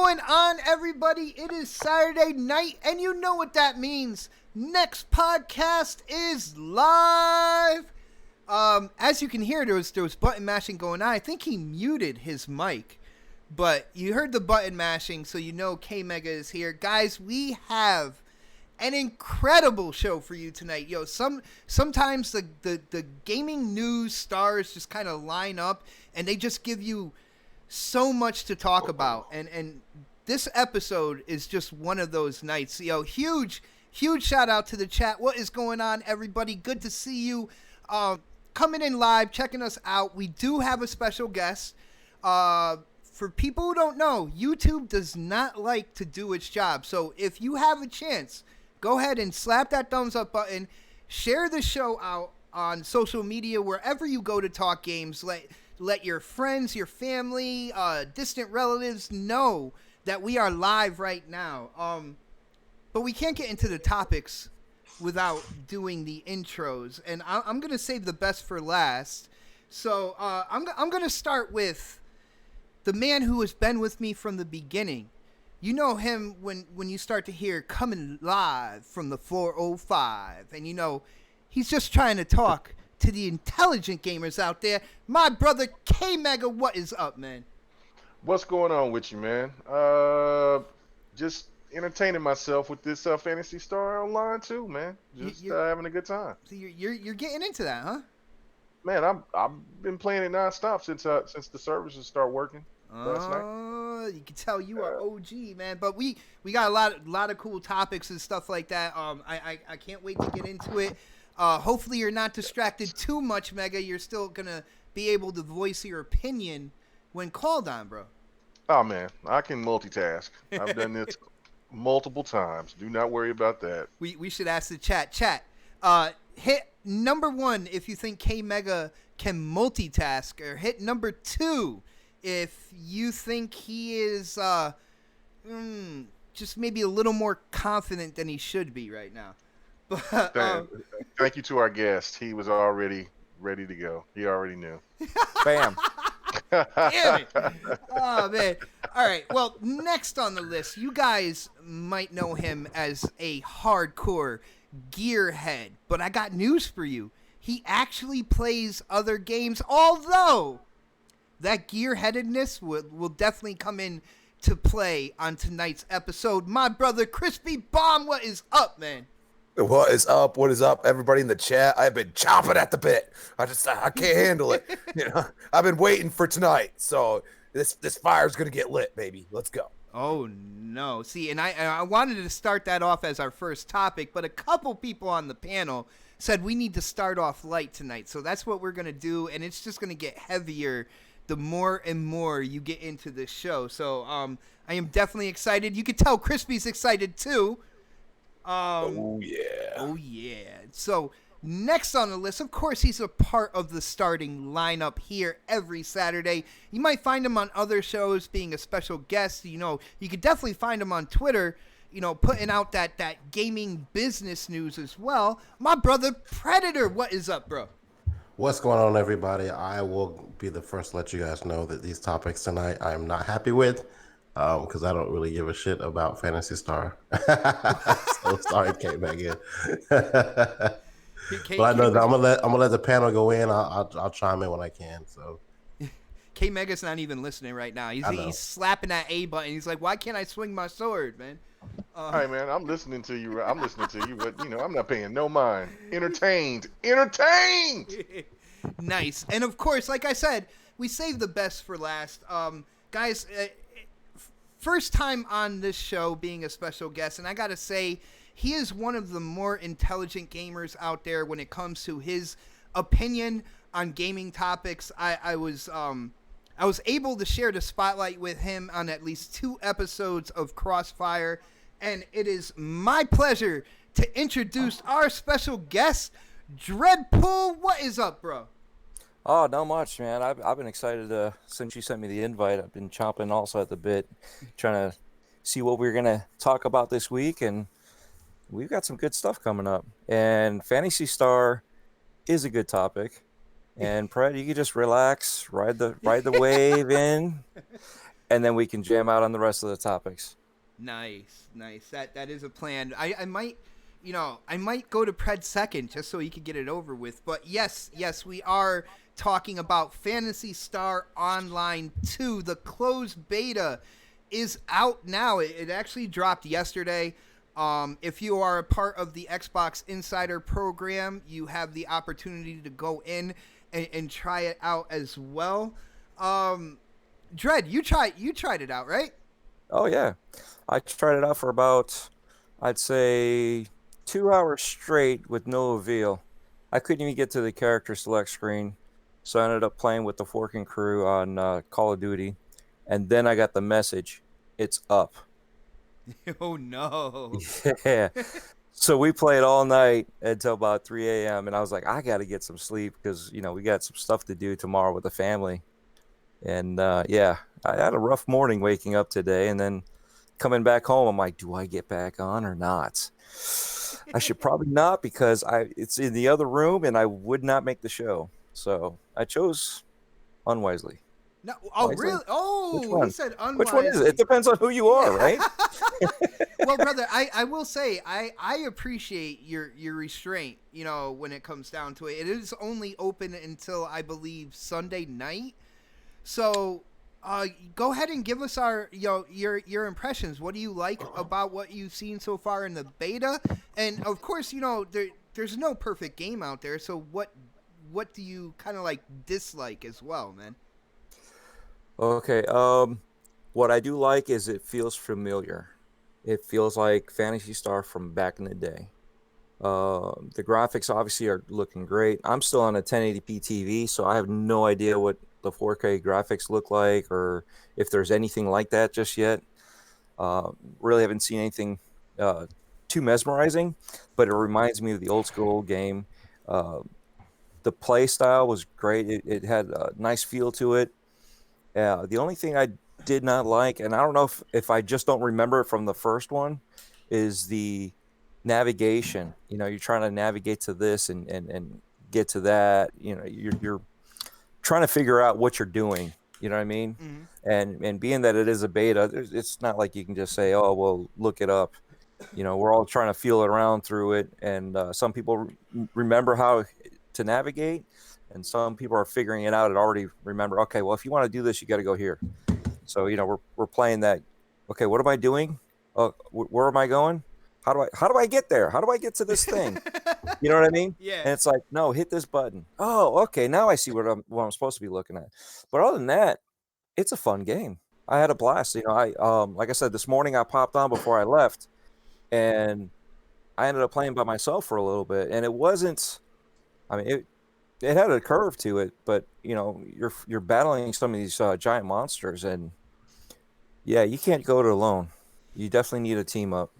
going on, everybody? It is Saturday night, and you know what that means. Next podcast is live. As you can hear, there was button mashing going on. I think he muted his mic, but you heard the button mashing, so you know K Mega is here. Guys, we have an incredible show for you tonight. Yo, sometimes the gaming news stars just kind of line up, and they just give you so much to talk about, and this episode is just one of those nights. Yo, huge shout out to the chat. What is going on, everybody? Good to see you coming in live, checking us out. We do have a special guest. For people who don't know, YouTube does not like to do its job, so if you have a chance, go ahead and slap that thumbs up button, share the show out on social media, wherever you go to talk games. Let your friends, your family, distant relatives know that we are live right now. But we can't get into the topics without doing the intros, and I'm gonna save the best for last. So I'm gonna start with the man who has been with me from the beginning. You know him when you start to hear coming live from the 405, and you know he's just trying to talk to the intelligent gamers out there. My brother K Mega, what is up, man? What's going on with you, man? Just entertaining myself with this Fantasy Star Online too, man. Just having a good time. So you're getting into that, huh? Man, I've been playing it nonstop since the services start working last night. You can tell you are OG, man. But we got a lot of cool topics and stuff like that. I can't wait to get into it. Hopefully you're not distracted too much, Mega. You're still gonna be able to voice your opinion when called on, bro. Oh man, I can multitask. I've done this multiple times. Do not worry about that. We should ask the chat. Hit number 1 if you think K Mega can multitask, or hit number 2 if you think he is just maybe a little more confident than he should be right now. But thank you to our guest. He was already ready to go. He already knew. Bam. Damn it. Oh, man. All right. Well, next on the list, you guys might know him as a hardcore gearhead, but I got news for you. He actually plays other games, although that gearheadedness will definitely come in to play on tonight's episode. My brother Crispy Bomb, what is up, man? What is up? What is up, everybody in the chat? I've been chomping at the bit. I can't handle it. I've been waiting for tonight. So this fire's gonna get lit, baby. Let's go. Oh no! See, and I wanted to start that off as our first topic, but a couple people on the panel said we need to start off light tonight. So that's what we're gonna do, and it's just gonna get heavier the more and more you get into this show. So I am definitely excited. You can tell Crispy's excited too. Oh yeah. So next on the list, of course, he's a part of the starting lineup here every Saturday. You might find him on other shows being a special guest. You could definitely find him on Twitter, putting out that gaming business news as well. My brother Predator, what is up, bro? What's going on, everybody? I will be the first to let you guys know that these topics tonight I am not happy with, because I don't really give a shit about Fantasy Star. So sorry, K-Mega. But I know that I'm gonna let the panel go in. I'll chime in when I can. So K-Mega's not even listening right now. He's slapping that A button. He's like, why can't I swing my sword, man? All right, man. I'm listening to you, but I'm not paying no mind. Entertained. Nice. And of course, like I said, we saved the best for last. Guys, first time on this show being a special guest, and I gotta say, he is one of the more intelligent gamers out there when it comes to his opinion on gaming topics. I was able to share the spotlight with him on at least 2 episodes of Crossfire, and it is my pleasure to introduce our special guest, Dreadpool. What is up, bro? Oh, not much, man. I've been excited since you sent me the invite. I've been chomping also at the bit, trying to see what we're gonna talk about this week, and we've got some good stuff coming up. And Fantasy Star is a good topic. And Pred, you can just relax, ride the wave in. and then we can jam out on the rest of the topics. Nice. That is a plan. I might, I might go to Pred second just so he could get it over with. But yes, we are talking about Phantasy Star Online 2. The closed beta is out now. It actually dropped yesterday. If you are a part of the Xbox Insider program, you have the opportunity to go in and try it out as well. Dread, you tried it out, right? Oh yeah, I tried it out for about, I'd say, 2 hours straight with no avail. I couldn't even get to the character select screen, so I ended up playing with the Forking crew on Call of Duty, and then I got the message, it's up. Oh no. Yeah. So we played all night until about 3 a.m. and I was like, I got to get some sleep because, we got some stuff to do tomorrow with the family. And yeah, I had a rough morning waking up today, and then coming back home, I'm like, do I get back on or not? I should probably not because it's in the other room and I would not make the show. So I chose unwisely. No, oh Wisely? really? Oh, Which one? he said unwisely. Which one is it? It depends on who you are, right? Well, brother, I will say I appreciate your restraint. When it comes down to it, it is only open until I believe Sunday night. So, go ahead and give us your impressions. What do you like about what you've seen so far in the beta? And of course, there's no perfect game out there. So what do you kind of like dislike as well, man? Okay. What I do like is it feels familiar. It feels like Phantasy Star from back in the day. The graphics obviously are looking great. I'm still on a 1080p TV, so I have no idea what the 4K graphics look like or if there's anything like that just yet. Really haven't seen anything too mesmerizing, but it reminds me of the old school game. The play style was great. It had a nice feel to it. The only thing I did not like, and I don't know if I just don't remember it from the first one, is the navigation. You're trying to navigate to this and get to that. You're trying to figure out what you're doing. You know what I mean? Mm-hmm. And being that it is a beta, it's not like you can just say, oh, well, look it up. We're all trying to feel it around through it. And some people remember how to navigate, and some people are figuring it out and already remember, okay, well, if you want to do this, you got to go here. So, we're playing that. Okay, what am I doing? Where am I going? How do I get there? How do I get to this thing? You know what I mean? Yeah. And it's like, no, hit this button. Oh, okay. Now I see what I'm supposed to be looking at. But other than that, it's a fun game. I had a blast. I like I said, this morning I popped on before I left, and I ended up playing by myself for a little bit, and it wasn't. I mean, it had a curve to it, but you're battling some of these giant monsters, and yeah, you can't go it alone. You definitely need a team up.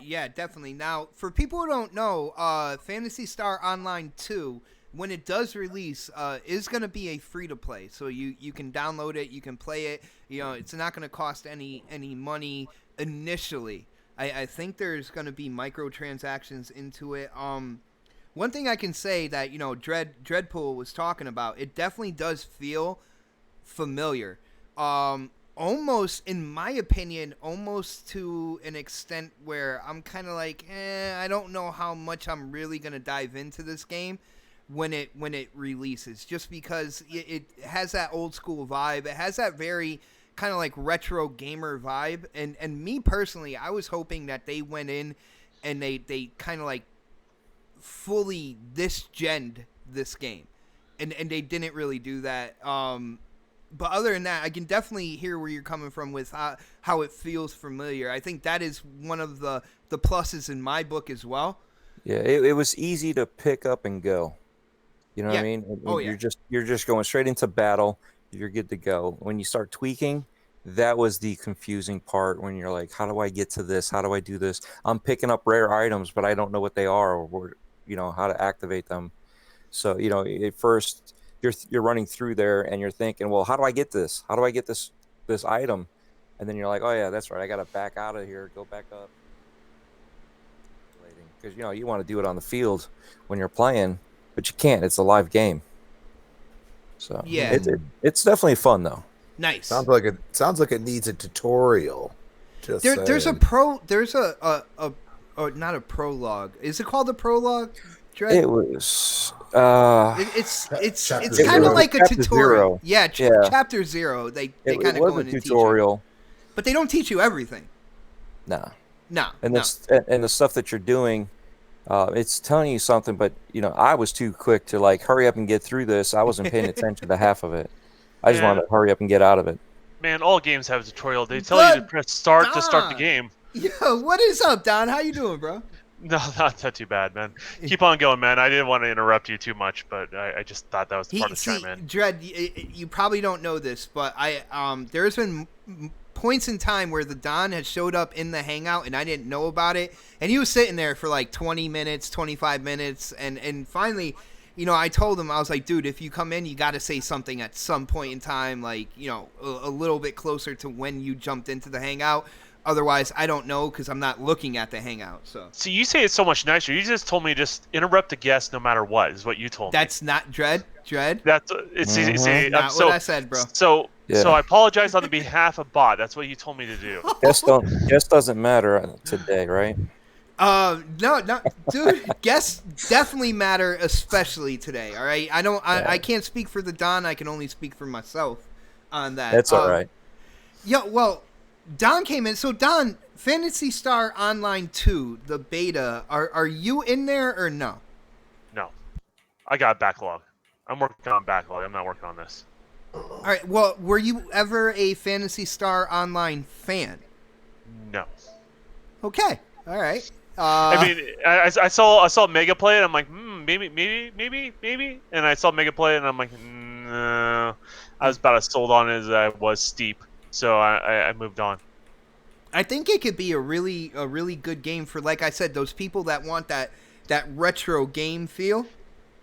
Yeah, definitely. Now, for people who don't know, Phantasy Star Online 2, when it does release, is going to be a free-to-play. So you can download it, you can play it. It's not going to cost any money initially. I think there's going to be microtransactions into it. One thing I can say that, Dreadpool was talking about, it definitely does feel familiar. Almost, in my opinion, almost to an extent where I'm kind of like, I don't know how much I'm really going to dive into this game when it releases, just because it has that old school vibe. It has that very kind of like retro gamer vibe. And me personally, I was hoping that they went in and they kind of like fully this-gen'd this game. And they didn't really do that. But other than that, I can definitely hear where you're coming from with how it feels familiar. I think that is one of the pluses in my book as well. Yeah, it was easy to pick up and go. You know what I mean? You're just going straight into battle. You're good to go. When you start tweaking, that was the confusing part. When you're like, how do I get to this? How do I do this? I'm picking up rare items, but I don't know what they are or how to activate them. So at first, you're running through there and you're thinking, well, how do I get this? How do I get this item? And then you're like, oh yeah, that's right. I got to back out of here, go back up. Because you want to do it on the field when you're playing, but you can't. It's a live game. So yeah, it's definitely fun though. Nice. Sounds like it needs a tutorial. Just There's a saying. there's a not a prologue. Is it called the prologue? Dread? It was. It's Chapter kind of zero. like a Chapter tutorial. zero. Yeah, Yeah. chapter 0. They It kind of was go a into tutorial. but they don't teach you everything. No. No, And no. and the stuff that you're doing, it's telling you something. But I was too quick to like hurry up and get through this. I wasn't paying attention to half of it. I just wanted to hurry up and get out of it. Man, all games have a tutorial. They tell you to press start to start the Don. game. Yo, what is up, Don? How you doing, bro? No, not too bad, man. Keep on going, man. I didn't want to interrupt you too much, but I just thought that was part of the chime in. Dread, you probably don't know this, but there's been points in time where the Don has showed up in the hangout and I didn't know about it, and he was sitting there for like 20 minutes, 25 minutes, and finally, I told him, I was like, dude, if you come in, you got to say something at some point in time, like, a little bit closer to when you jumped into the hangout. Otherwise, I don't know because I'm not looking at the hangout. So See, you say it so much nicer. You just told me just interrupt the guest no matter what, is what you told me. that's not Dread. That's see, Not what I said, bro. So Yeah. I apologize on the behalf of Bot. That's what you told me to do. Guess doesn't matter today, right? No, dude. Guests definitely matter, especially today. All right, I can't speak for the Don. I can only speak for myself on that. That's all right. Yeah, well, Don came in. So Don, Phantasy Star Online 2, the beta. Are you in there or no? No, I got a backlog. I'm working on backlog. I'm not working on this. All right. Well, were you ever a Phantasy Star Online fan? No. Okay. All right. I mean, I saw Mega play it. I'm like, maybe. And I saw Mega play it, and I'm like, no. I was about as sold on it as I was Steep, so I moved on. I think it could be a really good game for, like I said, those people that want that retro game feel.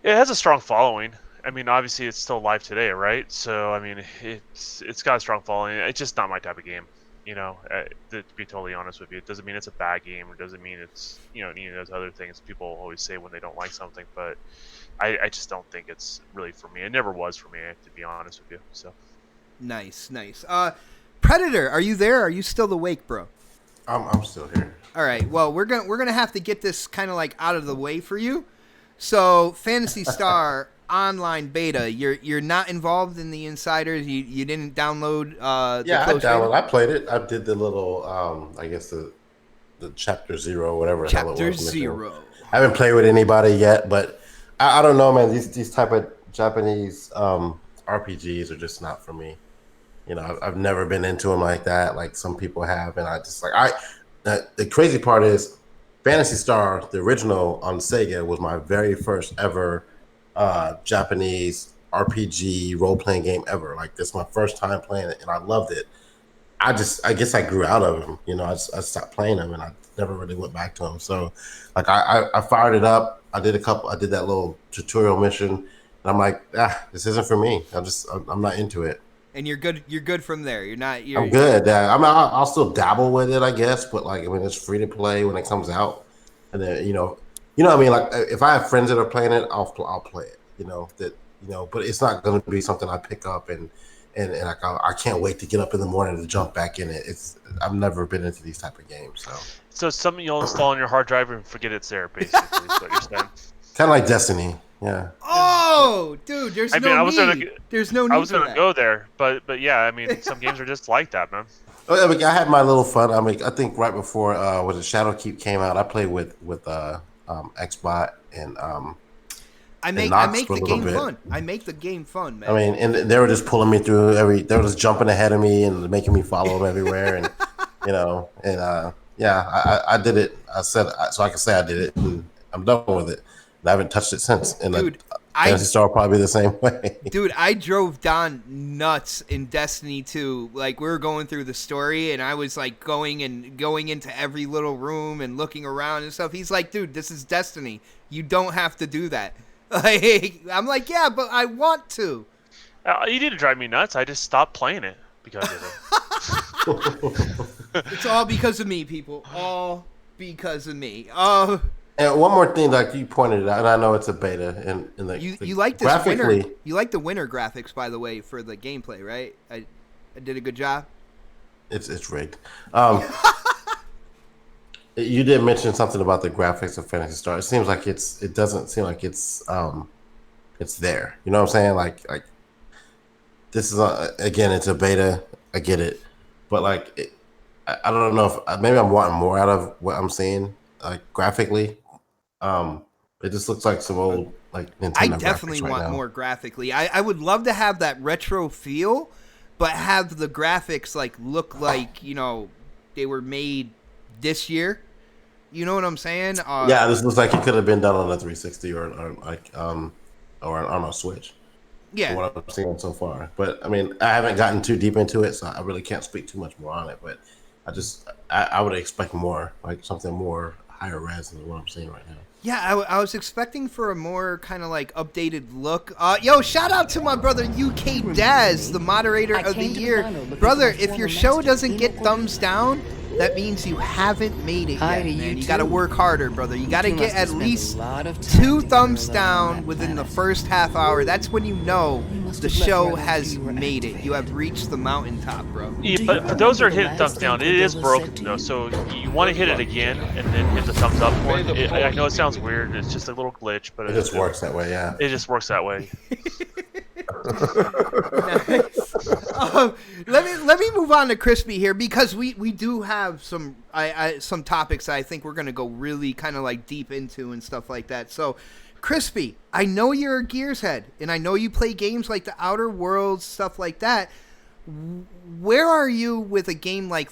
It has a strong following. I mean, obviously, it's still live today, right? So, I mean, it's got a strong following. It's just not my type of game. To be totally honest with you, it doesn't mean it's a bad game, or doesn't mean it's those other things people always say when they don't like something. But I just don't think it's really for me. It never was for me, to be honest with you. So Nice. Predator, are you there? Are you still awake, bro? I'm still here. All right. Well, we're gonna have to get this kind of like out of the way for you. So, Phantasy Star Online beta, you're not involved in the insiders. You didn't download. Yeah, I the downloaded. I played it. I did the little, I guess the chapter 0, whatever the hell it was. Chapter mission. 0. I haven't played with anybody yet, but I don't know, man. These type of Japanese RPGs are just not for me. I've never been into them like that, like some people have, and I just like the crazy part is, Phantasy Star, the original on Sega, was my very first ever Japanese RPG role-playing game ever. Like, this is my first time playing it, and I loved it. I guess I grew out of them. I stopped playing them, and I never really went back to them. So, like, I fired it up. I did that little tutorial mission, and I'm like, this isn't for me. I'm not into it. And you're good. You're good from there. I'm good. I'll still dabble with it, I guess. But like, it's free to play when it comes out, and then what I mean. Like, if I have friends that are playing it, I'll play it. But it's not going to be something I pick up and like I can't wait to get up in the morning to jump back in it. I've never been into these type of games. So it's something you'll install on your hard drive and forget it's there, basically. Is what you're saying. Kind of like Destiny. Yeah. Oh, dude, there's no need. There's no need. I was gonna go there, but yeah, I mean, some games are just like that, man. I had my little fun. I mean, I think right before Shadowkeep came out, I played with Xbot and I make the game fun. I make the game fun, man. I mean, and they were just pulling me through they were just jumping ahead of me and making me follow them everywhere, and I did it. I said so I can say I did it, and I'm done with it. I haven't touched it since. And dude, Phantasy Star probably the same way. Dude, I drove Don nuts in Destiny 2. Like, we were going through the story, and I was like going into every little room and looking around and stuff. He's like, dude, this is Destiny. You don't have to do that. I'm like, yeah, but I want to. You didn't drive me nuts. I just stopped playing it because of it. It's all because of me, people. All because of me. And one more thing, like you pointed out, and I know it's a beta, and you like this winter. You like the winter graphics, by the way, for the gameplay, right? I did a good job. It's rigged. You did mention something about the graphics of Phantasy Star. It seems like it doesn't seem like it's there. You know what I'm saying? Like this is again, it's a beta. I get it, but like I don't know if maybe I'm wanting more out of what I'm seeing, like graphically. It just looks like some old like Nintendo. I definitely want more graphically. I would love to have that retro feel, but have the graphics like look like, you know, they were made this year. You know what I'm saying? Yeah, this looks like it could have been done on a 360 or on a Switch. Yeah. From what I'm seeing so far, but I mean, I haven't gotten too deep into it, so I really can't speak too much more on it. But I would expect more, like something more higher res than what I'm seeing right now. Yeah, I was expecting for a more kind of like updated look. Yo, shout out to my brother UK Daz, the moderator of the year. Brother, if your show doesn't get thumbs down, that means you haven't made it yet, man. You gotta work harder, brother. You gotta get at least 2 thumbs down within the first half hour. That's when you know the show has made it. You have reached the mountaintop, bro. Yeah, but for those who are hitting thumbs down, it is broken though. So you want to hit it again and then hit the thumbs up one. I know it sounds weird. It's just a little glitch, but it just works that way. Yeah, it just works that way. Let me move on to Crispy here, because we do have some topics I think we're gonna go really kind of like deep into and stuff like that. So, Crispy, I know you're a Gears head, and I know you play games like the Outer Worlds, stuff like that. Where are you with a game like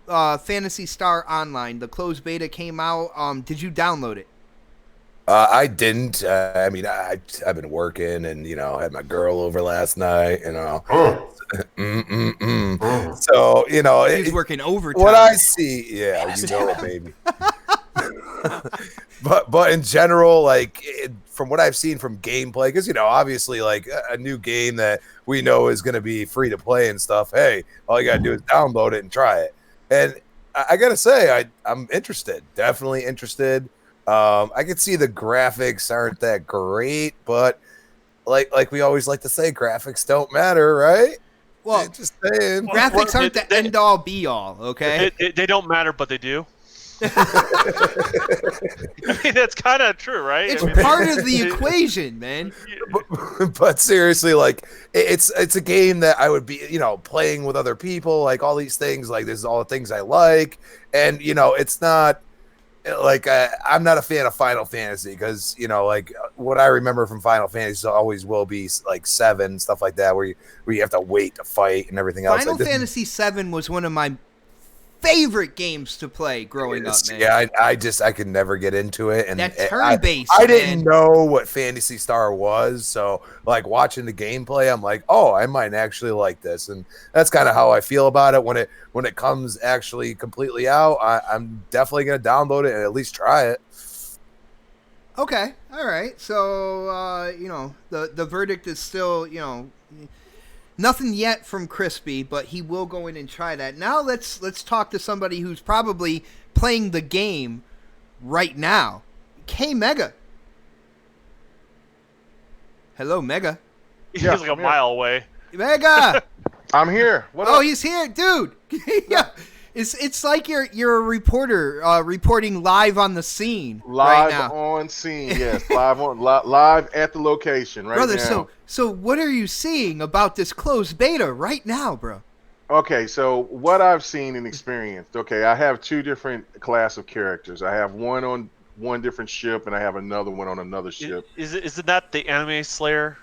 Phantasy Star Online? The closed beta came out. Did you download it? I didn't. I mean, I've been working, and had my girl over last night. So he's working overtime. What I see, yeah, baby. but in general, like from what I've seen from gameplay, because obviously, like a new game that we know is going to be free to play and stuff. Hey, all you gotta do is download it and try it. And I gotta say, I'm interested. Definitely interested. I can see the graphics aren't that great, but like we always like to say, graphics don't matter, right? Well, just saying. Graphics aren't the end all be all, okay? They don't matter, but they do. I mean, that's kind of true, right? It's part of the equation, man. But seriously, like it's a game that I would be, playing with other people, like all these things, like this is all the things I like, and it's not. Like I'm not a fan of Final Fantasy because like what I remember from Final Fantasy always will be like 7 stuff like that where you have to wait to fight and everything else. Final Fantasy 7 was one of my favorite games to play growing up, man. Yeah, I could never get into it, and that turn-based. I didn't know what Phantasy Star was, so like watching the gameplay, I'm like, oh, I might actually like this, and that's kind of how I feel about it when it comes actually completely out. I'm definitely gonna download it and at least try it. Okay, all right. So the verdict is still nothing yet from Crispy, but he will go in and try that. Now let's talk to somebody who's probably playing the game right now. K Mega. Hello, Mega. He's like a mile away. Mega. I'm here. What up? Oh, he's here, dude. Yeah. It's like you're a reporter reporting live on the scene live right now. On scene, yes, live at the location right brother, now. So what are you seeing about this closed beta right now, bro? Okay, so what I've seen and experienced. Okay, I have 2 different class of characters. I have one on one different ship, and I have another one on another ship. Is it not the anime Slayer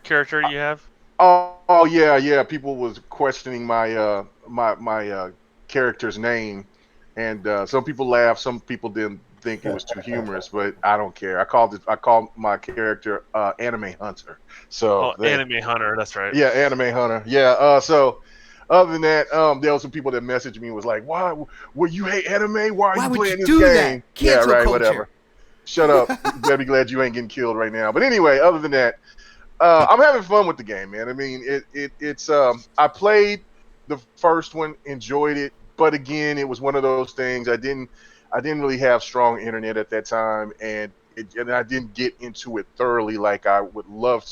character you have? Oh yeah. People was questioning my my character's name, and some people laughed, some people didn't think it was too humorous, but I don't care. I called my character Anime Hunter. So Anime Hunter, that's right. Yeah, Anime Hunter. Yeah. So other than that, there were some people that messaged me and was like, "Why? Well, you hate anime? Why are you playing this game?" That? Cancel yeah, right. culture. Whatever. Shut up. You better be glad you ain't getting killed right now. But anyway, other than that, I'm having fun with the game, man. I mean, it's I played the first one, enjoyed it, but again, it was one of those things. I didn't really have strong internet at that time, and I didn't get into it thoroughly like I would love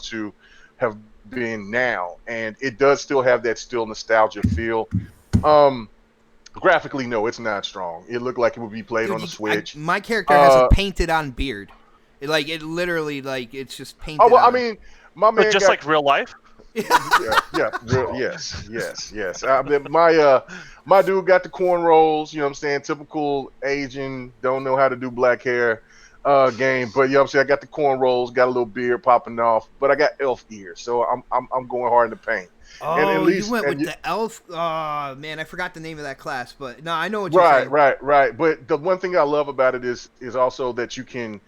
to have been now, and it does still have that still nostalgia feel. Graphically, no, it's not strong. It looked like it would be played on the Switch. My character has a painted on beard. It literally it's just painted. Oh well, on. I mean, my man But just like real life. Yes. My dude got the cornrows. You know what I'm saying? Typical Asian, don't know how to do black hair game. But you know what I'm saying? I got the cornrows, got a little beard popping off, but I got elf ears, so I'm going hard in the paint. Oh, and at least, you went with the elf. Oh man, I forgot the name of that class, but no, I know what you're saying. Right. But the one thing I love about it is also that you can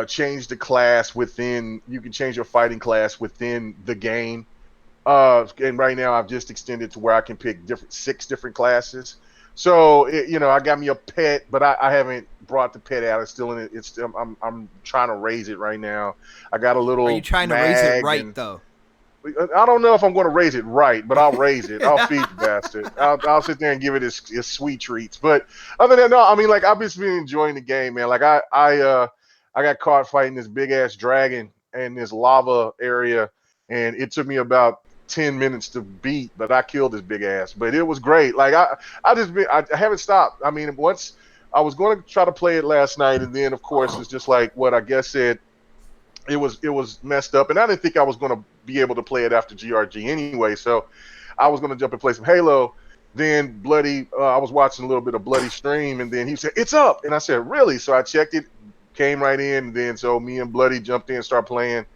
change the class within. You can change your fighting class within the game. And right now I've just extended to where I can pick 6 different classes. So I got me a pet, but I haven't brought the pet out. It's still in it. I'm trying to raise it right now. I got a little. Are you trying to raise it right though? I don't know if I'm going to raise it right, but I'll raise it. I'll feed the bastard. I'll sit there and give it his sweet treats. But other than that, no, I mean, like, I've just been enjoying the game, man. Like I got caught fighting this big ass dragon in this lava area, and it took me about 10 minutes to beat, but I killed this big ass. But it was great. Like I haven't stopped. I mean, once I was going to try to play it last night, and then of course it's just like what I guess said. It was messed up, and I didn't think I was going to be able to play it after GRG anyway. So I was going to jump and play some Halo. Then I was watching a little bit of Bloody stream, and then he said it's up, and I said really? So I checked it, came right in, and then so me and Bloody jumped in and started playing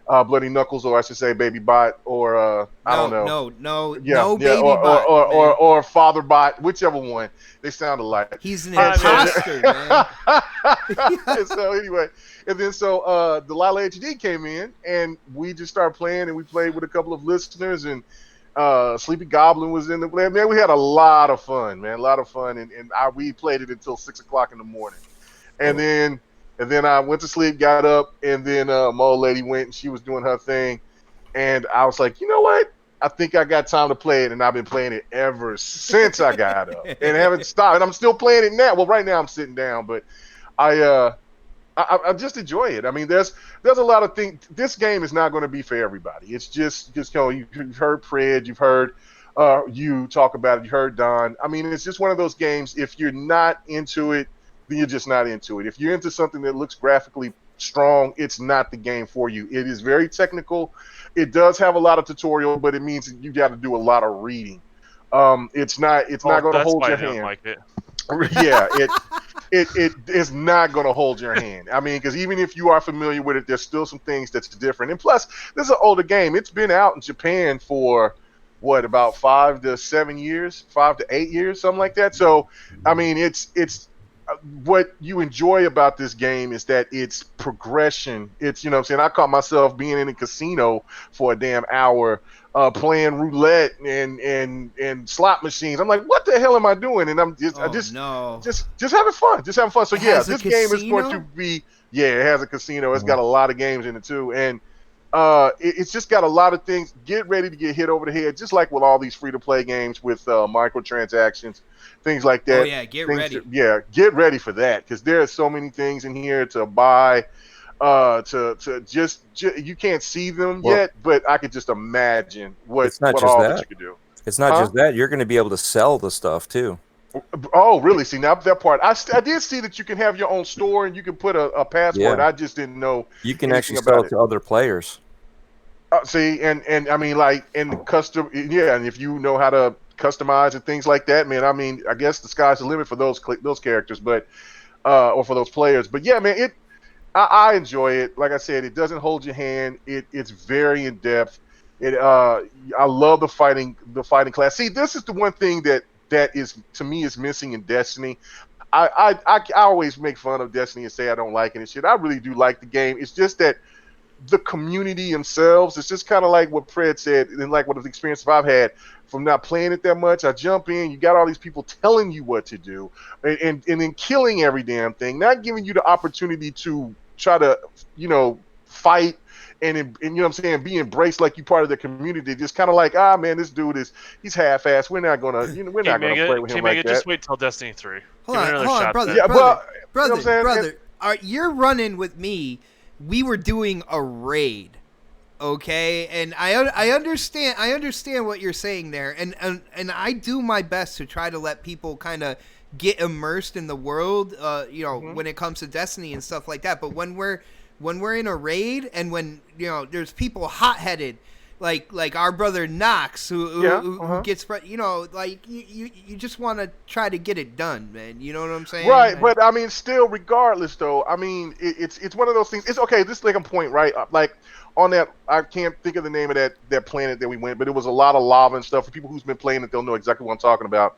Bloody Knuckles, or I should say Baby Bot, or I don't know. No, Baby Bot, or Father Bot, whichever one. They sound alike. He's an imposter, man. So anyway, and then so Delilah HD came in, and we just started playing, and we played with a couple of listeners, and Sleepy Goblin was in the play. Man, we had a lot of fun, man, and we played it until 6 o'clock in the morning, and then I went to sleep, got up, and then my old lady went, and she was doing her thing, and I was like, you know what? I think I got time to play it, and I've been playing it ever since I got up, and haven't stopped. And I'm still playing it now. Well, right now I'm sitting down, but I just enjoy it. I mean, there's a lot of things. This game is not going to be for everybody. It's just you've heard Fred, you've heard you talk about it, you heard Don. I mean, it's just one of those games. If you're not into it, then you're just not into it. If you're into something that looks graphically strong, it's not the game for you. It is very technical. It does have a lot of tutorial, but it means that you got to do a lot of reading. It's not going to hold your hand. Like it. Yeah, it is not going to hold your hand. I mean, because even if you are familiar with it, there's still some things that's different. And plus, this is an older game. It's been out in Japan for what, about 5 to 7 years, 5 to 8 years, something like that. So, I mean, it's what you enjoy about this game is that it's progression. It's, you know what I'm saying, I caught myself being in a casino for a damn hour playing roulette and slot machines. I'm like, what the hell am I doing? And I'm just having fun. Just having fun. So yeah, this game is going to be, it has a casino. It's got a lot of games in it too. And it's just got a lot of things. Get ready to get hit over the head, just like with all these free-to-play games with microtransactions, things like that. Oh, yeah, get ready. Get ready for that, because there are so many things in here to buy. To just you can't see them yet, but I could just imagine what all that you could do. It's not just that. You're going to be able to sell the stuff, too. Oh, really? See, now that part, I did see that you can have your own store and you can put a password. I just didn't know you can actually sell it to other players. See, and I mean, like, and custom, and if you know how to customize and things like that, man. I mean, I guess the sky's the limit for those characters, but or for those players. But yeah, man, I enjoy it. Like I said, it doesn't hold your hand. It's very in depth. I love the fighting class. See, this is the one thing that is, to me, is missing in Destiny. I always make fun of Destiny and say I don't like it and shit. I really do like the game. It's just that the community themselves, it's just kind of like what Fred said, and like what the experience I've had from not playing it that much. I jump in, you got all these people telling you what to do, and then killing every damn thing, not giving you the opportunity to try to, fight and you know what I'm saying, be embraced like you part of the community. Just kind of like, man, this dude he's half-assed. We're not gonna, we're not gonna play with him like that. Just wait till Destiny 3. Hold on, brother. Yeah, brother. You're running with me. We were doing a raid. Okay, and I understand what you're saying there, and I do my best to try to let people kind of get immersed in the world, when it comes to Destiny and stuff like that. But when we're in a raid and when there's people hot-headed like our brother Knox who gets like you just want to try to get it done, man. You know what I'm saying? Right, but I mean, still, regardless, though, I mean, it's one of those things. It's okay. This is like a point, right? Like on that, I can't think of the name of that planet that we went, but it was a lot of lava and stuff. For people who's been playing it, they'll know exactly what I'm talking about.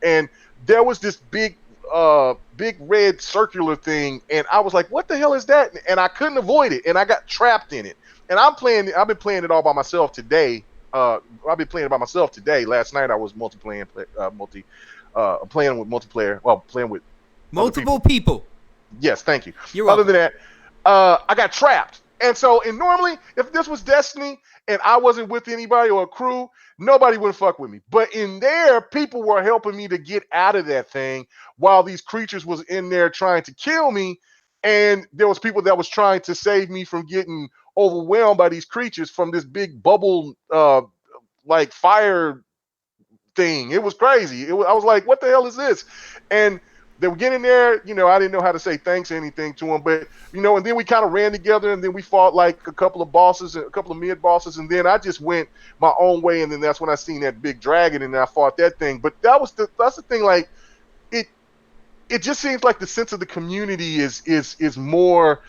And there was this big red circular thing, and I was like, "What the hell is that?" And I couldn't avoid it, and I got trapped in it. And I've been playing it all by myself today. I've been playing it by myself today. Last night I was playing with multiplayer. Well, playing with multiple people. Yes, thank you. You're welcome. Other than that, I got trapped. And so, normally, if this was Destiny and I wasn't with anybody or a crew, nobody would fuck with me. But in there, people were helping me to get out of that thing while these creatures was in there trying to kill me. And there was people that was trying to save me from getting overwhelmed by these creatures from this big bubble, like fire thing. It was crazy. I was like, what the hell is this? And they were getting there, I didn't know how to say thanks or anything to them, but, and then we kind of ran together, and then we fought like a couple of bosses, a couple of mid bosses, and then I just went my own way, and then that's when I seen that big dragon, and I fought that thing. But that's the thing, like, it just seems like the sense of the community is more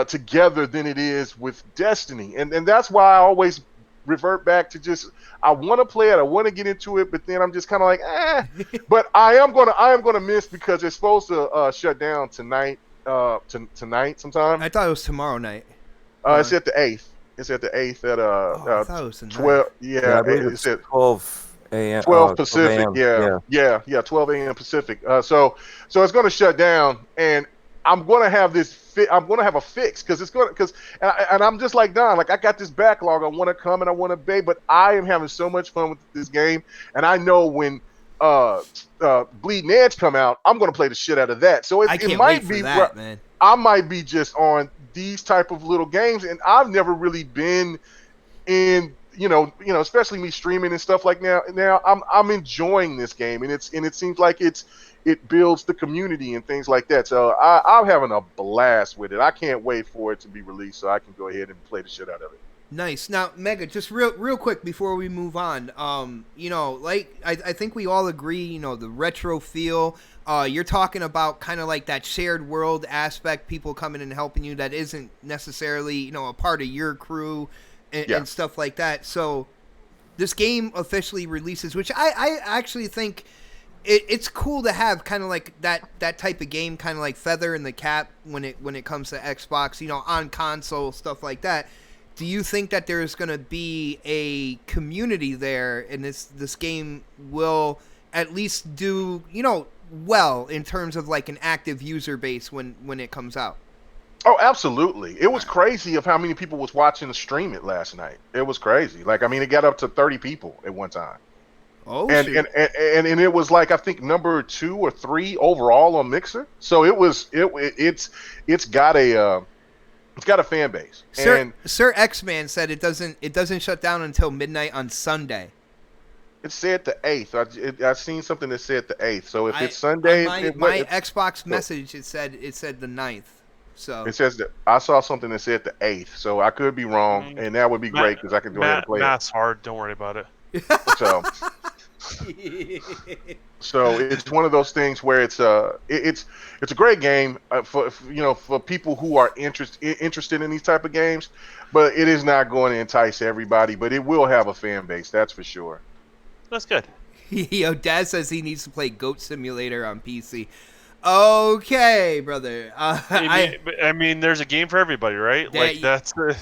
together than it is with Destiny, and that's why I always revert back to just, I want to play it, I want to get into it, but then I'm just kind of like, But I am gonna miss, because it's supposed to shut down tonight, tonight sometime. I thought it was tomorrow night. It's at the 8th. It's at the 8th at I thought it was the 12. 9th. Yeah, it's at 12 a.m. 12 Pacific. 12 yeah, 12 a.m. Pacific. So it's going to shut down, and I'm going to have I'm going to have a fix, and I'm just like Don. Like, I got this backlog. I want to come and I want to pay, but I am having so much fun with this game, and I know when Bleeding Edge come out, I'm going to play the shit out of that. So I can't it might wait for be that, man. I might be just on these type of little games, and I've never really been in, especially me streaming and stuff like now. Now I'm enjoying this game, and it seems like it builds the community and things like that. So I'm having a blast with it. I can't wait for it to be released so I can go ahead and play the shit out of it. Nice. Now, Mega, just real quick before we move on, like I think we all agree, the retro feel. You're talking about kind of like that shared world aspect, people coming and helping you that isn't necessarily, a part of your crew and stuff like that. So this game officially releases, which I actually think it's cool to have kind of like that type of game, kind of like feather in the cap when it comes to Xbox, on console, stuff like that. Do you think that there's going to be a community there, and this game will at least do, well in terms of like an active user base when it comes out? Oh, absolutely. It was crazy of how many people was watching the stream it last night. It was crazy. Like, I mean, it got up to 30 people at one time. Oh, and it was like, I think number 2 or 3 overall on Mixer. So it's got a fan base. Sir X-Man said it doesn't shut down until midnight on Sunday. It said the 8th. I seen something that said the 8th. So if it's Sunday, my Xbox message it said the 9th. So it says that I saw something that said the 8th. So I could be wrong, and that would be great because I can go ahead and play Math's hard. Don't worry about it. So it's one of those things where it's a great game for people who are interested in these type of games, but it is not going to entice everybody. But it will have a fan base, that's for sure. That's good. Yo, Dad says he needs to play Goat Simulator on PC. Okay, brother. I mean, there's a game for everybody, right? That's dude.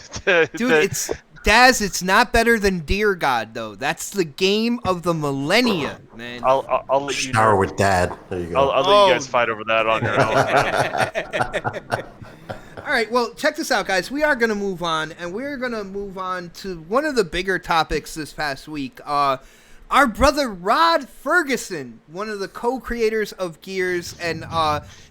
It's Daz. It's not better than Dear God, though. That's the game of the millennia, man. I'll let you Shower know. with Dad. There you go. I'll let you guys fight over that on your own. All right, well, check this out, guys. We are going to move on, and we're going to move on to one of the bigger topics this past week. Our brother Rod Ferguson, one of the co-creators of Gears, and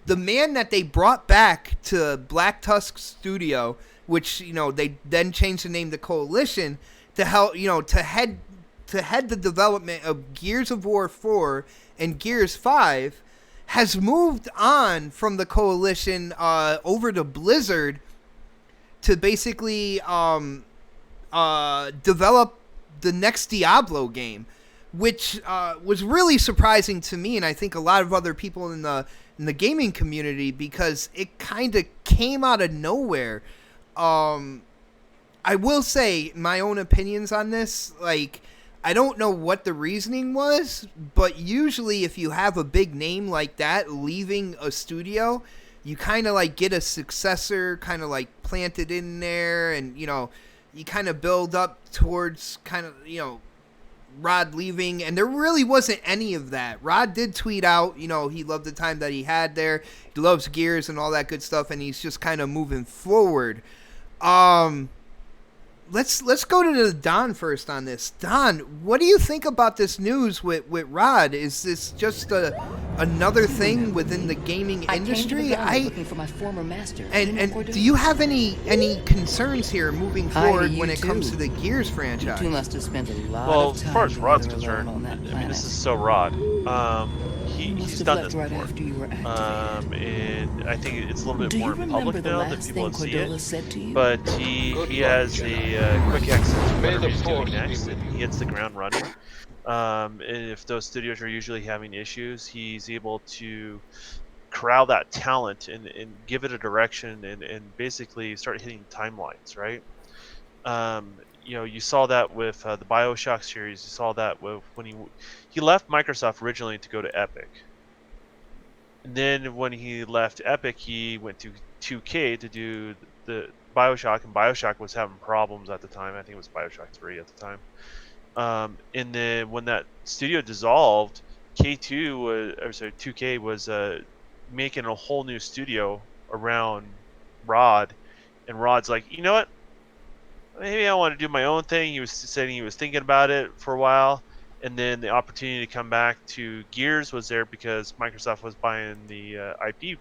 the man that they brought back to Black Tusk Studio which they then changed the name to Coalition to help to head the development of Gears of War 4 and Gears 5, has moved on from the Coalition over to Blizzard to basically develop the next Diablo game, which was really surprising to me, and I think a lot of other people in the gaming community, because it kind of came out of nowhere. I will say my own opinions on this. Like, I don't know what the reasoning was, but usually if you have a big name like that leaving a studio, you kind of like get a successor kind of like planted in there, and you kind of build up towards kind of Rod leaving, and there really wasn't any of that. Rod did tweet out, he loved the time that he had there. He loves Gears and all that good stuff, and he's just kind of moving forward. Let's go to Don first on this. Don, what do you think about this news with Rod? Is this just another thing within the gaming industry? Looking for my former master. And do you have any concerns here moving forward when it comes to the Gears franchise? You two must have spent a lot Well, of as time far as Rod's together alone concerned, on that I mean, planet. this is so Rod. You must He's have done left this right before. after you were activated. And I think it's a little bit Do you more remember public the now that last people thing see Cordola it. said to you? But he has a quick access to whatever he's doing next, and he hits the ground running. And if those studios are usually having issues, he's able to corral that talent and give it a direction and basically start hitting timelines, right? You saw that with the BioShock series. You saw that with when he left Microsoft originally to go to Epic. And then when he left Epic, he went to 2K to do the BioShock, and BioShock was having problems at the time. I think it was BioShock 3 at the time. And then when that studio dissolved, 2K was making a whole new studio around Rod, and Rod's like, you know what? Maybe I want to do my own thing. He was saying he was thinking about it for a while, and then the opportunity to come back to Gears was there because Microsoft was buying the IP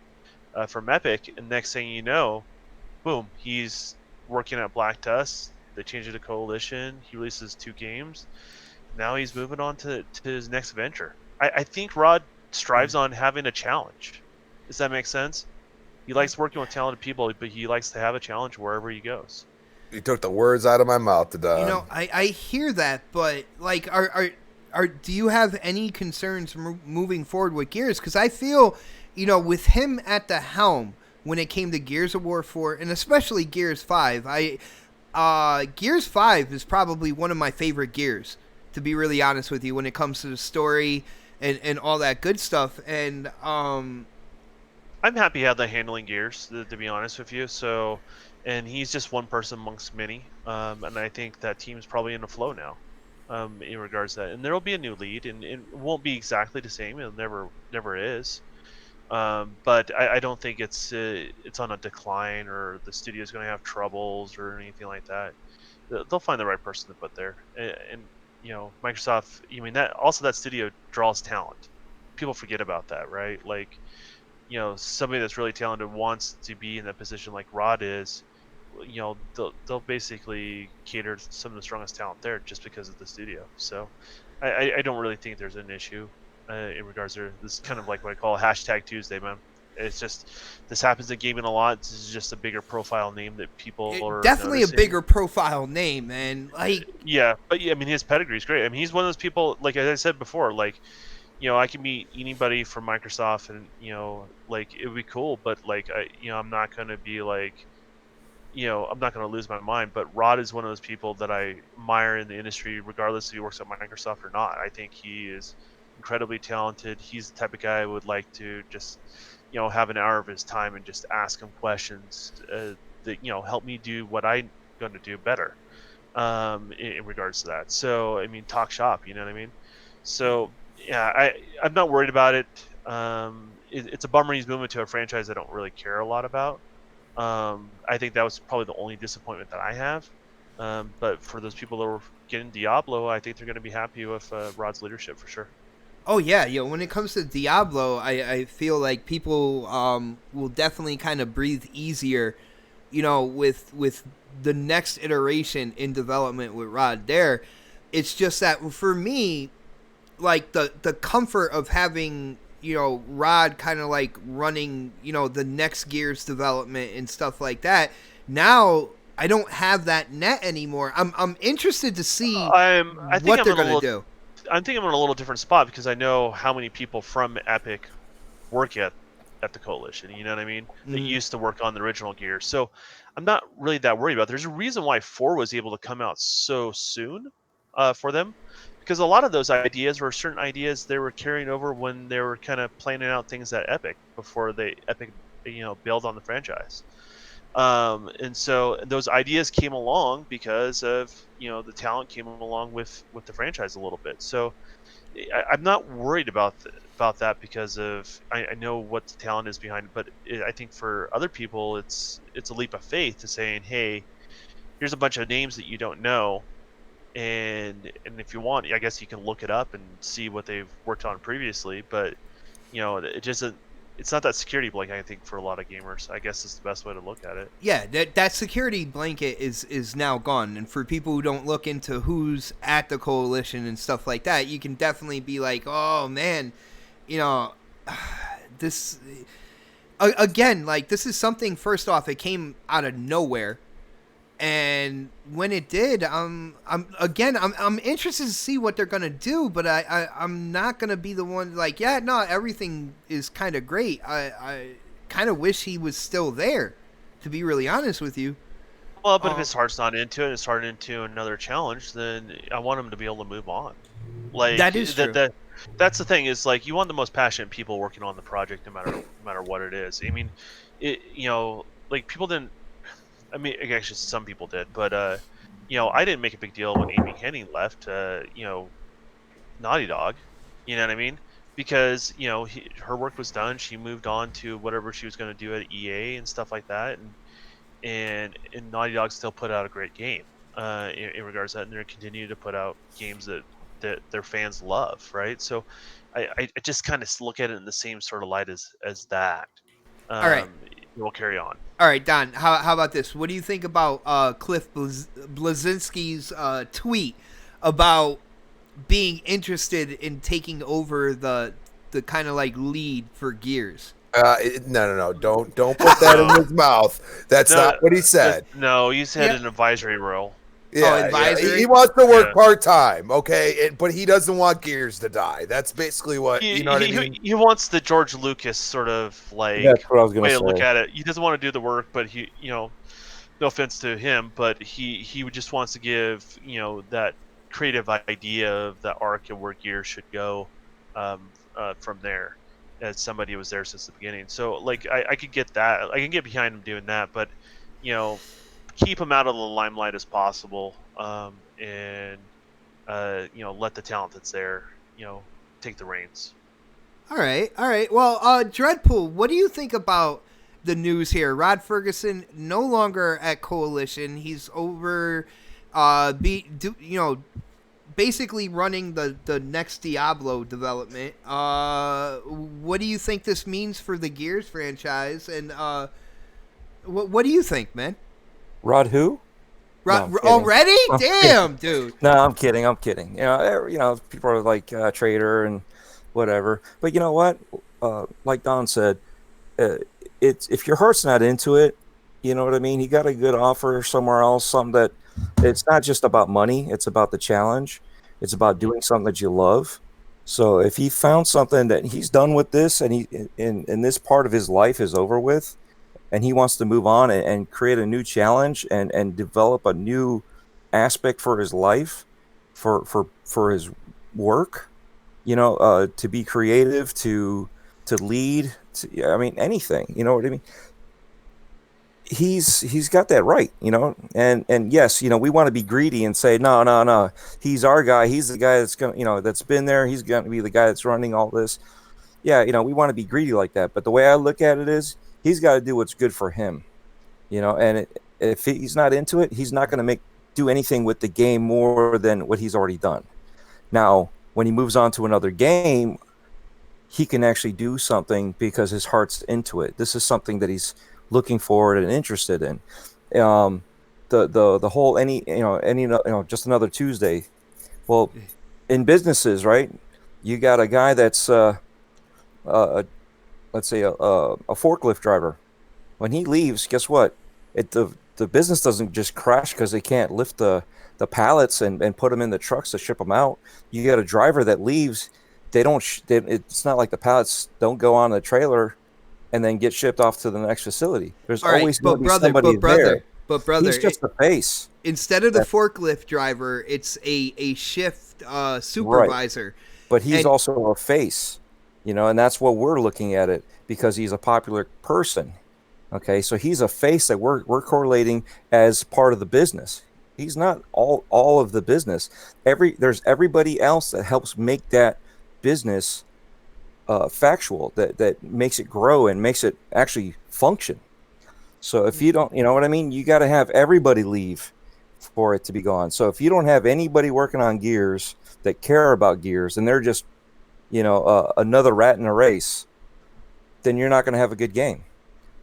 from Epic, and next thing you know, boom, he's working at Black Tusk. They changed it to Coalition. He releases 2 games. Now he's moving on to his next venture. I think Rod strives on having a challenge. Does that make sense? He likes working with talented people, but he likes to have a challenge wherever he goes. You took the words out of my mouth, Don. I hear that, but like, do you have any concerns moving forward with Gears? Because I feel, with him at the helm when it came to Gears of War 4 and especially Gears 5, Gears 5 is probably one of my favorite Gears, to be really honest with you, when it comes to the story and all that good stuff. And I'm happy how they're handling Gears, to be honest with you. So, and he's just one person amongst many, and I think that team's probably in a flow now, in regards to that. And there will be a new lead, and it won't be exactly the same. It never is. But I don't think it's on a decline or the studio's going to have troubles or anything like that. They'll find the right person to put there, and Microsoft. That studio draws talent. People forget about that, right? Like, somebody that's really talented wants to be in that position like Rod is. They'll basically cater to some of the strongest talent there just because of the studio. So I don't really think there's an issue in regards to this. Kind of like what I call hashtag Tuesday, man. It's just, this happens in gaming a lot. This is just a bigger profile name that people are definitely noticing. A bigger profile name, man. Like, yeah, but yeah, his pedigree is great. He's one of those people, like as I said before, like, I can meet anybody from Microsoft, and like, it would be cool, but like, I'm not gonna be like, I'm not going to lose my mind, but Rod is one of those people that I admire in the industry, regardless if he works at Microsoft or not. I think he is incredibly talented. He's the type of guy I would like to just, have an hour of his time and just ask him questions that, help me do what I'm going to do better in regards to that. So, talk shop, you know what I mean? So, yeah, I'm not worried about it. It's a bummer he's moving to a franchise I don't really care a lot about. I think that was probably the only disappointment that I have. But for those people that were getting Diablo, I think they're going to be happy with Rod's leadership for sure. Oh yeah, when it comes to Diablo, I feel like people will definitely kind of breathe easier, with the next iteration in development with Rod there. It's just that for me, like the comfort of having Rod kind of like running the next Gears development and stuff like that. Now I don't have that net anymore. I'm interested to see what they're gonna do. I think I'm in a little different spot because I know how many people from Epic work at the Coalition. You know what I mean? That used to work on the original Gears. So I'm not really that worried about it. There's a reason why 4 was able to come out so soon for them, because a lot of those ideas were certain ideas they were carrying over when they were kind of planning out things at Epic before Epic bailed on the franchise. And so those ideas came along because of the talent came along with the franchise a little bit. So I'm not worried about that because of I know what the talent is behind it. But I think for other people, it's a leap of faith to saying, hey, here's a bunch of names that you don't know, and if you want, I guess you can look it up and see what they've worked on previously. But it just it's not that security blanket, I think, for a lot of gamers. I guess is the best way to look at it. Yeah, that security blanket is now gone. And for people who don't look into who's at the Coalition and stuff like that, you can definitely be like, oh, man, this... Again, like, this is something, first off, it came out of nowhere. And when it did, I'm interested to see what they're gonna do, but I'm not gonna be the one like, yeah, no, everything is kind of great. I kind of wish he was still there, to be really honest with you. Well, but if his heart's not into it, it's hard into another challenge, then I want him to be able to move on. Like that is true. That's the thing is, like, you want the most passionate people working on the project, no matter what it is. I mean, like, people didn't. I mean, actually, some people did, but I didn't make a big deal when Amy Hennig left. Naughty Dog, you know what I mean? Because her work was done. She moved on to whatever she was going to do at EA and stuff like that, and Naughty Dog still put out a great game in regards to that, and they're continuing to put out games that their fans love, right? So I just kind of look at it in the same sort of light as that. All right. We'll carry on. All right, Don, how about this? What do you think about Cliff Bleszinski's tweet about being interested in taking over the kind of like lead for Gears? No. Don't put that in his mouth. That's not what he said. No, he said an advisory role. Yeah, advisory? He wants to work part-time, okay? But he doesn't want Gears to die. That's basically what, what I mean? He wants the George Lucas sort of, like, That's what I was gonna way say. to look at it. He doesn't want to do the work, but he, no offense to him, but he just wants to give, that creative idea of the arc of where Gears should go from there, as somebody who was there since the beginning. So, like, I could get that. I can get behind him doing that, but, keep him out of the limelight as possible, and let the talent that's there, take the reins. All right. Well, Dreadpool, what do you think about the news here? Rod Ferguson no longer at Coalition. He's over, basically running the next Diablo development. What do you think this means for the Gears franchise? And what do you think, man? Rod who? Already? Damn, dude. No, I'm kidding. People are like traitor and whatever. But you know what? Like Don said, it's if your heart's not into it, you know what I mean? He got a good offer somewhere else. Something that it's not just about money. It's about the challenge. It's about doing something that you love. So if he found something that he's done with this, and he in this part of his life is over with, and he wants to move on and create a new challenge and develop a new aspect for his life, for his work, to be creative, to lead, anything, you know what I mean? He's got that right, and yes, we want to be greedy and say, no, he's our guy. He's the guy that's gonna, that's been there. He's going to be the guy that's running all this. Yeah. We want to be greedy like that. But the way I look at it is, he's got to do what's good for him, and if he's not into it, he's not going to do anything with the game more than what he's already done. Now, when he moves on to another game, he can actually do something because his heart's into it. This is something that he's looking forward and interested in. The whole just another Tuesday. Well, in businesses, right? You got a guy that's let's say a forklift driver. When he leaves, guess what? The business doesn't just crash because they can't lift the pallets and put them in the trucks to ship them out. You got a driver that leaves. It's not like the pallets don't go on the trailer and then get shipped off to the next facility. There's always going to be somebody there. But brother, he's just a face. Instead of the forklift driver, it's a shift supervisor. Right. But he's also a face, and that's what we're looking at it because he's a popular person. Okay, so he's a face that we're correlating as part of the business. He's not all of the business. There's everybody else that helps make that business factual, that makes it grow and makes it actually function. So if you don't, you know what I mean? You got to have everybody leave for it to be gone. So if you don't have anybody working on gears that care about gears and they're just, another rat in a race, then you're not going to have a good game.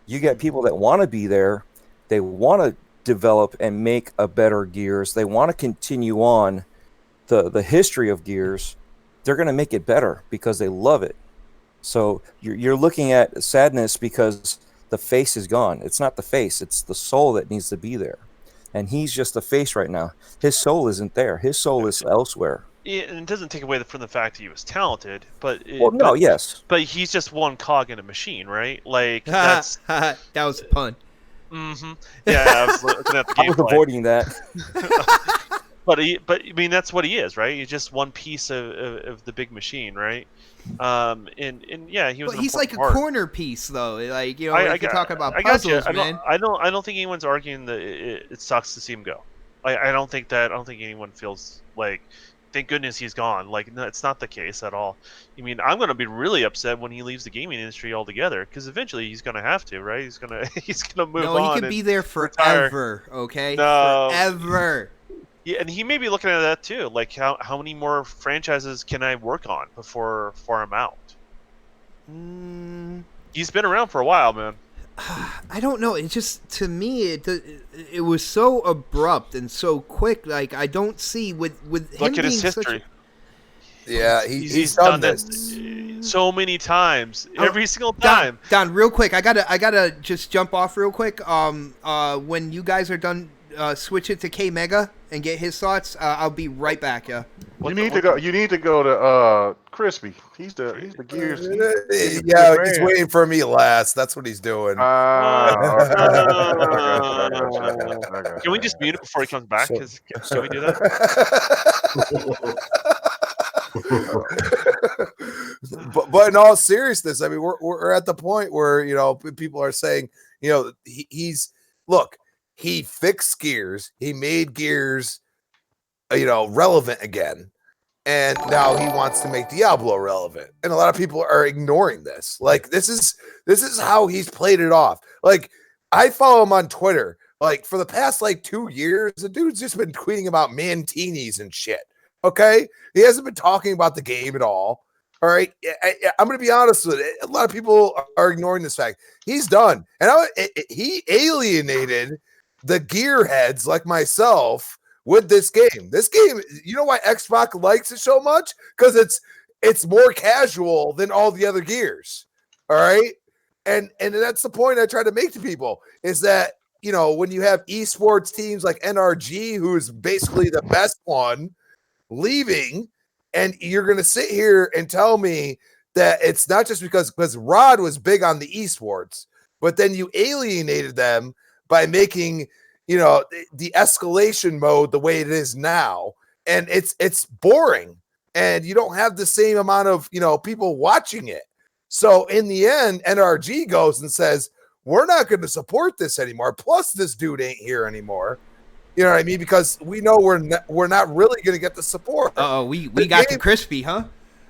You get people that want to be there. They want to develop and make a better gears. They want to continue on the history of gears. They're going to make it better because they love it. So you're looking at sadness because the face is gone. It's not the face. It's the soul that needs to be there. And he's just a face right now. His soul isn't there. His soul is elsewhere. Yeah, and it doesn't take away from the fact that he was talented, but yes. But he's just one cog in a machine, right? Like that's that was a pun. Mm-hmm. Yeah, I was looking at the gameplay. I was avoiding that. But I mean that's what he is, right? He's just one piece of the big machine, right? And yeah, he was. But he's like a corner piece, though. Like if you're talking about puzzles, man. I don't think anyone's arguing that it sucks to see him go. I don't think anyone feels like. Thank goodness he's gone. Like, no, it's not the case at all. I mean, I'm going to be really upset when he leaves the gaming industry altogether because eventually he's going to have to, right? He's going to move on. No, he can be there forever, okay? No. Forever. Yeah, and he may be looking at that too. Like, how many more franchises can I work on before I'm out? He's been around for a while, man. I don't know. It just, to me, it was so abrupt and so quick. Like, I don't see with him Look at being his history. Yeah, he's done this so many times, every single time. Don, real quick, I gotta just jump off real quick. When you guys are done, switch it to K Mega and get his thoughts. I'll be right back. Yeah. You need to go to Crispy. He's the gears. He's waiting for me last. That's what he's doing. Can we just mute it before he comes back? Can we do that? but in all seriousness, I mean, we're at the point where people are saying, he fixed gears, he made gears, relevant again, and now he wants to make Diablo relevant. And a lot of people are ignoring this. Like, this is how he's played it off. Like, I follow him on Twitter. Like, for the past 2 years, the dude's just been tweeting about mantinis and shit. Okay, he hasn't been talking about the game at all. All right, I'm going to be honest with it. A lot of people are ignoring this fact. He's done, and he alienated the gearheads like myself with this game. This game, you know why Xbox likes it so much? Because it's more casual than all the other gears. All right, and that's the point I try to make to people is that when you have esports teams like NRG, who is basically the best one, leaving, and you're going to sit here and tell me that it's not just because Rod was big on the esports, but then you alienated them by making the escalation mode the way it is now, and it's boring, and you don't have the same amount of people watching it. So in the end, NRG goes and says, we're not going to support this anymore, plus this dude ain't here anymore. You know what I mean? Because we know we're not really going to get the support. We got the Crispy, huh?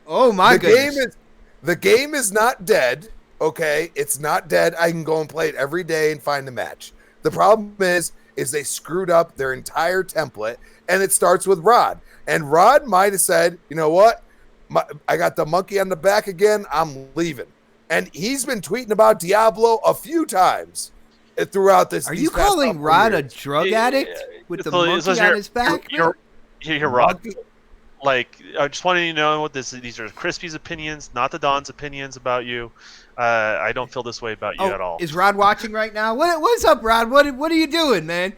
Oh my goodness. The game is not dead. Okay, it's not dead. I can go and play it every day and find a match. The problem is they screwed up their entire template, and it starts with Rod. And Rod might have said, you know what? I got the monkey on the back again. I'm leaving. And he's been tweeting about Diablo a few times. throughout this. Are these you past calling couple Rod a years. drug Yeah, addict with the so- monkey so on here- his back? Here, Rod. Monkey- Like, I just wanted you to know these are Crispy's opinions, not the Don's opinions about you. I don't feel this way about you at all. Is Rod watching right now? What's up, Rod? What are you doing, man?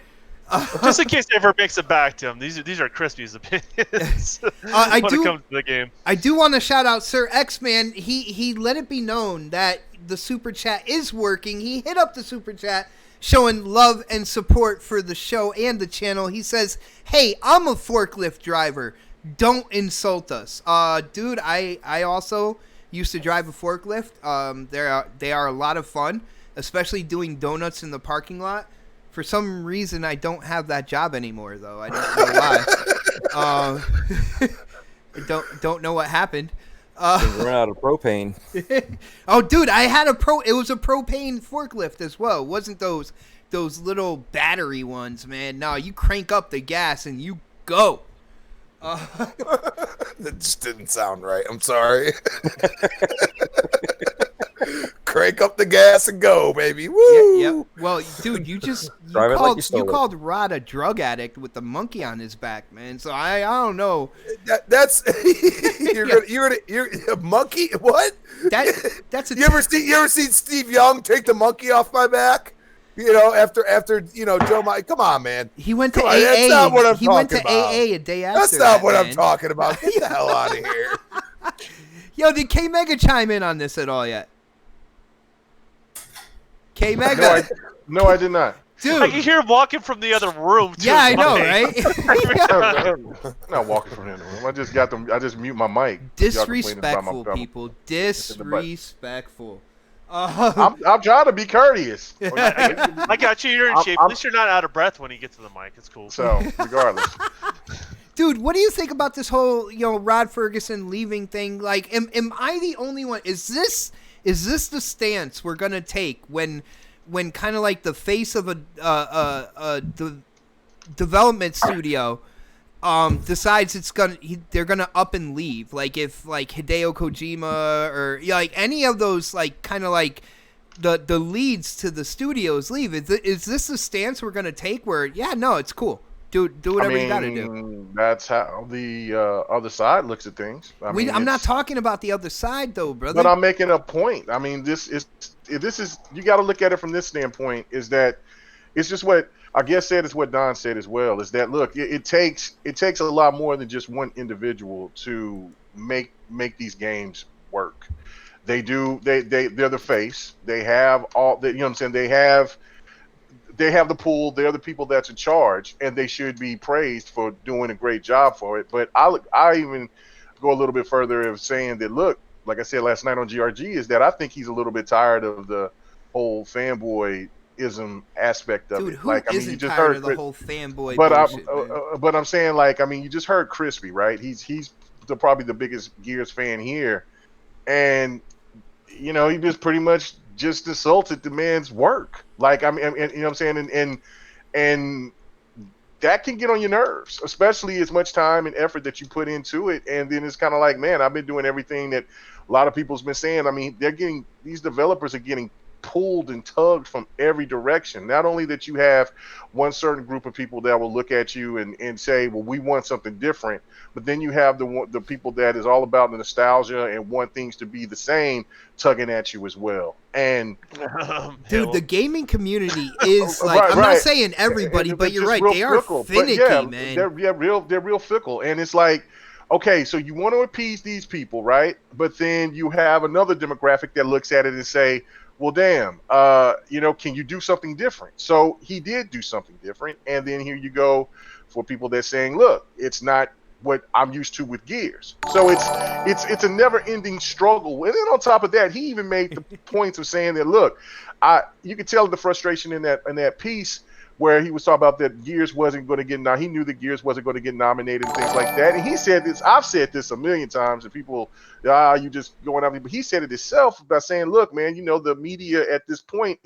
Just in case it ever makes it back to him, these are Crispy's opinions I when do- it comes to the game. I do want to shout out Sir X Man. He let it be known that the super chat is working. He hit up the super chat showing love and support for the show and the channel. He says, "Hey, I'm a forklift driver. Don't insult us." Dude, I also used to drive a forklift. They are a lot of fun, especially doing donuts in the parking lot. For some reason, I don't have that job anymore, though. I don't know why. I don't know what happened. Run out of propane. Oh, dude, I had it was a propane forklift as well. It wasn't those little battery ones, man. No, you crank up the gas and you go. That just didn't sound right. I'm sorry. Crank up the gas and go, baby. Woo! Yep. Well, dude, you Drive it like you stole you it. called Rod a drug addict with the monkey on his back, man. So I don't know. That's you're a monkey. What? That's a You ever seen Steve Young take the monkey off my back? You know, after Joe Mike. Come on, man. He went to Come on, AA. that's not what I'm He went to talking about. AA a day after. That's not that, what I'm man. talking about. Get the hell out of here. Yo, did K Mega chime in on this at all yet? K Mega, No, I did not. dude. I can hear him walking from the other room. To Yeah, I his know, mic. right? I'm not walking from the room. I just mute my mic. Y'all complaining about my Disrespectful, trouble. people. Disrespectful. I'm trying to be courteous. I got you. You're in shape. At least you're not out of breath when you get to the mic. It's cool. So regardless, Dude, what do you think about this whole, Rod Ferguson leaving thing? Like, am I the only one? Is this the stance we're gonna take when kind of like the face of a development studio decides they're gonna up and leave? Like if like Hideo Kojima or like any of those like kind of like the leads to the studios leave, is this the stance we're gonna take? Where it's cool. Do whatever you gotta do. That's how the other side looks at things. I'm not talking about the other side though, brother. But I'm making a point. I mean, this is you got to look at it from this standpoint. Is that it's just what I guess said is what Don said as well. Is that look, it takes a lot more than just one individual to make these games work. They're the face. They have all. You know what I'm saying? They have the pool. They're the people that's in charge, and they should be praised for doing a great job for it. But I even go a little bit further of saying that, look, like I said last night on GRG, is that I think he's a little bit tired of the whole fanboyism aspect of Dude, it. who Like, I mean, isn't you just tired heard, of the whole fanboy but bullshit, man? I'm saying, like, I mean, you just heard Crispy, right? He's probably the biggest Gears fan here, and he just pretty much just insulted the man's work. Like, I mean, and, you know what I'm saying, and that can get on your nerves, especially as much time and effort that you put into it. And then it's kind of like, man, I've been doing everything that a lot of people's been saying. I mean, these developers are getting pulled and tugged from every direction. Not only that you have one certain group of people that will look at you and say, well, we want something different, but then you have the people that is all about the nostalgia and want things to be the same, tugging at you as well. And dude, the gaming community is like, I'm not saying everybody, but you're right, they are fickle. finicky, man. They're real fickle. And it's like, okay, so you want to appease these people, right? But then you have another demographic that looks at it and say, well, damn, can you do something different? So he did do something different. And then here you go for people that's saying, look, it's not what I'm used to with Gears. So it's a never-ending struggle. And then on top of that, he even made the points of saying that, look, you could tell the frustration in that piece where he was talking about that Gears wasn't going to get he knew that Gears wasn't going to get nominated and things like that. And he said this, I've said this a million times, and people, you just going out. But he said it himself by saying, look, man, the media at this point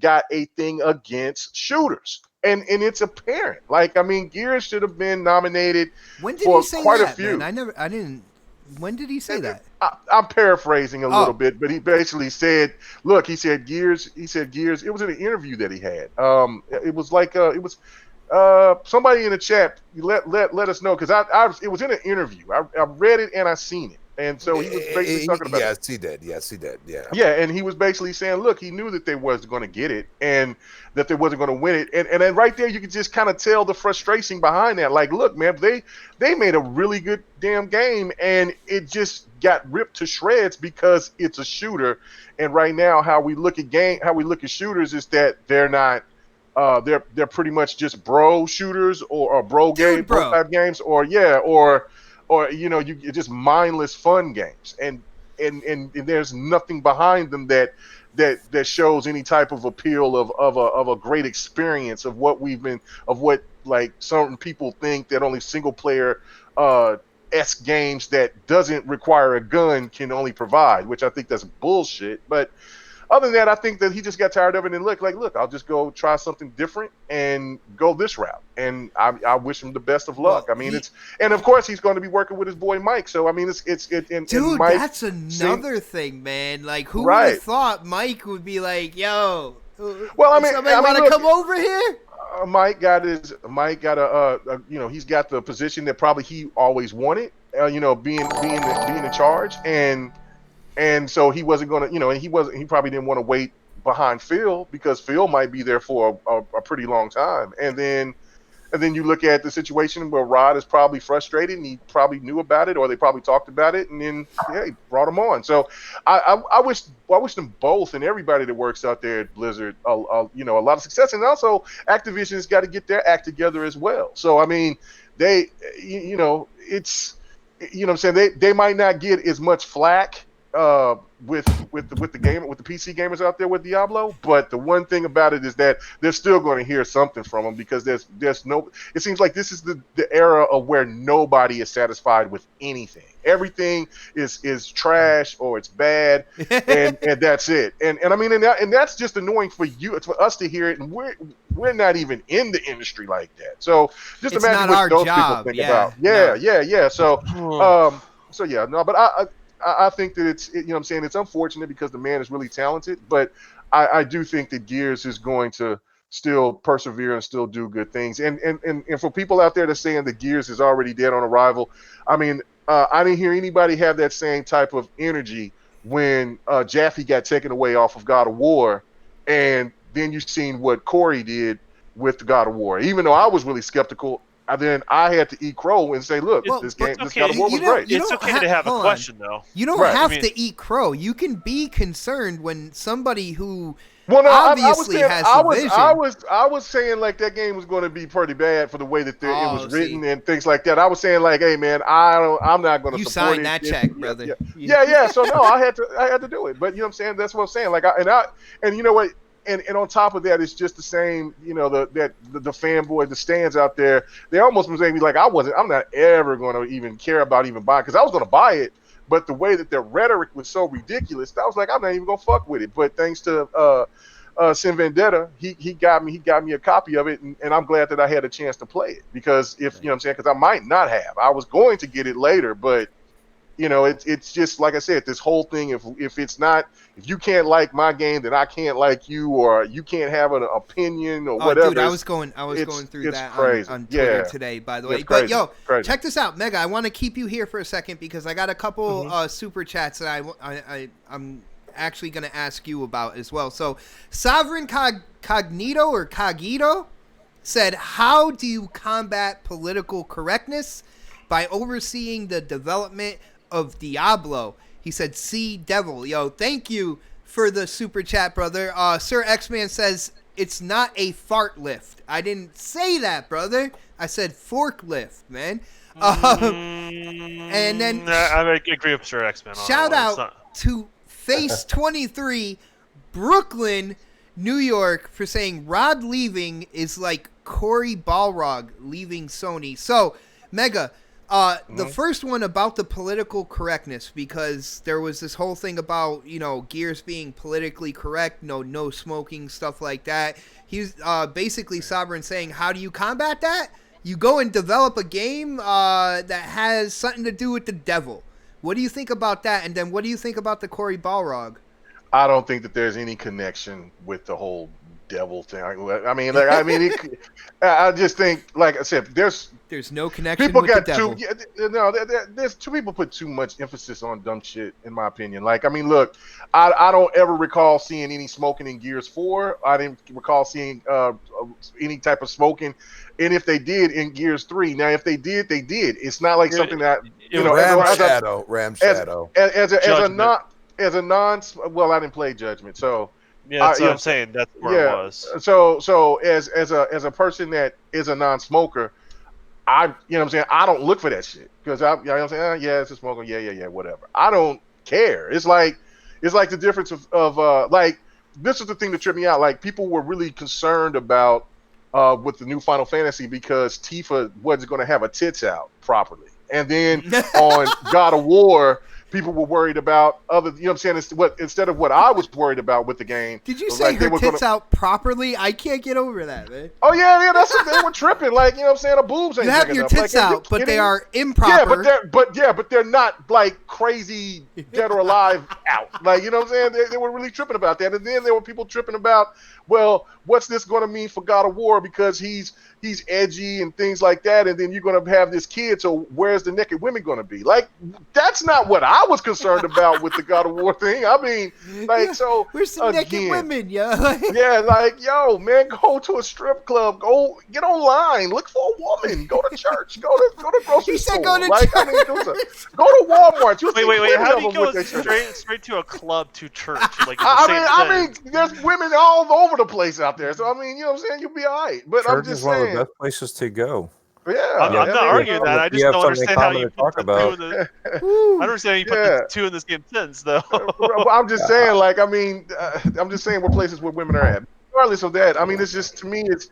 got a thing against shooters. And it's apparent. Like, I mean, Gears should have been nominated When did for you say quite that, a few. man? I didn't When did he say that? I'm paraphrasing a Oh. little bit, but he basically said, "Look," he said, Gears. He said, Gears. It was in an interview that he had. It was like it was somebody in the chat. Let us know, because it was in an interview. I read it and I seen it, and so he was basically talking about it. Yes, he did. Yes, he did. Yeah. Yeah, and he was basically saying, look, he knew that they wasn't going to get it and that they wasn't going to win it. And then right there, you could just kind of tell the frustration behind that. Like, look, man, they made a really good damn game, and it just got ripped to shreds because it's a shooter. And right now, how we look at shooters is that they're not. They're pretty much just bro shooters or bro type games, or you just mindless fun games, and there's nothing behind them that shows any type of appeal of a great experience of what like certain people think that only single player esque games that doesn't require a gun can only provide, which I think that's bullshit. But other than that, I think that he just got tired of it and look, I'll just go try something different and go this route. And I wish him the best of luck. I mean, and of course he's going to be working with his boy Mike. So I mean, Dude, Mike, that's another thing, man. Like, who would have thought Mike would be like, "Yo, well, I mean, somebody want to come over here?" Mike got he's got the position that probably he always wanted. Being in charge, and so he wasn't going to, and he probably didn't want to wait behind Phil, because Phil might be there for a pretty long time. And then you look at the situation where Rod is probably frustrated, and he probably knew about it, or they probably talked about it, and then he brought him on. So I wish them both and everybody that works out there at Blizzard a lot of success. And also Activision's got to get their act together as well. So I mean, they it's what I'm saying, they might not get as much flack with the PC gamers out there with Diablo, but the one thing about it is that they're still going to hear something from them, because it seems like this is the era of where nobody is satisfied with anything. Everything is trash or it's bad, and that's it. And I mean, and that's just annoying for you. It's for us to hear it, and we're not even in the industry like that. So just it's imagine what those people think about. Yeah. So yeah, no, but I think that it's, what I'm saying, it's unfortunate because the man is really talented, but I do think that Gears is going to still persevere and still do good things. And for people out there that's saying that Gears is already dead on arrival, I mean, I didn't hear anybody have that same type of energy when Jaffe got taken away off of God of War, and then you've seen what Corey did with the God of War. Even though I was really skeptical, then I had to eat crow and say, look, this God of War was great. It's okay to have a question, though. You don't have to eat crow. You can be concerned when somebody who obviously has a vision. I was saying, like, that game was going to be pretty bad for the way that it was written and things like that. I was saying, like, hey, man, I'm not going to support it. You signed that check, brother. Yeah. So no, I had to do it. But you know what I'm saying? That's what I'm saying. Like, and you know what? And on top of that, it's just the same, the fanboy, the stands out there, they almost was making me like, I'm not ever going to even care about even buying, because I was going to buy it, but the way that their rhetoric was so ridiculous, I was like, I'm not even going to fuck with it. But thanks to Sin Vendetta, he got me a copy of it, and I'm glad that I had a chance to play it, because if, you know what I'm saying, because I might not have. I was going to get it later, but it's just like I said, this whole thing. If you can't like my game, then I can't like you, or you can't have an opinion or whatever. Dude, I was going through that on Twitter today, by the way. It's crazy. But check this out, Mega. I want to keep you here for a second because I got a couple super chats that I'm actually going to ask you about as well. So, Sovereign Cogito said, "How do you combat political correctness by overseeing the development of Diablo?" He said, "See Devil." Yo, thank you for the super chat, brother. Sir X-Man says, "It's not a fart lift." I didn't say that, brother. I said forklift, man. And then I agree with Sir X-Man. Shout out to Face 23, Brooklyn, New York, for saying Rod leaving is like Cory Balrog leaving Sony. So, Mega, the first one about the political correctness, because there was this whole thing about, Gears being politically correct, no smoking, stuff like that. He's basically Sovereign saying, how do you combat that? You go and develop a game that has something to do with the devil. What do you think about that? And then what do you think about the Corey Balrog? I don't think that there's any connection with the whole devil thing. I just think, like I said, there's no connection people with got the devil. there's two people put too much emphasis on dumb shit, in my opinion. Like, I mean, look, I don't ever recall seeing any smoking in Gears 4. I didn't recall seeing any type of smoking, and if they did in Gears 3, now if they did, they did. It's not like something that Ram Shadow. As a non, well, I didn't play Judgment, so Yeah, that's what I'm saying. That's where it was. So as a person that is a non-smoker, I don't look for that shit because I'm saying, yeah, it's a smoker, yeah, whatever. I don't care. It's like the difference of like, this is the thing that tripped me out. Like, people were really concerned about with the new Final Fantasy because Tifa wasn't going to have her tits out properly, and then on God of War, people were worried about other, instead of what I was worried about with the game. Did you say her tits out properly? I can't get over that, man. Oh yeah, that's what they were tripping. Like, the boobs ain't. You have your tits out, but they are improper. Yeah, but they're not like crazy dead or alive out. Like, they were really tripping about that. And then there were people tripping about, well, what's this going to mean for God of War because he's edgy and things like that, and then you're going to have this kid, so where's the naked women going to be? Like, that's not what I was concerned about with the God of War thing. I mean, like, so where's some naked women, yo? Yeah, like, yo, man, go to a strip club, go get online, look for a woman, go to church, go to grocery store. Go to church. I mean, go to Walmart. Wait, how do you go straight to a club to church? Like, I mean, there's women all over the place out there, so I mean, you'll be all right. But church I'm just is one saying, of the best places to go. Yeah, I'm not arguing that. I just don't understand how you put the two in the. I don't understand how you put the two in the same sentence, though. I'm just saying, like, I mean, I'm just saying what places where women are at. Regardless of that, I mean, it's just, to me, it's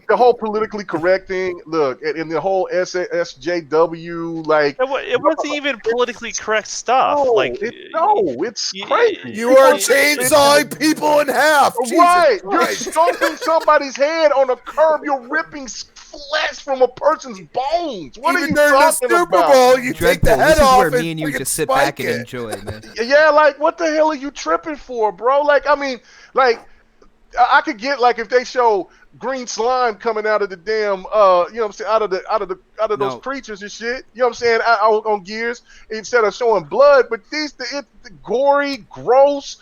the whole politically correct thing. Look, and the whole SJW, like, it wasn't even politically correct stuff. It's crazy. You are chainsawing people in half. Right, you're stomping somebody's head on a curb. You're ripping flesh from a person's bones. What even are you talking Super about? Bowl, you take the head off. This is where me and you just sit back and enjoy, man. Yeah, like, what the hell are you tripping for, bro? Like, I mean, like, I could get, like, if they show green slime coming out of the damn, out of those creatures and shit. You know what I'm saying? On Gears, instead of showing blood, but it's gory, gross,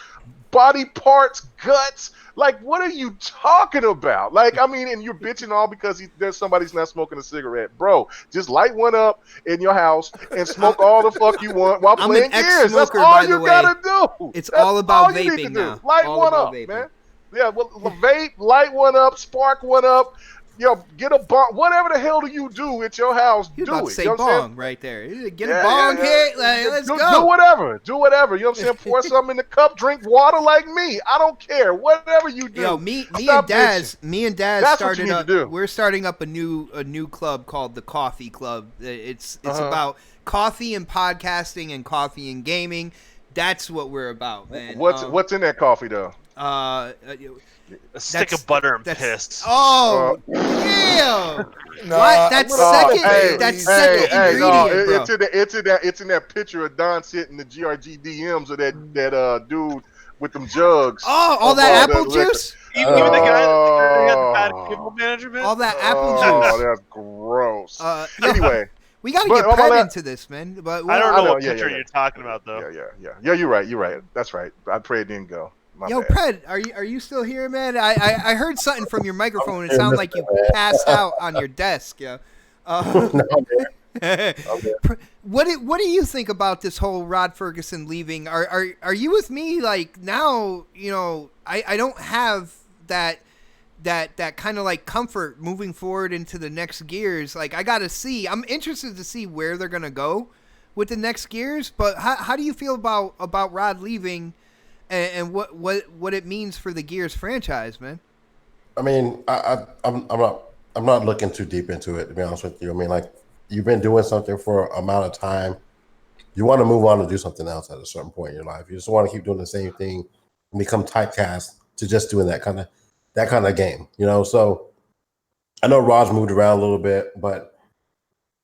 body parts, guts. Like, what are you talking about? Like, I mean, and you're bitching all because there's somebody's not smoking a cigarette. Bro, just light one up in your house and smoke all the fuck you want while playing Gears. That's all you gotta do. It's all about vaping now. Light one up, man. Yeah, well, vape, light one up, spark one up, get a bong, whatever the hell do you do at your house, You're do about it. to say bong right there. Get a bong hit, like, let's go. Do whatever, you know what I'm saying? Pour something in the cup, drink water like me. I don't care. Whatever you do. Yo, me and Daz started up. We're starting up a new club called the Coffee Club. It's about coffee and podcasting and coffee and gaming. That's what we're about, man. What's in that coffee though? A stick of butter and piss. Oh, yeah. That's second ingredient, bro. It's in that picture of Don sitting the GRG DMs of that dude with them jugs. Oh, all that apple juice? Even the guy that had the bad cable management? All that apple juice. Oh, that's gross. Anyway. We got to get Pred into this, man. But I don't know what picture you're talking about, though. Yeah, you're right. That's right. I pray it didn't go. Yo, Pred, are you still here, man? I heard something from your microphone. It sounded like you passed out on your desk. Yeah. What do you think about this whole Rod Ferguson leaving? Are you with me? Like, now, I don't have that kind of like comfort moving forward into the next Gears. Like, I'm interested to see where they're gonna go with the next Gears. But how do you feel about Rod leaving? And what it means for the Gears franchise, man? I mean, I'm not looking too deep into it, to be honest with you. I mean, like, you've been doing something for an amount of time. You want to move on and do something else at a certain point in your life. You just want to keep doing the same thing and become typecast to just doing that kind of game, So I know Rod's moved around a little bit, but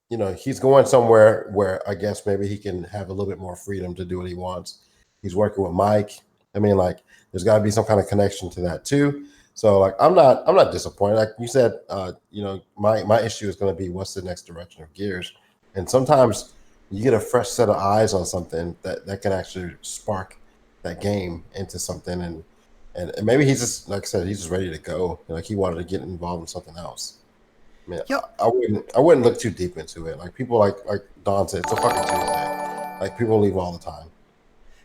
he's going somewhere where I guess maybe he can have a little bit more freedom to do what he wants. He's working with Mike. I mean, like, there's got to be some kind of connection to that too. So, like, I'm not disappointed. Like you said, my issue is going to be what's the next direction of Gears, and sometimes you get a fresh set of eyes on something that can actually spark that game into something, and maybe he's just, like I said, he's just ready to go. Like, he wanted to get involved in something else. I mean, Yo. I wouldn't look too deep into it. Like, people like Don said, it's a fucking Tuesday. Like, people leave all the time.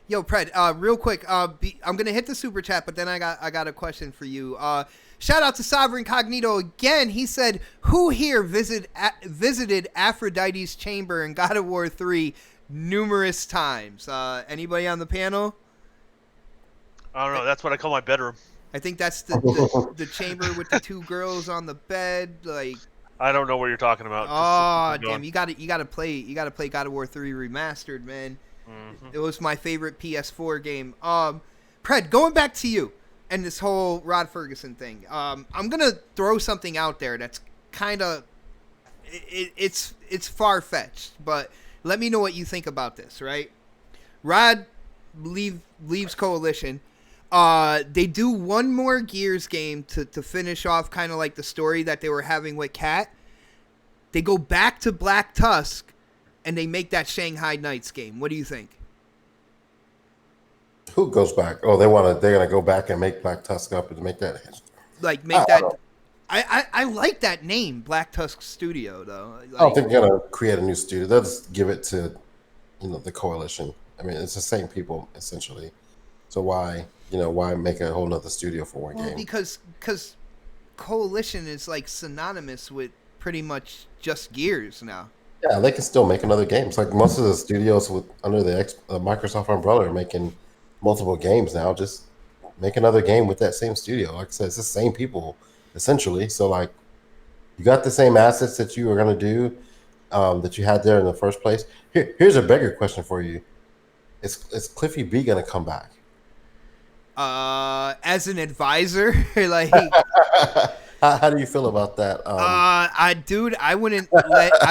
Yo, Pred, real quick, I'm gonna hit the super chat, but then I got a question for you. Shout out to Sovereign Cognito again. He said, "Who here visited Aphrodite's chamber in God of War 3 numerous times?" Anybody on the panel? I don't know. That's what I call my bedroom. I think that's the chamber with the two girls on the bed. Like, I don't know what you're talking about. oh damn, you gotta play God of War 3 remastered, man. Mm-hmm. It was my favorite PS4 game. Pred, going back to you and this whole Rod Ferguson thing. I'm gonna throw something out there that's kind of it's far fetched, but let me know what you think about this. Right, Rod leaves Coalition. They do one more Gears game to finish off kind of like the story that they were having with Kat. They go back to Black Tusk, and they make that Shanghai Knights game. What do you think? Who goes back? Oh, they're gonna go back and make Black Tusk up and make that. Like, make that. I like that name, Black Tusk Studio, though. Like, I don't think they're gonna create a new studio. They'll just give it to, the Coalition. I mean, it's the same people essentially. So why make a whole nother studio for one game? Because Coalition is like synonymous with pretty much just Gears now. Yeah, they can still make another game. It's like most of the studios under the Microsoft umbrella are making multiple games now. Just make another game with that same studio. Like I said, it's the same people essentially. So, like, you got the same assets that you were gonna do, that you had there in the first place. Here's a bigger question for you: Is Cliffy B gonna come back? As an advisor, like, how do you feel about that? I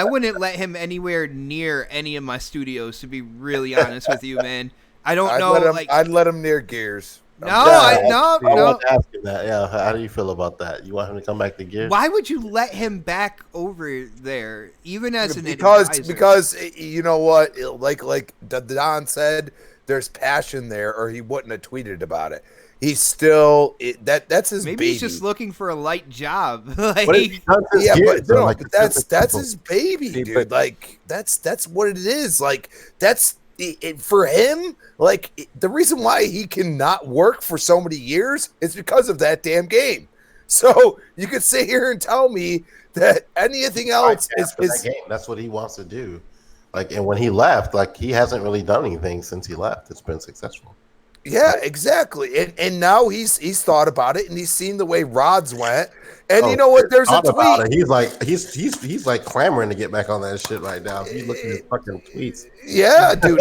wouldn't let him anywhere near any of my studios, to be really honest with you, man. I don't know. I'd let him near Gears. I want to ask you that. Yeah, how do you feel about that? You want him to come back to Gears? Why would you let him back over there, even as an advisor? Because you know what, like Don said, there's passion there, or he wouldn't have tweeted about it. He's still that's his. Maybe baby. He's just looking for a light job. But that's his baby, dude. Like, that's what it is. Like, that's for him. Like, the reason why he cannot work for so many years is because of that damn game. So you could sit here and tell me that anything else is that game. That's what he wants to do. Like, and when he left, like, he hasn't really done anything since he left. It's been successful. Yeah, exactly. And now he's thought about it, and he's seen the way Rods went. And you know what? There's a tweet. He's like clamoring to get back on that shit right now. If you look at his fucking tweets. Yeah, dude.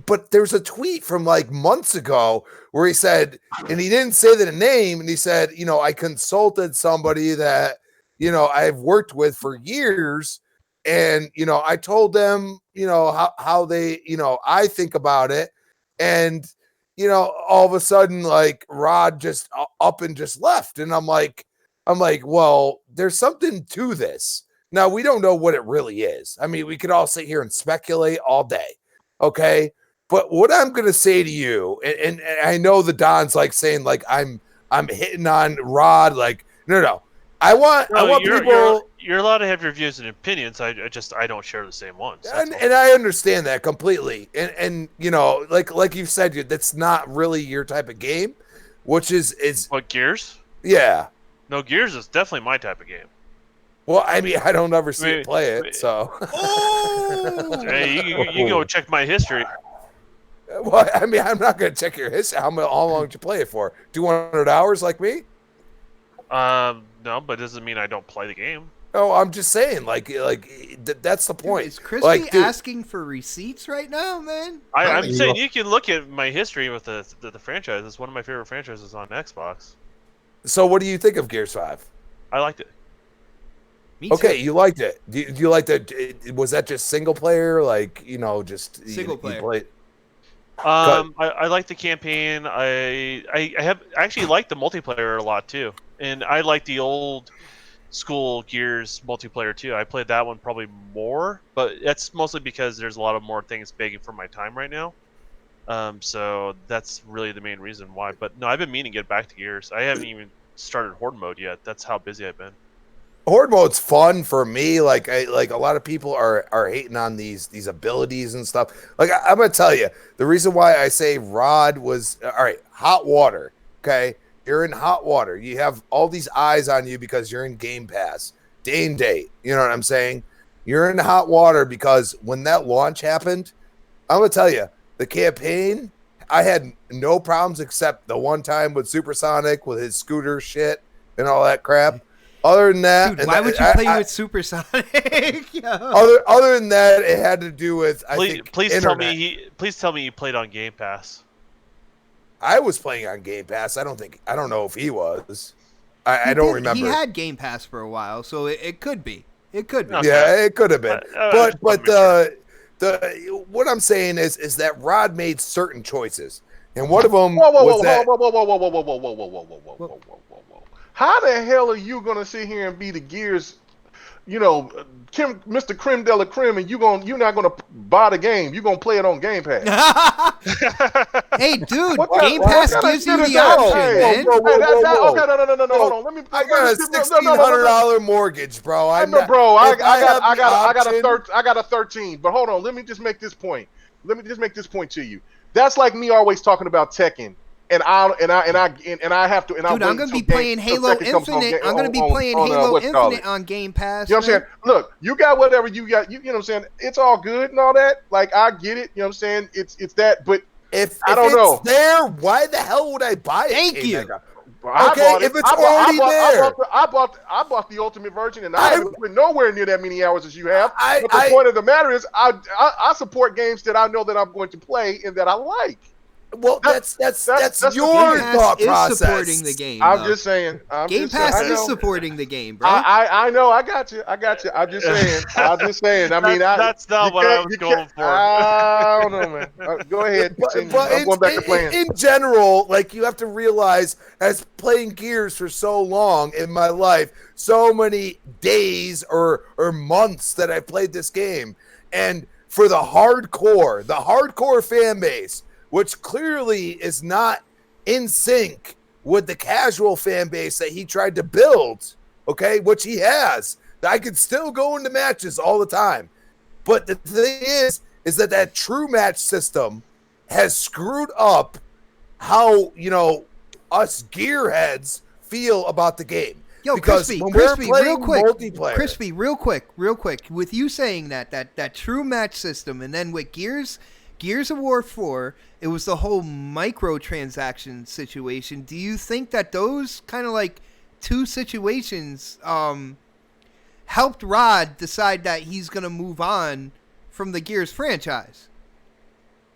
But there's a tweet from like months ago where he said, and he didn't say the name, and he said, I consulted somebody that I've worked with for years. And, I told them, how they, I think about it. And, all of a sudden, like, Rod just up and just left. And I'm like, well, there's something to this. Now, we don't know what it really is. I mean, we could all sit here and speculate all day. Okay. But what I'm going to say to you, and I know the Don's like saying, like, I'm hitting on Rod. Like, no. I want people. You're allowed to have your views and opinions. I don't share the same ones. And I understand that completely. And like you've said, that's not really your type of game, which is what, Gears? Yeah. No, Gears is definitely my type of game. Well, I mean, I don't ever see it play it, so. Hey, you go check my history. Well, I mean, I'm not going to check your history. How long did you play it for? 200 hours like me? No, but it doesn't mean I don't play the game. Oh, I'm just saying, like that's the point. Dude, is Crispy asking for receipts right now, man? I'm saying you can look at my history with the franchise. It's one of my favorite franchises on Xbox. So what do you think of Gears 5? I liked it. Me Okay, too. you liked it. Do you like that? Was that just single player? Like, just Single you player. played? I like the campaign. I actually like the multiplayer a lot too, and I like the old school Gears multiplayer too. I played that one probably more, but that's mostly because there's a lot of more things begging for my time right now. So that's really the main reason why. But no, I've been meaning to get back to Gears. I haven't even started Horde mode yet. That's how busy I've been. Horde mode's fun for me. Like a lot of people are hating on these abilities and stuff. Like I'm gonna tell you the reason why I say Rod was all right. Hot water. Okay, you're in hot water. You have all these eyes on you because you're in Game Pass, day and date. You know what I'm saying? You're in hot water because when that launch happened, I'm gonna tell you the campaign. I had no problems except the one time with Supersonic with his scooter shit and all that crap. Other than that, Dude, why would you play with Supersonic? Other than that, it had to do with Please tell me you played on Game Pass. I was playing on Game Pass. I don't know if he was. I don't remember. He had Game Pass for a while, so it could be. It could be. Okay. Yeah, it could have been. But sure. what I'm saying is that Rod made certain choices, and one of them Whoa, was that. How the hell are you gonna sit here and be the Gears, Mr. Creme de la Creme, and you're not gonna buy the game? You're gonna play it on Game Pass. Hey, dude, What Game kind Pass of gives shit you is the that? option, Hey, man. whoa, whoa, Okay, whoa. no. Hold on. Let me. I got a $1,600 mortgage, bro. I got a 13. But hold on, let me just make this point. To you. That's like me always talking about Tekken, and I have to. And Dude, I'm gonna be playing Halo Infinite. I'm gonna be playing Halo Infinite on Game Pass. You know what I'm saying? Look, you got whatever you got. You know what I'm saying? It's all good and all that. Like I get it. You know what I'm saying? It's that. But if I don't know. There, why the hell would I buy it? Thank you. Okay, if it's already there. I bought the ultimate version, and I haven't put nowhere near that many hours as you have. But the point of the matter is, I support games that I know that I'm going to play and that I like. Well, that's your Game Pass thought is process. supporting the game. I'm though. just saying. Game Pass is supporting the game, bro. I know. I got you. I'm just saying. I mean, that's not what I was going for. I don't know, man. Go ahead. But I'm going back to playing. In general, like you have to realize, as playing Gears for so long in my life, so many days or months that I played this game, and for the hardcore fan base, which clearly is not in sync with the casual fan base that he tried to build, okay, which he has. I could still go into matches all the time. But the thing is that true match system has screwed up how, us gearheads feel about the game. Yo, because Crispy, when we're playing real quick, multiplayer, Crispy, real quick, with you saying that true match system, and then with Gears of War 4, it was the whole microtransaction situation. Do you think that those kind of like two situations helped Rod decide that he's going to move on from the Gears franchise?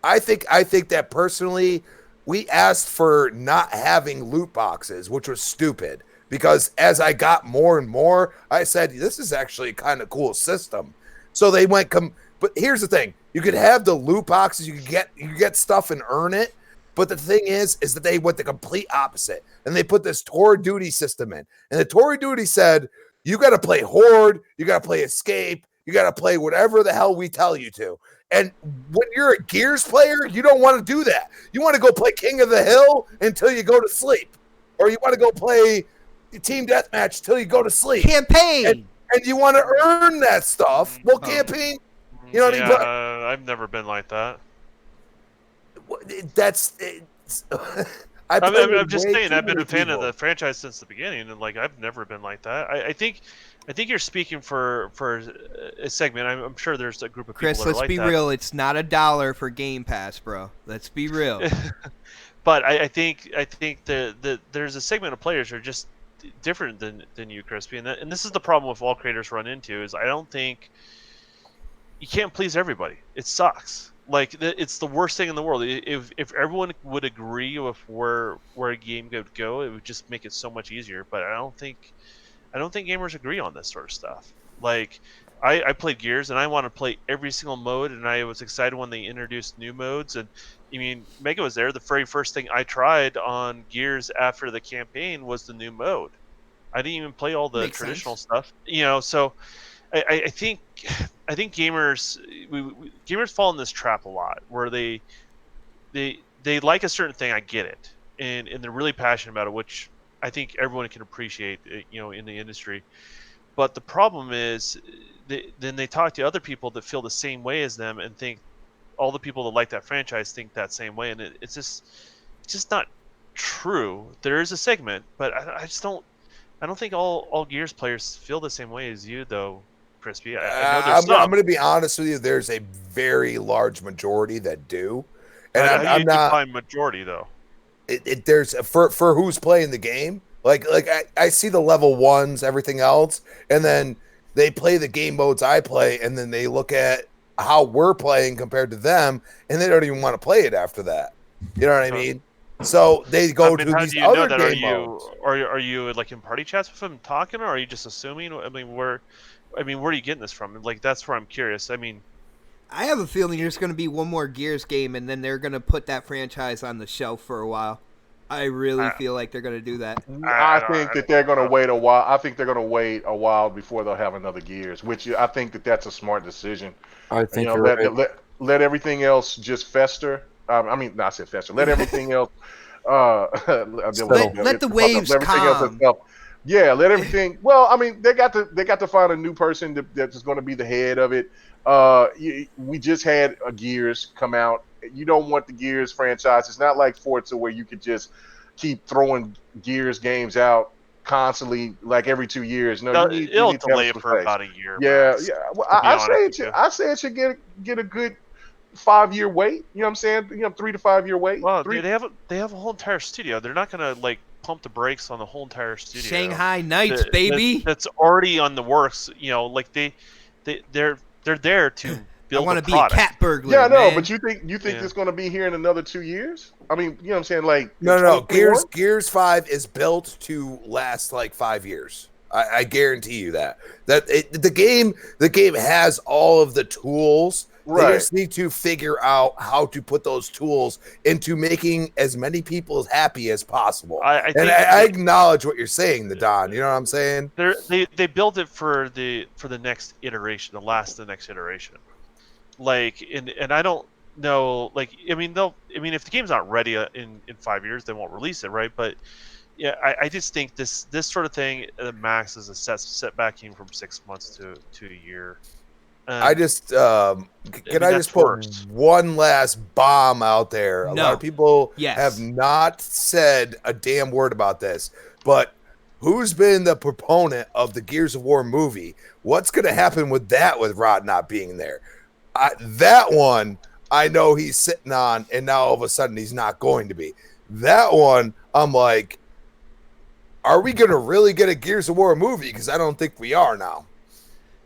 I think that personally, we asked for not having loot boxes, which was stupid. Because as I got more and more, I said, this is actually a kind of cool system. So they went but here's the thing. You could have the loot boxes, you get stuff and earn it. But the thing is that they went the complete opposite. And they put this Tour Duty system in. And the Tour Duty said, you got to play Horde, you got to play Escape, you got to play whatever the hell we tell you to. And when you're a Gears player, you don't want to do that. You want to go play King of the Hill until you go to sleep. Or you want to go play Team Deathmatch till you go to sleep. Campaign. And you want to earn that stuff. Well, campaign, you know what I mean? I've never been like that. I'm just saying, I've been a fan of the franchise since the beginning, and like I've never been like that. I think you're speaking for a segment. I'm sure there's a group of people Chris, that are let's like be that. real. It's not $1 for Game Pass, bro. Let's be real. But I think that there's a segment of players who are just different than you, Crispy, and this is the problem with all creators run into is I don't think you can't please everybody. It sucks. Like it's the worst thing in the world. If everyone would agree with where a game could go, it would just make it so much easier. But I don't think I don't think gamers agree on this sort of stuff. Like, I played Gears, and I want to play every single mode, and I was excited when they introduced new modes. And I mean, Mega was there. The very first thing I tried on Gears after the campaign was the new mode. I didn't even play all the Makes traditional sense. stuff, So I think gamers gamers fall in this trap a lot, where they like a certain thing. I get it, and they're really passionate about it, which I think everyone can appreciate, in the industry. But the problem is, then they talk to other people that feel the same way as them and think all the people that like that franchise think that same way, and it's just not true. There is a segment, but I just don't. I don't think all Gears players feel the same way as you, though, Crispy. I know there's I'm some. going to be honest with you. There's a very large majority that do, and How do you I'm not. define majority, though? There's for who's playing the game. Like I see the level ones, everything else, and then they play the game modes I play, and then they look at how we're playing compared to them, and they don't even want to play it after that. You know what I mean? So they go to how these do you know other that? Are game you modes. are you like in party chats with them talking, or are you just assuming? Where are you getting this from? Like, that's where I'm curious. I mean, I have a feeling there's going to be one more Gears game, and then they're going to put that franchise on the shelf for a while. I really feel like they're going to do that. I think that they're going to wait a while. I think they're going to wait a while before they'll have another Gears, which I think that's a smart decision. I think you're let, right. let everything else just fester. I mean, not say fester. Let everything else. Let the waves let everything else calm. itself. Yeah, let everything. Well, I mean, they got to find a new person that's going to be the head of it. We just had a Gears come out. You don't want the Gears franchise. It's not like Forza where you could just keep throwing Gears games out constantly, like every 2 years. No, it'll you need to have delay it some for space. about a year. Yeah, max, yeah. Well, to be honest with you. I say it should get a good 5-year wait. You know what I'm saying? 3 to 5 year wait. Well, they have a whole entire studio. They're not gonna like pump the brakes on the whole entire studio. Shanghai Nights, baby. That's already on the works. Like they're there to I build want a to be a product. cat burglar. Yeah, no, man. but you think Yeah. it's going to be here in another 2 years? I mean, you know what I'm saying? Like No. 2021? Gears 5 is built to last like 5 years. I guarantee you that. The game has all of the tools. They Right. just need to figure out how to put those tools into making as many people as happy as possible. I think I acknowledge what you're saying, the Don. You know what I'm saying? they built it for the next iteration, the next iteration. Like, and I don't know. Like, I mean, if the game's not ready in 5 years, they won't release it, right? But yeah, I just think this sort of thing, max is a setback came from 6 months to a year. I just can I that's just put worse. one last bomb out there? A No. lot of people Yes. have not said a damn word about this, but who's been the proponent of the Gears of War movie? What's going to happen with that with Rod not being there? That one I know he's sitting on, and now all of a sudden he's not going to be. That one I'm like, are we going to really get a Gears of War movie? Because I don't think we are now.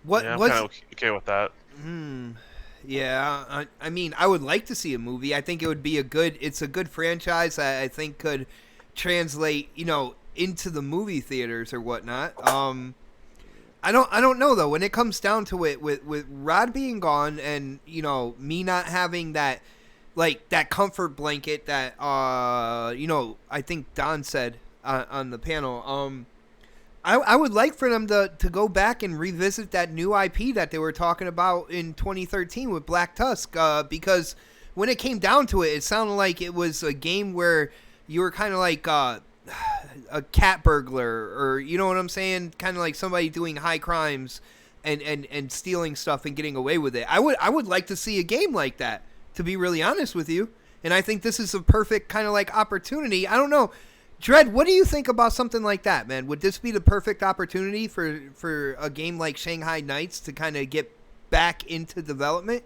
What Yeah, I'm was? kind of okay with that. Yeah, I mean, I would like to see a movie. I think it would be it's a good franchise. I think could translate, into the movie theaters or whatnot. I don't know though. When it comes down to it, with Rod being gone and me not having that, like that comfort blanket that I think Don said on the panel. I would like for them to go back and revisit that new IP that they were talking about in 2013 with Black Tusk, because when it came down to it, it sounded like it was a game where you were kind of like a cat burglar, or you know what I'm saying, kind of like somebody doing high crimes and stealing stuff and getting away with it. I would like to see a game like that, to be really honest with you, and I think this is a perfect kind of like opportunity. I don't know. Dread, what do you think about something like that, man? Would this be the perfect opportunity for a game like Shanghai Nights to kind of get back into development?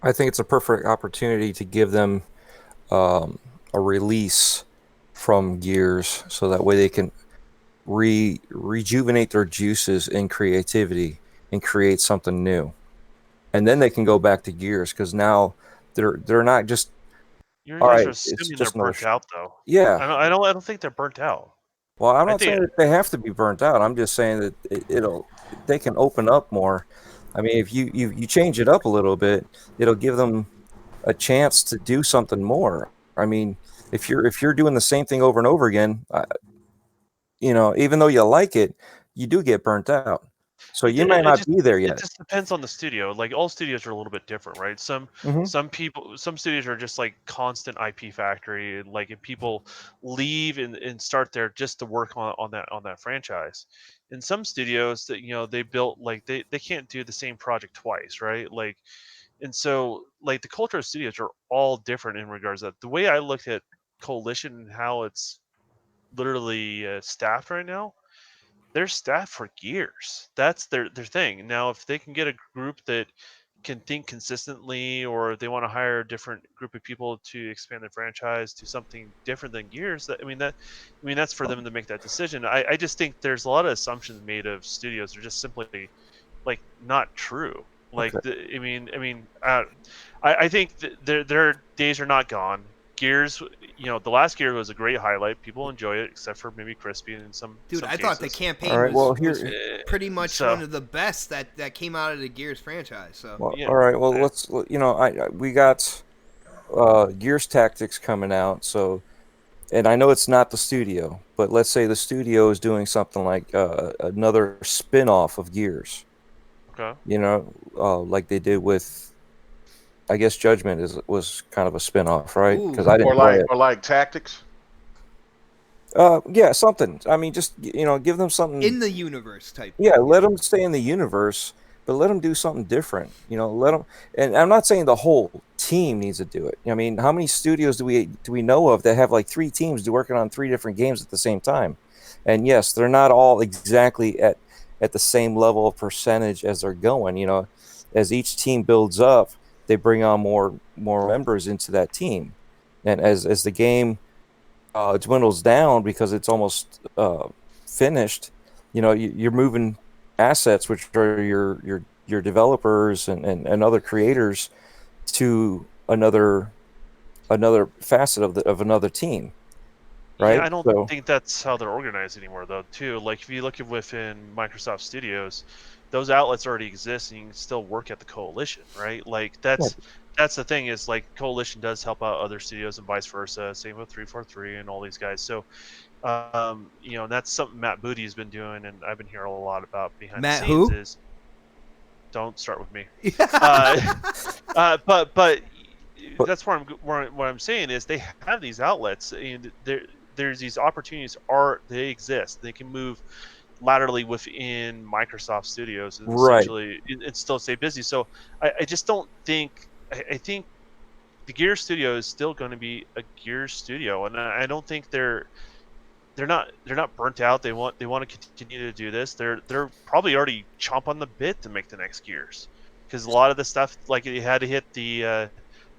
I think it's a perfect opportunity to give them a release from Gears, so that way they can rejuvenate their juices in creativity and create something new, and then they can go back to Gears, because now they're not just You all guys right. are It's assuming they're just another burnt out, though. yeah. I don't think they're burnt out. Well, I'm I not saying think that they have to be burnt out. I'm just saying that they can open up more. I mean, if you change it up a little bit, it'll give them a chance to do something more. I mean, if you're doing the same thing over and over again, even though you like it, you do get burnt out. So it, you it might it not just be there it yet. just depends on the studio. Like all studios are a little bit different, right? Hmm. Some studios are just like constant IP factory, and like if people leave and start there just to work on that franchise. In some studios that they built like they can't do the same project twice, right? Like and so like the culture of studios are all different in regards to that. The way I look at Coalition and how it's literally staffed right now, they're staffed for years. That's their thing. Now, if they can get a group that can think consistently, or they want to hire a different group of people to expand the franchise to something different than Gears, that's for them to make that decision. I just think there's a lot of assumptions made of studios that are just simply like not true. Like Okay. I think their days are not gone. Gears, the last Gear was a great highlight. People enjoy it, except for maybe Crispy in some Dude, some I thought the cases. All campaign right. was Well, was here. pretty much So one of the best that came out of the Gears franchise. So Well, yeah, all right. Well, eh, we got Gears Tactics coming out. So, and I know it's not the studio, but let's say the studio is doing something like another spin-off of Gears. okay. Like they did with, I guess Judgment was kind of a spin-off, right? Because ooh, I Or didn't play like it. or like tactics. Yeah, something. I mean, just give them something. in the universe type Yeah, thing. let them stay in the universe, but let them do something different. Let them. And I'm not saying the whole team needs to do it. I mean, how many studios do we know of that have like three teams working on three different games at the same time? And yes, they're not all exactly at the same level of percentage as they're going. As each team builds up, they bring on more members into that team, and as the game dwindles down because it's almost finished. You're moving assets, which are your developers and other creators, to another facet of another team, Yeah, right? I don't So think that's how they're organized anymore, though. Too, like if you look at within Microsoft Studios, those outlets already exist, and you can still work at the coalition, right? Like yeah, that's the thing is like coalition does help out other studios and vice versa. Same with 343 and all these guys. So, and that's something Matt Booty has been doing, and I've been hearing a lot about behind the Matt, scenes. who? Is don't start with me. Uh, but but that's what I'm saying is they have these outlets, and there's these opportunities they exist. They can move laterally within Microsoft Studios and right. essentially and still stay busy. So I just don't think I think the Gear Studio is still going to be a Gear Studio, and I don't think they're not burnt out. They want to continue to do this. They're probably already chomp on the bit to make the next Gears, because a lot of the stuff like you had to hit the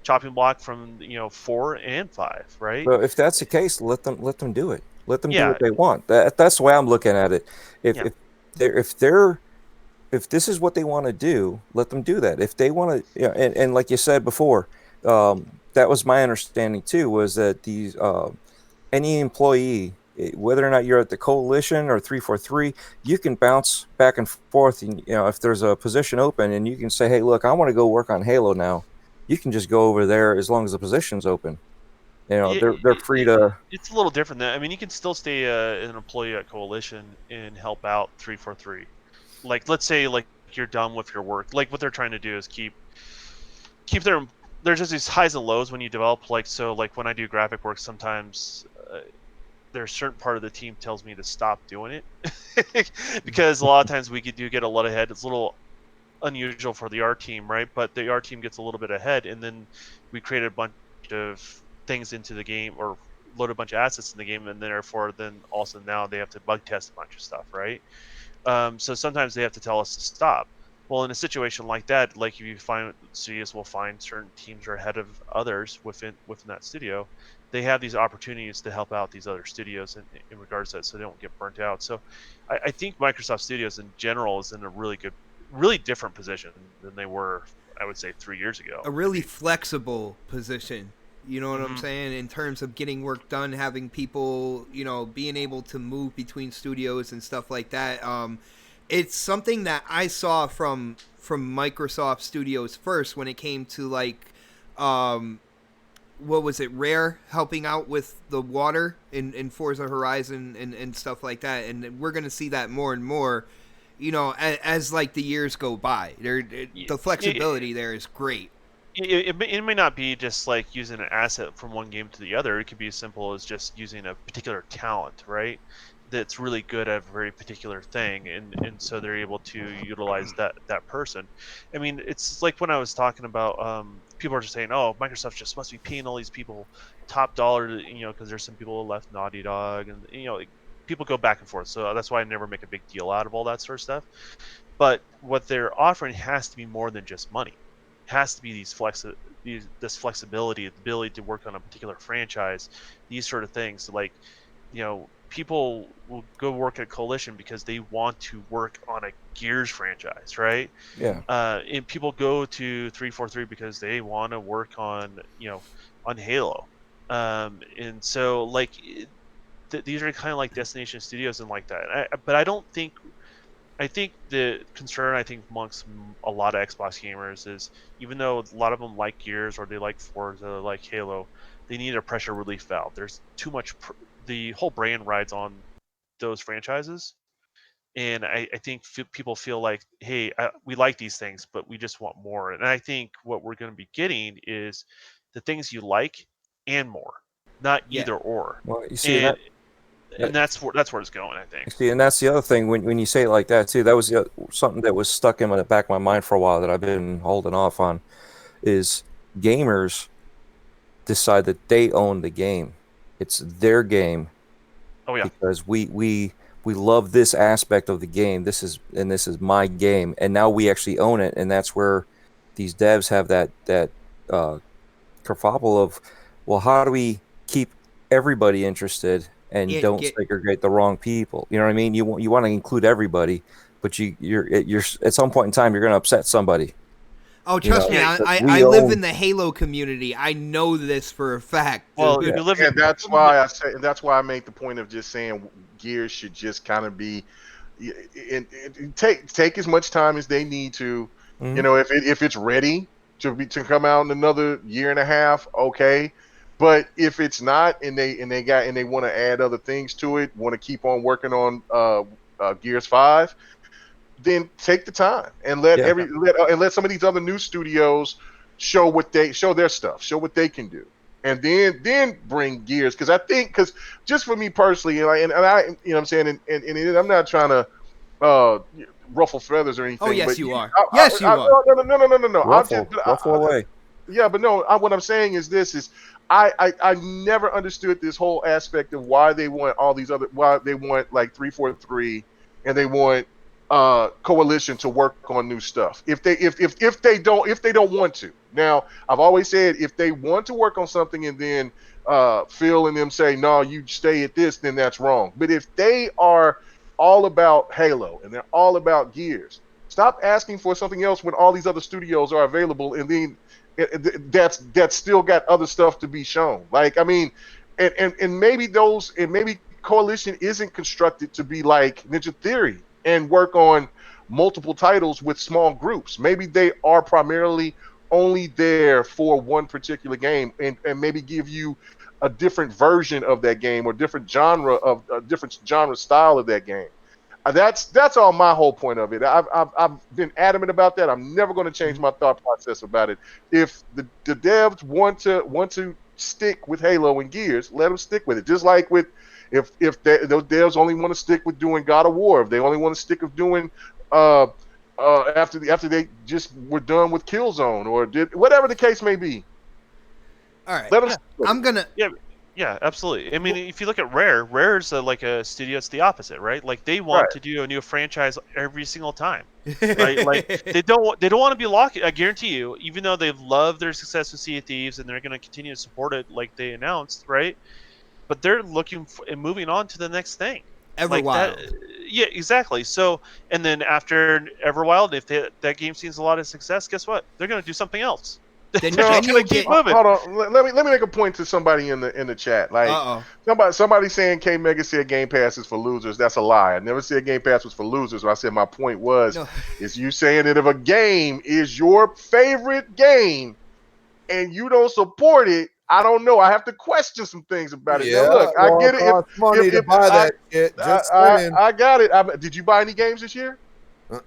chopping block from 4 and 5, right? So if that's the case, let them do it. Let them do Yeah, what they want. That's the way I'm looking at it. If yeah, if they're if this is what they want to do, let them do that. If they want to, and like you said before, that was my understanding too, was that these any employee, whether or not you're at the coalition or 343, you can bounce back and forth. And if there's a position open, and you can say, "Hey, look, I want to go work on Halo now." You can just go over there as long as the position's open. yeah. They're free to. It's a little different. Than I mean, you can still stay an employee at Coalition and help out 343. Like, let's say like you're done with your work. Like what they're trying to do is keep there's just these highs and lows when you develop. Like so, like when I do graphic work, sometimes there's a certain part of the team tells me to stop doing it because a lot of times we do get a lot ahead. It's a little unusual for the art team, right? But the art team gets a little bit ahead, and then we create a bunch of things into the game or load a bunch of assets in the game, and therefore then also now they have to bug test a bunch of stuff, right? So sometimes they have to tell us to stop. Well, in a situation like that, like if you find studios will find certain teams are ahead of others within that studio, they have these opportunities to help out these other studios in regards to that, so they don't get burnt out. So, I think Microsoft Studios in general is in a really different position than they were, I would say, 3 years ago. A really flexible position. You know what I'm Mhm. saying? In terms of getting work done, having people, being able to move between studios and stuff like that. It's something that I saw from Microsoft Studios first when it came to like, what was it, Rare helping out with the water in Forza Horizon and stuff like that. And we're gonna see that more and more, as like the years go by. Y- The flexibility there is great. it may not be just like using an asset from one game to the other. It could be as simple as just using a particular talent, right? That's really good at a very particular thing, and so they're able to utilize that person. I mean, it's like when I was talking about people are just saying, oh, Microsoft just must be paying all these people top dollar, because there's some people who left Naughty Dog, and people go back and forth. So that's why I never make a big deal out of all that sort of stuff. But what they're offering has to be more than just money. It has to be this flexibility, the ability to work on a particular franchise, these sort of things. Like, people will go work at Coalition because they want to work on a Gears franchise, right? Yeah. And people go to 343 because they want to work on Halo. And so like these are kind of like destination studios and like that. But I think the concern amongst a lot of Xbox gamers is, even though a lot of them like Gears or they like Forza, like Halo, they need a pressure relief valve. There's too much. The whole brand rides on those franchises, and I think people feel like, hey, we like these things, but we just want more. And I think what we're going to be getting is the things you like and more, not Yeah. either or. Well, you see And that that's where it's going, I think. see, and that's the other thing when you say it like that too. That was something that was stuck in the back of my mind for a while that I've been holding off on. Is gamers decide that they own the game. It's their game Oh yeah. because we love this aspect of the game. This is my game, and now we actually own it, and that's where these devs have that kerfuffle of, well, how do we keep everybody interested and Yeah, don't segregate the wrong people? You know what I mean? You want to include everybody, but you're at some point in time you're going to upset somebody. Oh, trust me, I live in the Halo community. I know this for a fact. Well, Yeah. you live And in that's why I make the point of just saying Gears should just kind of be, and take as much time as they need to. Mhm. If it's ready to come out in another year and a half, okay. But if it's not, and they want to add other things to it, want to keep on working on Gears 5, then take the time and let Yeah. let some of these other new studios show their stuff, show what they can do, and then bring Gears. Because just for me personally, and I I'm saying, and I'm not trying to ruffle feathers or anything. Oh, yes, but you are. Yes, you are. No. Ruffle away. Yeah, but no. What I'm saying is this: is I never understood this whole aspect of why they want like 343, and they want Coalition to work on new stuff. If they don't want to. Now, I've always said, if they want to work on something and then Phil and them say, no, you stay at this, then that's wrong. But if they are all about Halo and they're all about Gears, stop asking for something else when all these other studios are available, and then that's still got other stuff to be shown. Like, I mean, and maybe Coalition isn't constructed to be like Ninja Theory and work on multiple titles with small groups. Maybe they are primarily only there for one particular game, and maybe give you a different version of that game, or different genre style of that game. That's all my whole point of it. I've been adamant about that. I'm never going to change my thought process about it. If the devs want to stick with Halo and Gears, let them stick with it. Just like with those devs only want to stick with doing God of War, if they only want to stick with doing after they just were done with Killzone, or did whatever the case may be. All right, Let them. I'm gonna. Yeah, absolutely. I mean, if you look at Rare's like a studio. It's the opposite, right? Like, they want to do a new franchise every single time, right? Like, they don't want to be locked. I guarantee you, even though they love their success with Sea of Thieves and they're going to continue to support it, like they announced, right? But they're looking and moving on to the next thing. Everwild. Like that, yeah, exactly. So, and then after Everwild, if that game sees a lot of success, guess what? They're going to do something else. then No, you'll get. keep moving. Hold on. Let me make a point to somebody in the chat. Like somebody saying K Mega said Game Pass is for losers. That's a lie. I never said Game Pass was for losers. I said my point was is you saying that if a game is your favorite game and you don't support it, I don't know. I have to question some things about it. Yeah, Now, look, I get it. Costs money to buy that shit. Just saying. I got it. Did you buy any games this year?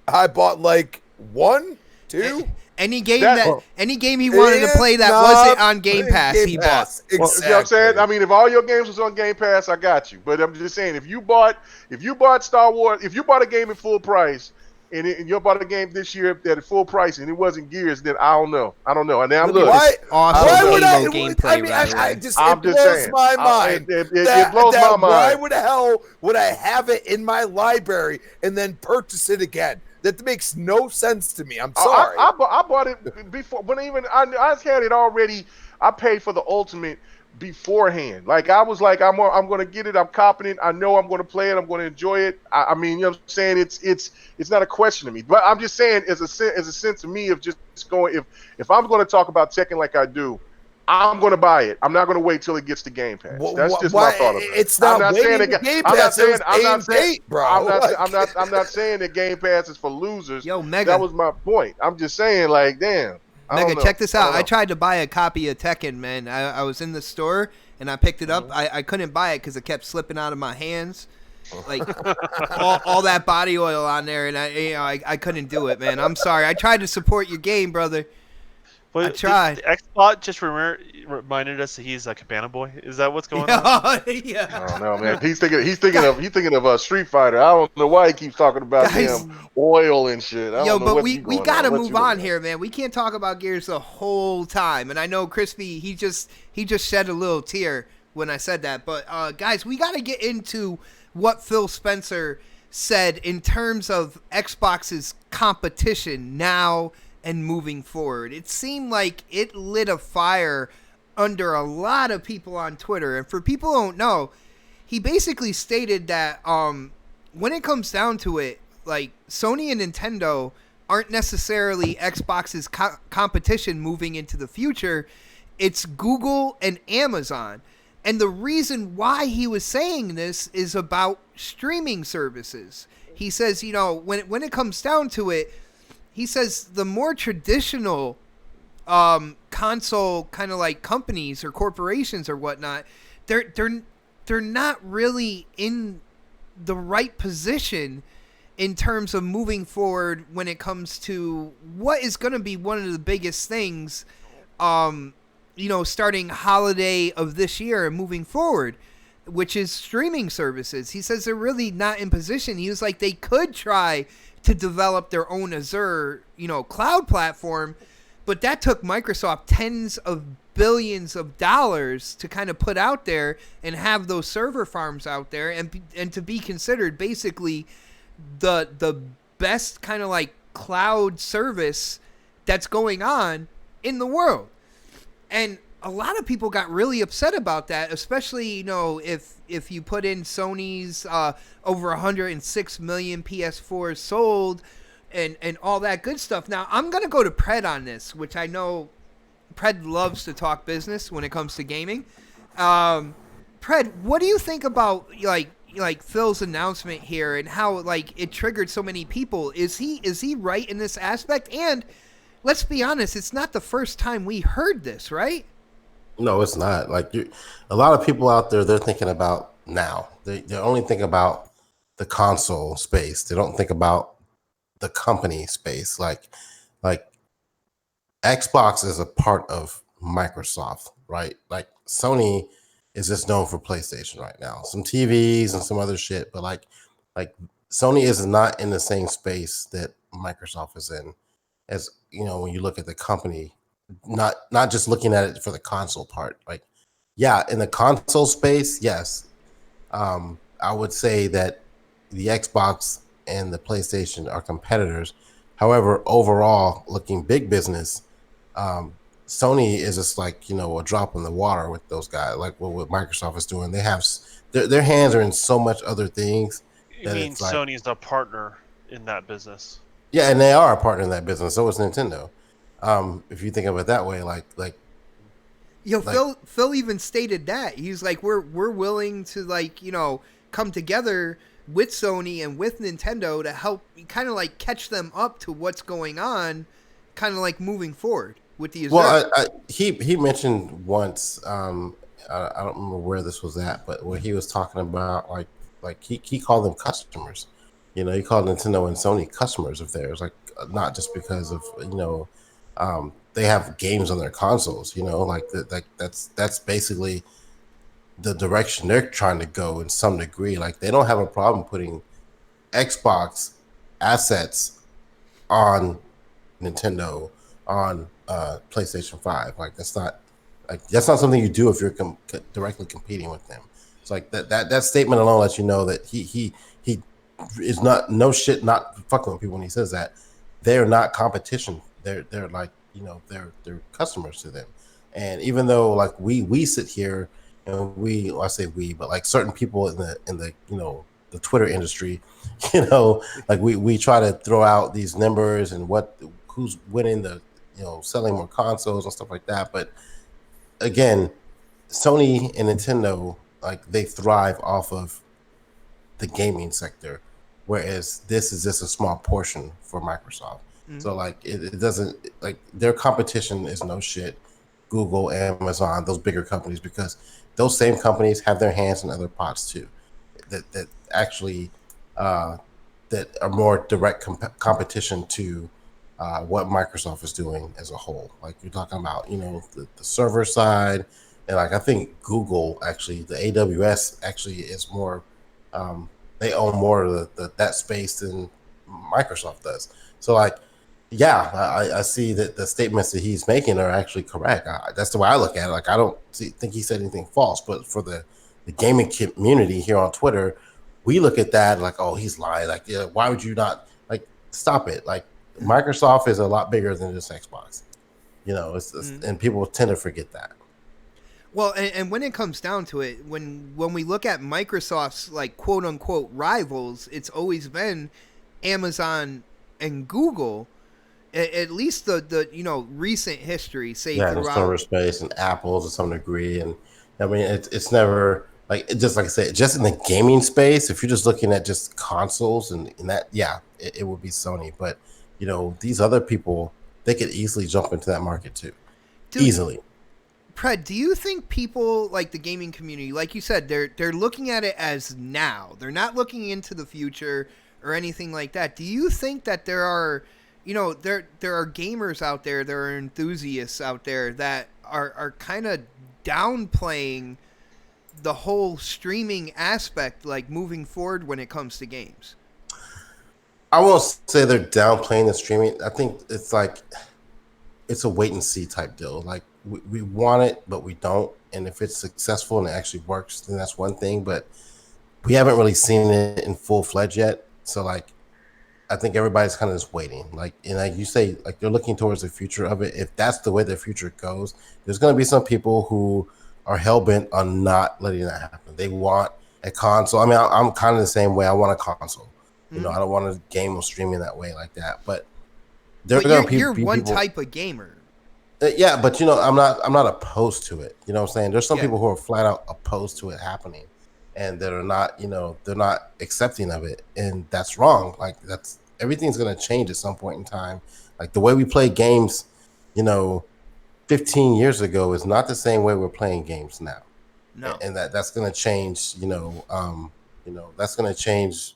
I bought like 1, 2. Any game he wanted to play that wasn't on Game Pass, he bought. Exactly. You know what I'm saying? I mean, if all your games was on Game Pass, I got you. But I'm just saying, if you bought Star Wars, if you bought a game at full price, and you bought a game this year at full price, and it wasn't Gears, then I don't know. And now look, Why would I? Gameplay, I mean, right it blows my mind. It blows my mind. Why would the hell would I have it in my library and then purchase it again? That makes no sense to me. I'm sorry. I bought it before when I had it already. I paid for the Ultimate beforehand. Like I was like, I'm going to get it. I'm copping it. I know I'm going to play it. I'm going to enjoy it. I mean, you know what I'm saying? It's not a question to me. But I'm just saying, as a sense to me of just going, if I'm going to talk about Tekken like I do, I'm going to buy it. I'm not going to wait till it gets to Game Pass. That's just my thought of it. It's not waiting to Game Pass. I'm not saying that Game Pass is for losers. Yo, Mega. That was my point. I'm just saying, like, damn. Mega, check this out. I tried to buy a copy of Tekken, man. I was in the store and I picked it up. I couldn't buy it because it kept slipping out of my hands, like all that body oil on there, and I couldn't do it, man. I'm sorry. I tried to support your game, brother. I tried. The Xbot just reminded us that he's a Cabana boy. Is that what's going on? Yeah. I don't know, man. He's thinking of Street Fighter. I don't know why he keeps talking about him oil and shit. We gotta move on here, man. We can't talk about Gears the whole time. And I know Crispy, he just shed a little tear when I said that. But guys, we gotta get into what Phil Spencer said in terms of Xbox's competition now and moving forward. It seemed like it lit a fire under a lot of people on Twitter. And for people who don't know, he basically stated that when it comes down to it, like Sony and Nintendo aren't necessarily Xbox's competition moving into the future. It's Google and Amazon. And the reason why he was saying this is about streaming services. He says, when it comes down to it, he says the more traditional console kind of like companies or corporations or whatnot, they're not really in the right position in terms of moving forward when it comes to what is going to be one of the biggest things, starting holiday of this year and moving forward, which is streaming services. He says they're really not in position. He was like, they could try to develop their own Azure, cloud platform, but that took Microsoft tens of billions of dollars to kind of put out there and have those server farms out there and to be considered basically the best kind of like cloud service that's going on in the world. And a lot of people got really upset about that, especially, if you put in Sony's over 106 million PS4s sold and all that good stuff. Now, I'm going to go to Pred on this, which I know Pred loves to talk business when it comes to gaming. Pred, what do you think about like Phil's announcement here and how like it triggered so many people? Is he right in this aspect? And let's be honest, it's not the first time we heard this, right? No, it's not. Like a lot of people out there, they're thinking about now. They only think about the console space. They don't think about the company space. Like Xbox is a part of Microsoft, right? Like Sony is just known for PlayStation right now. Some TVs and some other shit, but like Sony is not in the same space that Microsoft is in. As when you look at the company. Not just looking at it for the console part. Like, yeah, in the console space, yes. I would say that the Xbox and the PlayStation are competitors. However, overall, looking big business, Sony is just like, a drop in the water with those guys. Like what Microsoft is doing. They have their hands are in so much other things. You mean Sony's a partner in that business? Yeah, and they are a partner in that business. So is Nintendo. If you think of it that way, Yo, like Phil even stated that he's like, we're willing to like come together with Sony and with Nintendo to help kind of like catch them up to what's going on, kind of like moving forward with the Azure. well, he mentioned once. I don't remember where this was at, but where he was talking about he called them customers. He called Nintendo and Sony customers of theirs, like not just because of they have games on their consoles. That's basically the direction they're trying to go in some degree. Like they don't have a problem putting Xbox assets on Nintendo, on PlayStation 5. Like that's not something you do if you're directly competing with them. It's like that statement alone lets you know that he is not fucking with people when he says that. They're not competition. They're like they're customers to them. And even though like we sit here and I say we, but like certain people in the the Twitter industry, like we try to throw out these numbers and who's winning the selling more consoles and stuff like that. But again, Sony and Nintendo, like they thrive off of the gaming sector, whereas this is just a small portion for Microsoft. So like it doesn't, like their competition is no shit. Google, Amazon, those bigger companies, because those same companies have their hands in other pots too, that actually that are more direct competition to what Microsoft is doing as a whole. Like you're talking about, the server side, and like I think Google actually, the AWS actually is more, they own more of that space than Microsoft does. So like, yeah, I see that the statements that he's making are actually correct. That's the way I look at it. Like I don't think he said anything false, but for the gaming community here on Twitter, we look at that like, oh, he's lying. Like, yeah, why would you not like stop it? Like Microsoft is a lot bigger than just Xbox. And people tend to forget that. Well, and when it comes down to it, when we look at Microsoft's like quote unquote rivals, it's always been Amazon and Google. At least the recent history, say the throughout server space, and Apple to some degree, and I mean it's never like just like I said, just in the gaming space. If you're just looking at just consoles and that, yeah, it would be Sony. But these other people, they could easily jump into that market too, easily. Pred, do you think people like the gaming community, like you said, they're looking at it as now? They're not looking into the future or anything like that. Do you think that there are there are gamers out there, there are enthusiasts out there that are kind of downplaying the whole streaming aspect, like moving forward when it comes to games? I won't say they're downplaying the streaming. I think it's like it's a wait and see type deal. Like we want it, but we don't. And if it's successful and it actually works, then that's one thing. But we haven't really seen it in full fledged yet. So like, I think everybody's kind of just waiting. Like, and like you say, like they're looking towards the future of it. If that's the way the future goes, there's going to be some people who are hell bent on not letting that happen. They want a console. I mean, I'm kind of the same way. I want a console. I don't want to game or streaming that way like that. But you're one type of gamer. Yeah, but I'm not opposed to it. You know what I'm saying? There's some people who are flat out opposed to it happening, and that are not, they're not accepting of it, and that's wrong. Like everything's gonna change at some point in time. Like the way we play games, 15 years ago is not the same way we're playing games now. No, and that's gonna change. That's gonna change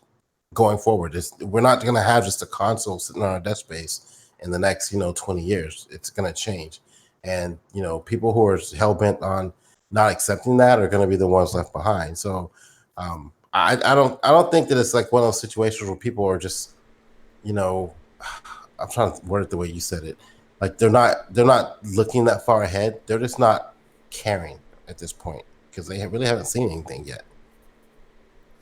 going forward. We're not gonna have just a console sitting on our desk space in the next 20 years. It's gonna change, and people who are hell bent on not accepting that are going to be the ones left behind. So I don't think that it's like one of those situations where people are just I'm trying to word it the way you said it. Like they're not looking that far ahead. They're just not caring at this point because they really haven't seen anything yet.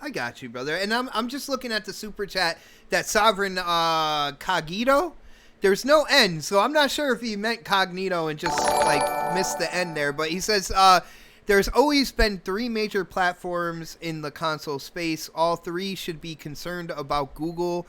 I got you, brother. And I'm just looking at the super chat that Sovereign Cogito. There's no N, so I'm not sure if he meant Cognito and just like missed the N there. But he says there's always been 3 major platforms in the console space. All 3 should be concerned about Google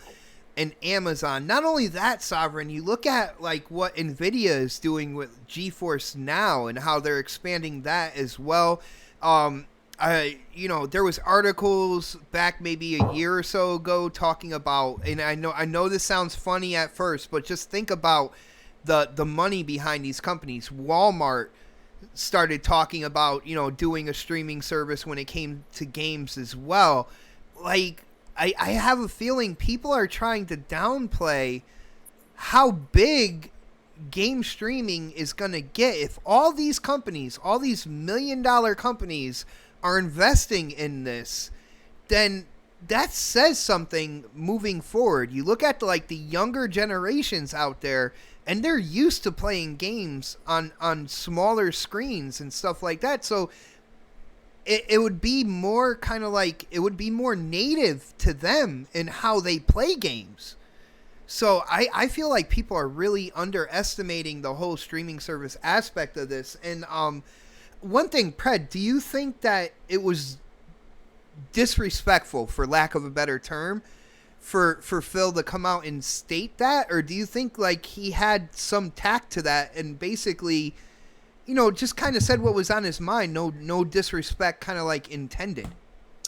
and Amazon. Not only that, Sovereign, you look at like what Nvidia is doing with GeForce Now and how they're expanding that as well. There was articles back maybe a year or so ago talking about, and I know this sounds funny at first, but just think about the money behind these companies. Walmart started talking about, doing a streaming service when it came to games as well. Like, I have a feeling people are trying to downplay how big game streaming is going to get. If all these companies, all these $1 million companies are investing in this, then that says something moving forward. You look at the younger generations out there, and they're used to playing games on smaller screens and stuff like that. So it would be more kind of like, it would be more native to them in how they play games. So I feel like people are really underestimating the whole streaming service aspect of this. And one thing, Pred, do you think that it was disrespectful, for lack of a better term, for Phil to come out and state that? Or do you think like he had some tact to that and basically, just kind of said what was on his mind, no disrespect kind of like intended?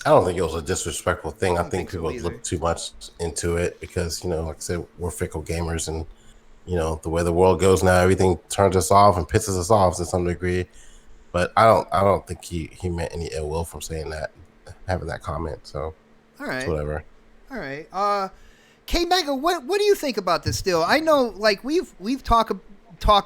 I don't think it was a disrespectful thing. I think so people either. look too much into it because, like I said, we're fickle gamers, and, the way the world goes now, everything turns us off and pisses us off to some degree. But I don't think he meant any ill will from saying that, having that comment. So, All right. it's whatever. All right. K Mega, what do you think about this deal? I know, like, we've talked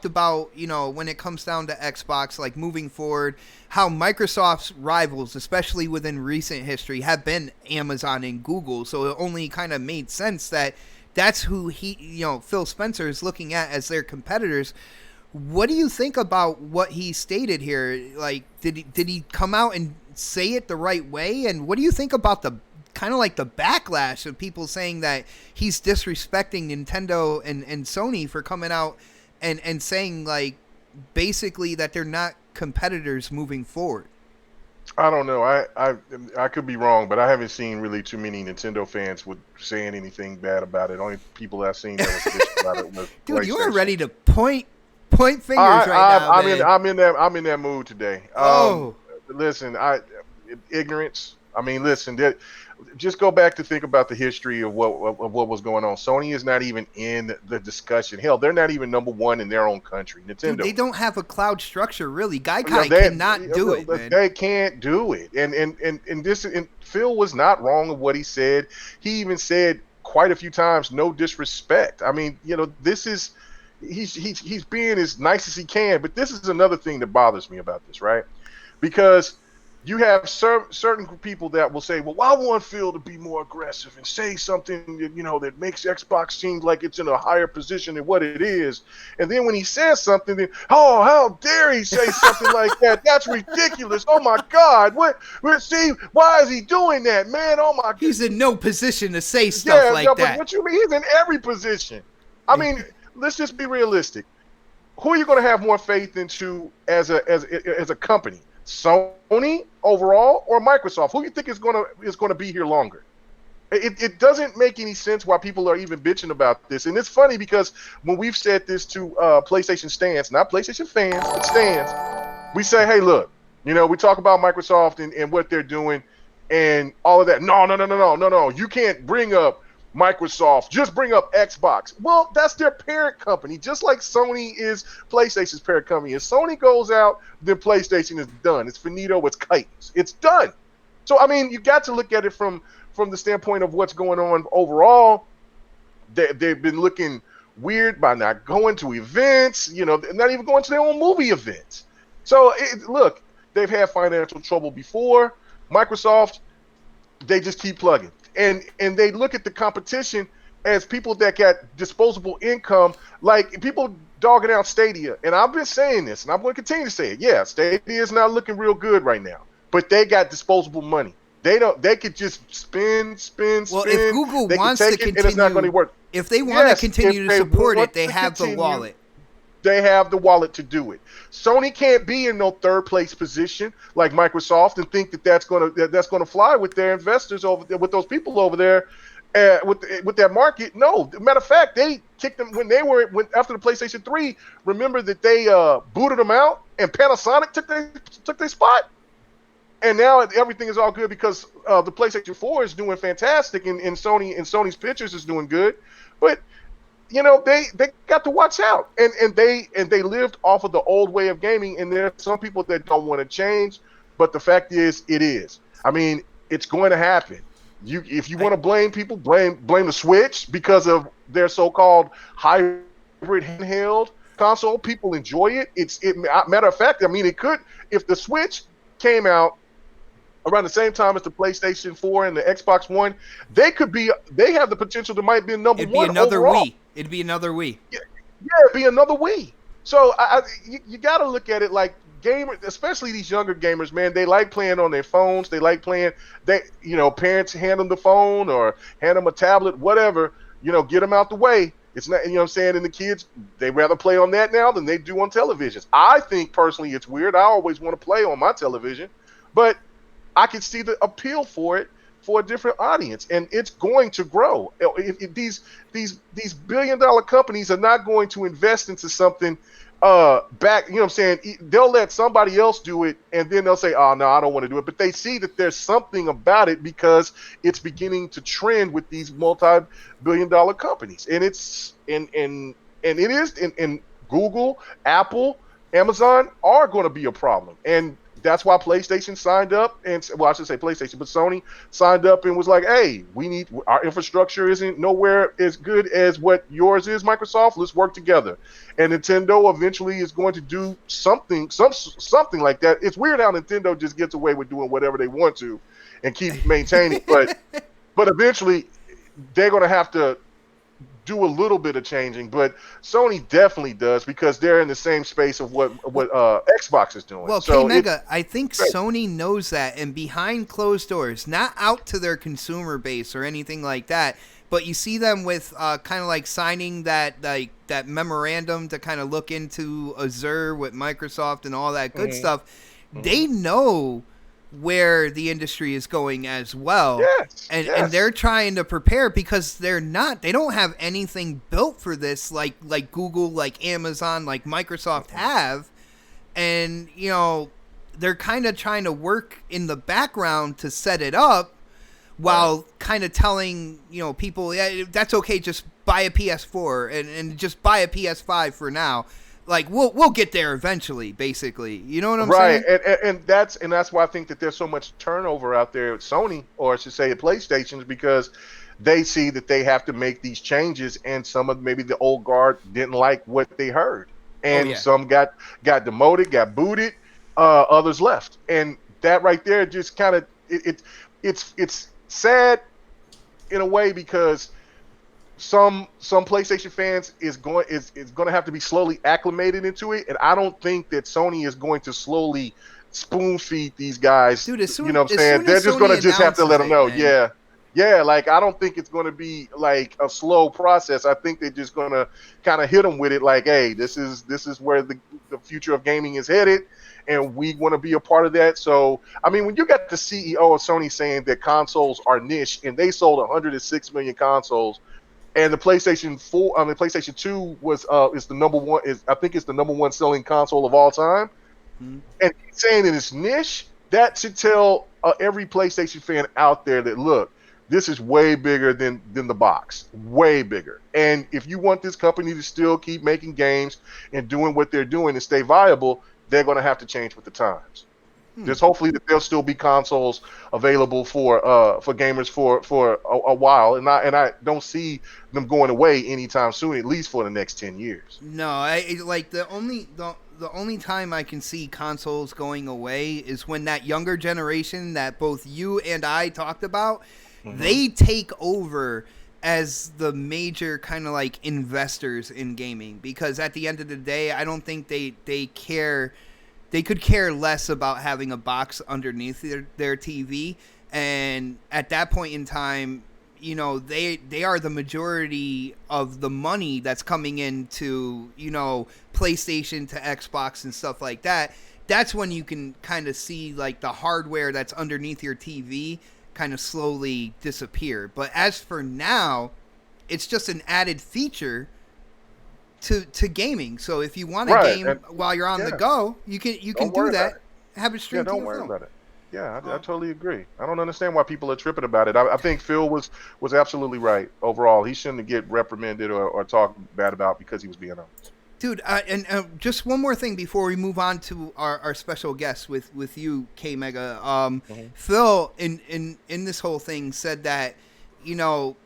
about, when it comes down to Xbox, like moving forward, how Microsoft's rivals, especially within recent history, have been Amazon and Google. So it only kind of made sense that that's who Phil Spencer is looking at as their competitors. What do you think about what he stated here? Like, did he come out and say it the right way? And what do you think about the kind of like the backlash of people saying that he's disrespecting Nintendo and Sony for coming out and saying, like, basically that they're not competitors moving forward? I don't know. I could be wrong, but I haven't seen really too many Nintendo fans with saying anything bad about it. Only people I've seen that was bitching about it was Dude, you are PlayStation. ready to point fingers right now, man. I'm in that mood today. Listen, ignorance. I mean, listen, just go back to think about the history of what was going on. Sony is not even in the discussion. Hell, they're not even number one in their own country. Nintendo. Dude, they don't have a cloud structure, really. Gaikai cannot do it, man. They can't do it. And Phil was not wrong of what he said. He even said quite a few times, no disrespect. I mean, this is he's being as nice as he can. But this is another thing that bothers me about this, right? Because you have certain people that will say, well, I want Phil to be more aggressive and say something that makes Xbox seem like it's in a higher position than what it is. And then when he says something, then, oh, how dare he say something like that? That's ridiculous. Oh, my God. See, why is he doing that, man? Oh, my God. He's in no position to say stuff like that. But what you mean? He's in every position. I mean, let's just be realistic. Who are you going to have more faith into as a company? Sony overall or Microsoft? Who do you think is going to be here longer? It doesn't make any sense why people are even bitching about this. And it's funny because when we've said this to PlayStation stands, not PlayStation fans, but stands, we say, hey, look, we talk about Microsoft and what they're doing and all of that. No. You can't bring up Microsoft, just bring up Xbox. Well, that's their parent company, just like Sony is PlayStation's parent company. If Sony goes out, then PlayStation is done. It's finito, it's kites. It's done. So, I mean, you got to look at it from the standpoint of what's going on overall. They've been looking weird by not going to events, not even going to their own movie events. So, look, they've had financial trouble before. Microsoft, they just keep plugging. And they look at the competition as people that got disposable income, like people dogging out Stadia. And I've been saying this, and I'm going to continue to say it. Yeah, Stadia is not looking real good right now, but they got disposable money. They could just spin. Well, if Google wants to continue, and it's not going to work. If they want to continue to support it, they have the wallet. They have the wallet to do it. Sony can't be in no third place position like Microsoft and think that's going to fly with their investors over there, with those people over there. with that market. No, matter of fact, they kicked them when after the PlayStation 3. Remember that they booted them out, and Panasonic took their spot. And now everything is all good because the PlayStation 4 is doing fantastic, and Sony's pictures is doing good. But they got to watch out, and they lived off of the old way of gaming. And there are some people that don't want to change, but the fact is, it is. I mean, it's going to happen. If you want to blame people, blame the Switch because of their so-called hybrid handheld console. People enjoy it. Matter of fact, I mean, it could, if the Switch came out around the same time as the PlayStation 4 and the Xbox One, they have the potential to might be number one overall. It'd be another Wii. Yeah, it'd be another Wii. So you got to look at it like gamers, especially these younger gamers, man. They like playing on their phones. They like playing. Parents hand them the phone or hand them a tablet, whatever. Get them out the way. It's not, what I'm saying. And the kids, they rather play on that now than they do on televisions. I think personally, it's weird. I always want to play on my television, but I can see the appeal for it for a different audience, and it's going to grow. If these $1 billion companies are not going to invest into something back, what I'm saying, they'll let somebody else do it, and then they'll say, oh no, I don't want to do it. But they see that there's something about it because it's beginning to trend with these multi-billion-dollar companies, and it's and it is, and Google, Apple, Amazon are going to be a problem. And that's why PlayStation signed up, and I should say PlayStation, but Sony signed up and was like, hey, our infrastructure isn't nowhere as good as what yours is, Microsoft. Let's work together. And Nintendo eventually is going to do something like that. It's weird how Nintendo just gets away with doing whatever they want to and keep maintaining, but eventually they're going to have to do a little bit of changing, but Sony definitely does because they're in the same space of what Xbox is doing. Well, so K-Mega, I think Sony knows that, and behind closed doors, not out to their consumer base or anything like that, but you see them with kind of like signing that memorandum to kind of look into Azure with Microsoft and all that good stuff. Mm-hmm. They know where the industry is going as well. Yes, and they're trying to prepare because they don't have anything built for this like Google, like Amazon, like Microsoft have. And, they're kind of trying to work in the background to set it up while kind of telling, people, yeah, that's okay, just buy a PS4 and just buy a PS5 for now. Like we'll get there eventually, basically. You know what I'm saying? Right, and that's why I think that there's so much turnover out there at Sony, or I should say at PlayStation, because they see that they have to make these changes, and some of maybe the old guard didn't like what they heard, and some got demoted, got booted, others left, and that right there just kind of it's sad in a way because some PlayStation fans is going to have to be slowly acclimated into it, and I don't think that Sony is going to slowly spoon feed these guys. Dude, you know what I'm saying? They're just going to just have to let them know. Man. Yeah. Like I don't think it's going to be like a slow process. I think they're just going to kind of hit them with it, like, hey, this is where the future of gaming is headed, and we want to be a part of that. So, I mean, when you got the CEO of Sony saying that consoles are niche, and they sold 106 million consoles. And the PlayStation 2 is the number one. I think it's the number one selling console of all time. Mm-hmm. And saying that it's niche, that should tell every PlayStation fan out there that look, this is way bigger than the box, way bigger. And if you want this company to still keep making games and doing what they're doing and stay viable, they're going to have to change with the times. Just hopefully that there'll still be consoles available for gamers for a while, and I don't see them going away anytime soon, at least for the next 10 years. No, the only time I can see consoles going away is when that younger generation that both you and I talked about, they take over as the major kind of like investors in gaming, because at the end of the day, I don't think they care. They could care less about having a box underneath their TV. And at that point in time, they are the majority of the money that's coming into, PlayStation to Xbox and stuff like that. That's when you can kind of see like the hardware that's underneath your TV kind of slowly disappear. But as for now, it's just an added feature to gaming. So if you want to Right, game and- while you're on the yeah. go, you can Don't do worry that. about it. Have it Yeah, streamed to don't your worry phone. about it. Yeah, I totally agree. I don't understand why people are tripping about it. I think Phil was absolutely right overall. He shouldn't get reprimanded or talked bad about because he was being honest. Dude, and just one more thing before we move on to our special guest with you, K Mega. Phil in this whole thing said that, you know,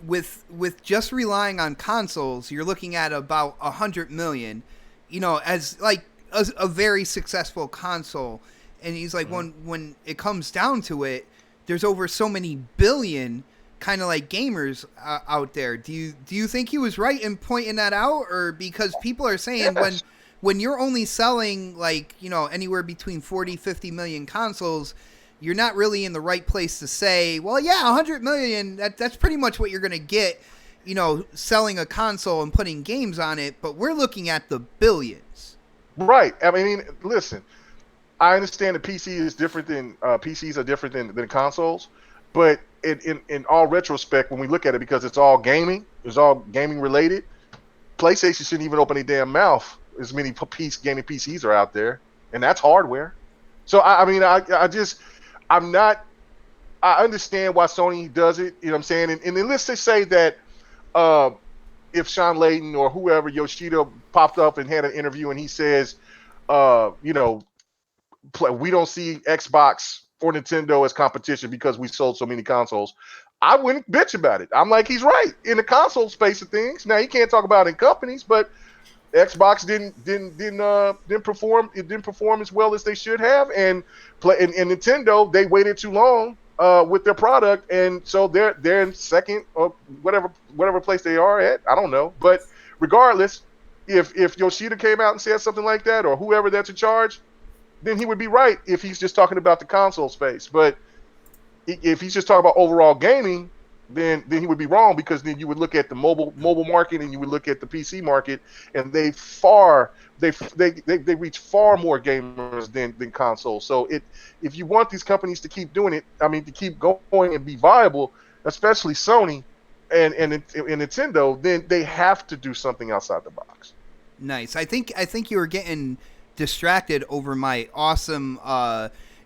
with just relying on consoles, you're looking at about 100 million, you know, as like a very successful console. And he's like, when it comes down to it, there's over so many billion kind of like gamers out there. Do you think he was right in pointing that out, or because people are saying Yes. when you're only selling like, you know, anywhere between 40-50 million consoles, you're not really in the right place to say, well, yeah, 100 million, that's pretty much what you're going to get, you know, selling a console and putting games on it, but we're looking at the billions. Right. I mean, listen, I understand that PCs are different than consoles, but in all retrospect, when we look at it, because it's all gaming related, PlayStation shouldn't even open a damn mouth. As many gaming PCs are out there, and that's hardware. So I mean, I understand why Sony does it. You know what I'm saying? And then let's just say that if Sean Layden or whoever, Yoshida, popped up and had an interview and he says, you know, we don't see Xbox or Nintendo as competition because we sold so many consoles, I wouldn't bitch about it. I'm like, he's right in the console space of things. Now, he can't talk about it in companies, but Xbox didn't perform. It didn't perform as well as they should have, and Nintendo, they waited too long with their product, and so they're in second or whatever place they are at. I don't know, but regardless, if Yoshida came out and said something like that, or whoever that's in charge, then he would be right if he's just talking about the console space. But if he's just talking about overall gaming, then he would be wrong, because then you would look at the mobile market and you would look at the PC market, and they reach far more gamers than consoles. So if you want these companies to keep doing it, I mean, to keep going and be viable, especially Sony and Nintendo, then they have to do something outside the box. Nice. I think you were getting distracted over my awesome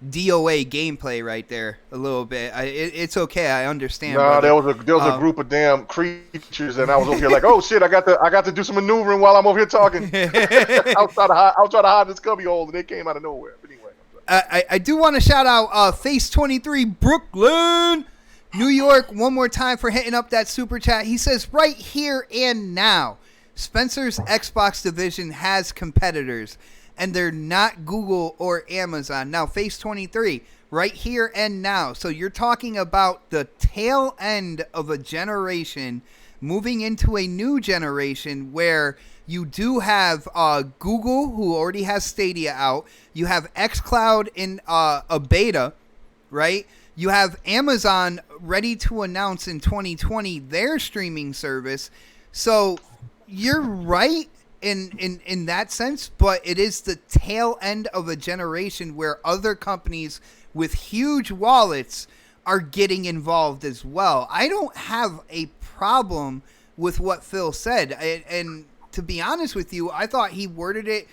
DOA gameplay right there a little bit. It's okay. I understand. No, brother. there was a group of damn creatures, and I was over here like, oh shit, I got to do some maneuvering while I'm over here talking. I'll try to hide this cubby hole, and they came out of nowhere. But anyway, I do want to shout out Face 23 Brooklyn, New York, one more time for hitting up that super chat. He says, right here and now, Spencer's Xbox division has competitors, and they're not Google or Amazon. Now, Face 23, right here and now. So you're talking about the tail end of a generation moving into a new generation where you do have Google, who already has Stadia out. You have xCloud in a beta, right? You have Amazon ready to announce in 2020 their streaming service. So you're right in that sense, but it is the tail end of a generation where other companies with huge wallets are getting involved as well. I don't have a problem with what Phil said, and to be honest with you, I thought he worded it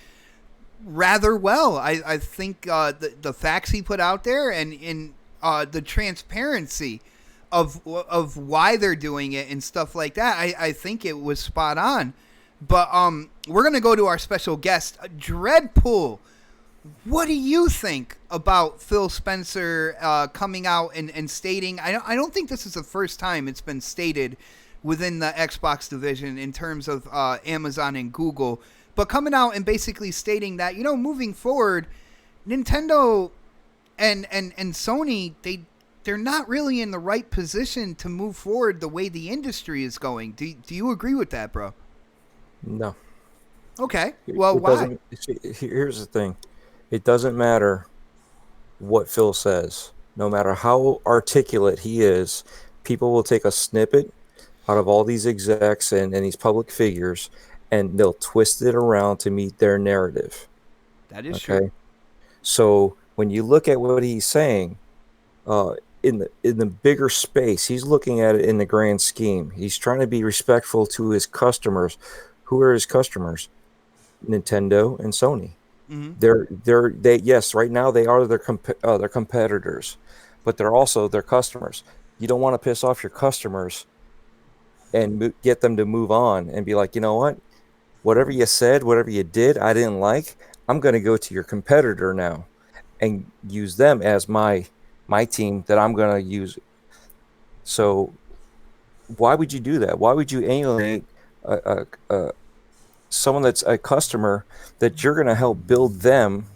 rather well. I think the facts he put out there and the transparency of why they're doing it and stuff like that, I think it was spot on. But we're going to go to our special guest, Dreadpool. What do you think about Phil Spencer coming out and stating, I don't think this is the first time it's been stated within the Xbox division in terms of Amazon and Google, but coming out and basically stating that, you know, moving forward, Nintendo and Sony, they're not really in the right position to move forward the way the industry is going. Do you agree with that, bro? No. Okay. Well, why? Here's the thing. It doesn't matter what Phil says. No matter how articulate he is, people will take a snippet out of all these execs and these public figures, and they'll twist it around to meet their narrative. That is true. So when you look at what he's saying, in the bigger space. He's looking at it in the grand scheme. He's trying to be respectful to his customers. Who are his customers? Nintendo and Sony. They yes, right now they are their competitors, but they're also their customers. You don't want to piss off your customers and get them to move on and be like, you know what, whatever you said, whatever you did, I didn't like. I'm going to go to your competitor now and use them as my team that I'm going to use. So why would you do that? Why would you alienate someone that's a customer that you're going to help build them,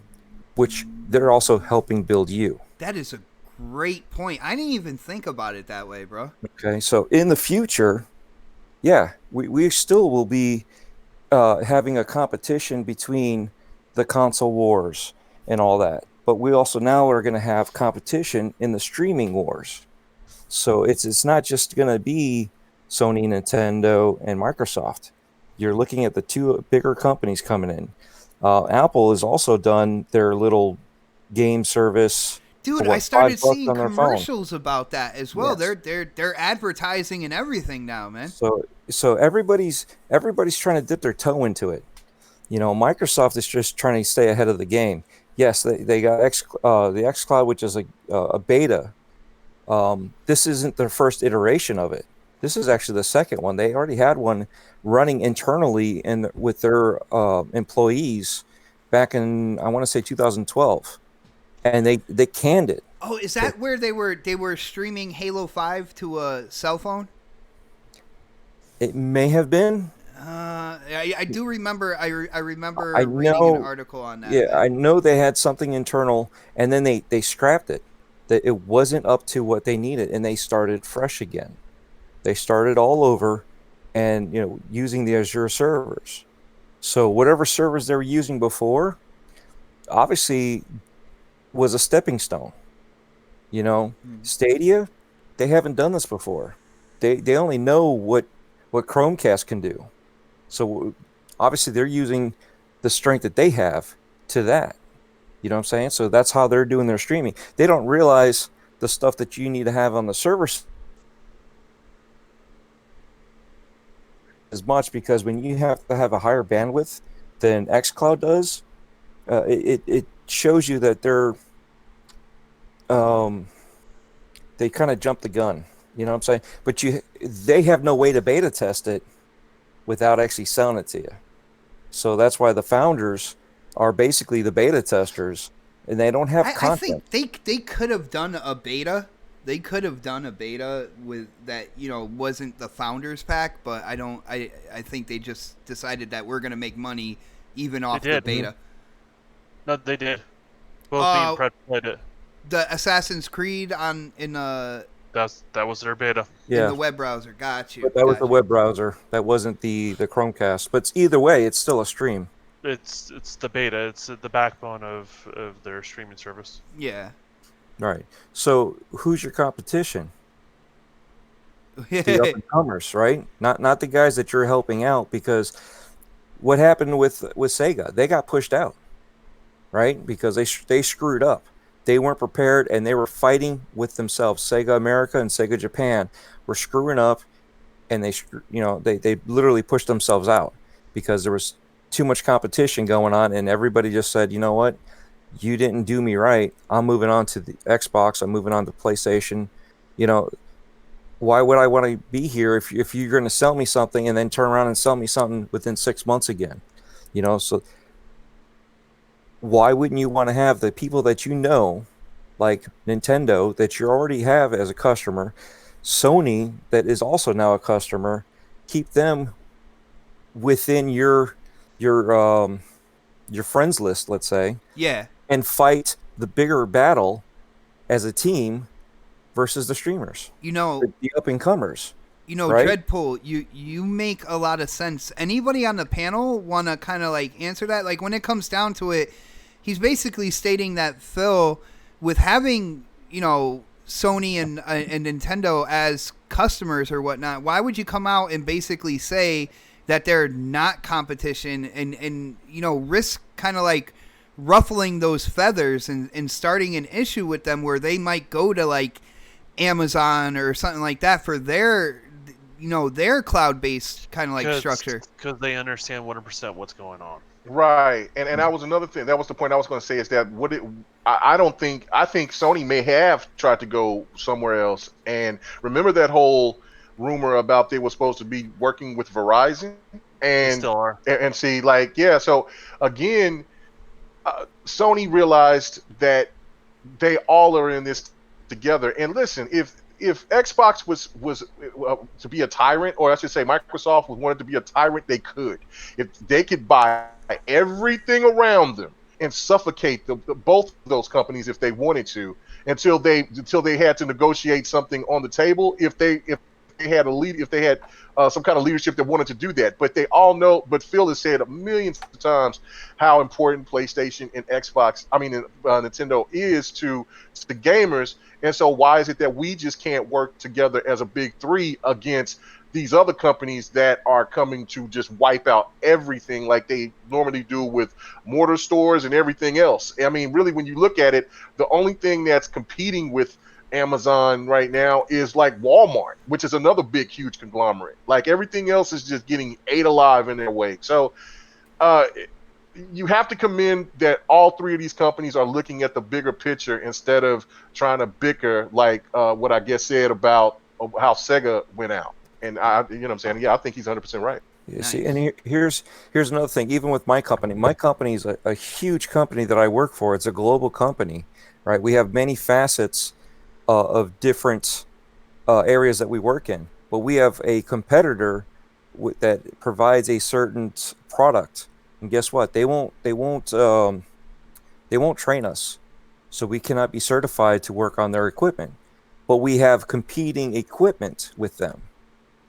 which they're also helping build you? That is a great point. I didn't even think about it that way, bro. Okay, so in the future, yeah, we still will be having a competition between the console wars and all that. But we also now are going to have competition in the streaming wars. So it's not just going to be Sony, Nintendo, and Microsoft. You're looking at the two bigger companies coming in. Apple has also done their little game service. Dude, for, I started $5 seeing on their phone. commercials about that as well. Yes. They're advertising and everything now, man. So everybody's trying to dip their toe into it. You know, Microsoft is just trying to stay ahead of the game. Yes, they got the xCloud, which is a beta. This isn't their first iteration of it. This is actually the second one. They already had one running internally with their employees back in, I want to say, 2012, and they canned it. Oh, is that where they were streaming Halo 5 to a cell phone? It may have been. I do remember. I remember I reading know, an article on that. Yeah, I know they had something internal, and then they scrapped it. That it wasn't up to what they needed, and they started fresh again. They started all over, and using the Azure servers. So whatever servers they were using before, obviously, was a stepping stone. Stadia, they haven't done this before. They only know what Chromecast can do. So obviously they're using the strength that they have to that. You know what I'm saying? So that's how they're doing their streaming. They don't realize the stuff that you need to have on the server as much, because when you have to have a higher bandwidth than xCloud does, it shows you that they kind of jumped the gun. You know what I'm saying? But they have no way to beta test it without actually selling it to you. So that's why the founders are basically the beta testers, and they don't have content. I think they could have done a beta. They could have done a beta with that, wasn't the founders pack, but I think they just decided that we're going to make money even off the beta. No, they did. Both being played it. The Assassin's Creed that was their beta. Yeah. In the web browser. Got you. But that was the web browser. That wasn't the Chromecast. But either way, it's still a stream. It's the beta. It's the backbone of their streaming service. Yeah. Right. So who's your competition? The up and comers, right? Not the guys that you're helping out, because what happened with Sega? They got pushed out, right? Because they screwed up. They weren't prepared, and they were fighting with themselves. Sega America and Sega Japan were screwing up, and they literally pushed themselves out because there was too much competition going on, and everybody just said, you know what, you didn't do me right. I'm moving on to the Xbox. I'm moving on to PlayStation. Why would I want to be here if you're going to sell me something and then turn around and sell me something within 6 months again? So why wouldn't you want to have the people that like Nintendo, that you already have as a customer, Sony, that is also now a customer, keep them within your friends list, let's say, yeah, and fight the bigger battle as a team versus the streamers, the up and comers. Right? Dreadpool, you make a lot of sense. Anybody on the panel want to kind of like answer that? Like, when it comes down to it, he's basically stating that, Phil, with having, Sony and Nintendo as customers or whatnot, why would you come out and basically say that they're not competition and risk kind of like ruffling those feathers and starting an issue with them where they might go to like Amazon or something like that for their, their cloud-based kind of like structure. Because they understand 100% what's going on. Right, and that was another thing. That was the point I was going to say, is that I don't think, I think Sony may have tried to go somewhere else. And remember that whole rumor about they were supposed to be working with Verizon, They and still are. and see, like, yeah. So again, Sony realized that they all are in this together. And listen, if Xbox was to be a tyrant, or I should say Microsoft wanted to be a tyrant, they could. If they could buy everything around them and suffocate both of those companies if they wanted to, until they had to negotiate something on the table. If they had some kind of leadership that wanted to do that. But they all know, but Phil has said millions of times how important PlayStation and Nintendo is to the gamers. And so why is it that we just can't work together as a big three against these other companies that are coming to just wipe out everything like they normally do with mortar stores and everything else? I mean, really, when you look at it, the only thing that's competing with Amazon right now is like Walmart, which is another big, huge conglomerate. Like everything else is just getting ate alive in their wake. So you have to commend that all three of these companies are looking at the bigger picture instead of trying to bicker like what I guess said about how Sega went out. And what I'm saying? Yeah, I think he's 100% right. You see, and here's another thing. Even with my company is a huge company that I work for. It's a global company, right? We have many facets of different areas that we work in, but we have a competitor that provides a certain product, and guess what? They won't train us, so we cannot be certified to work on their equipment. But we have competing equipment with them,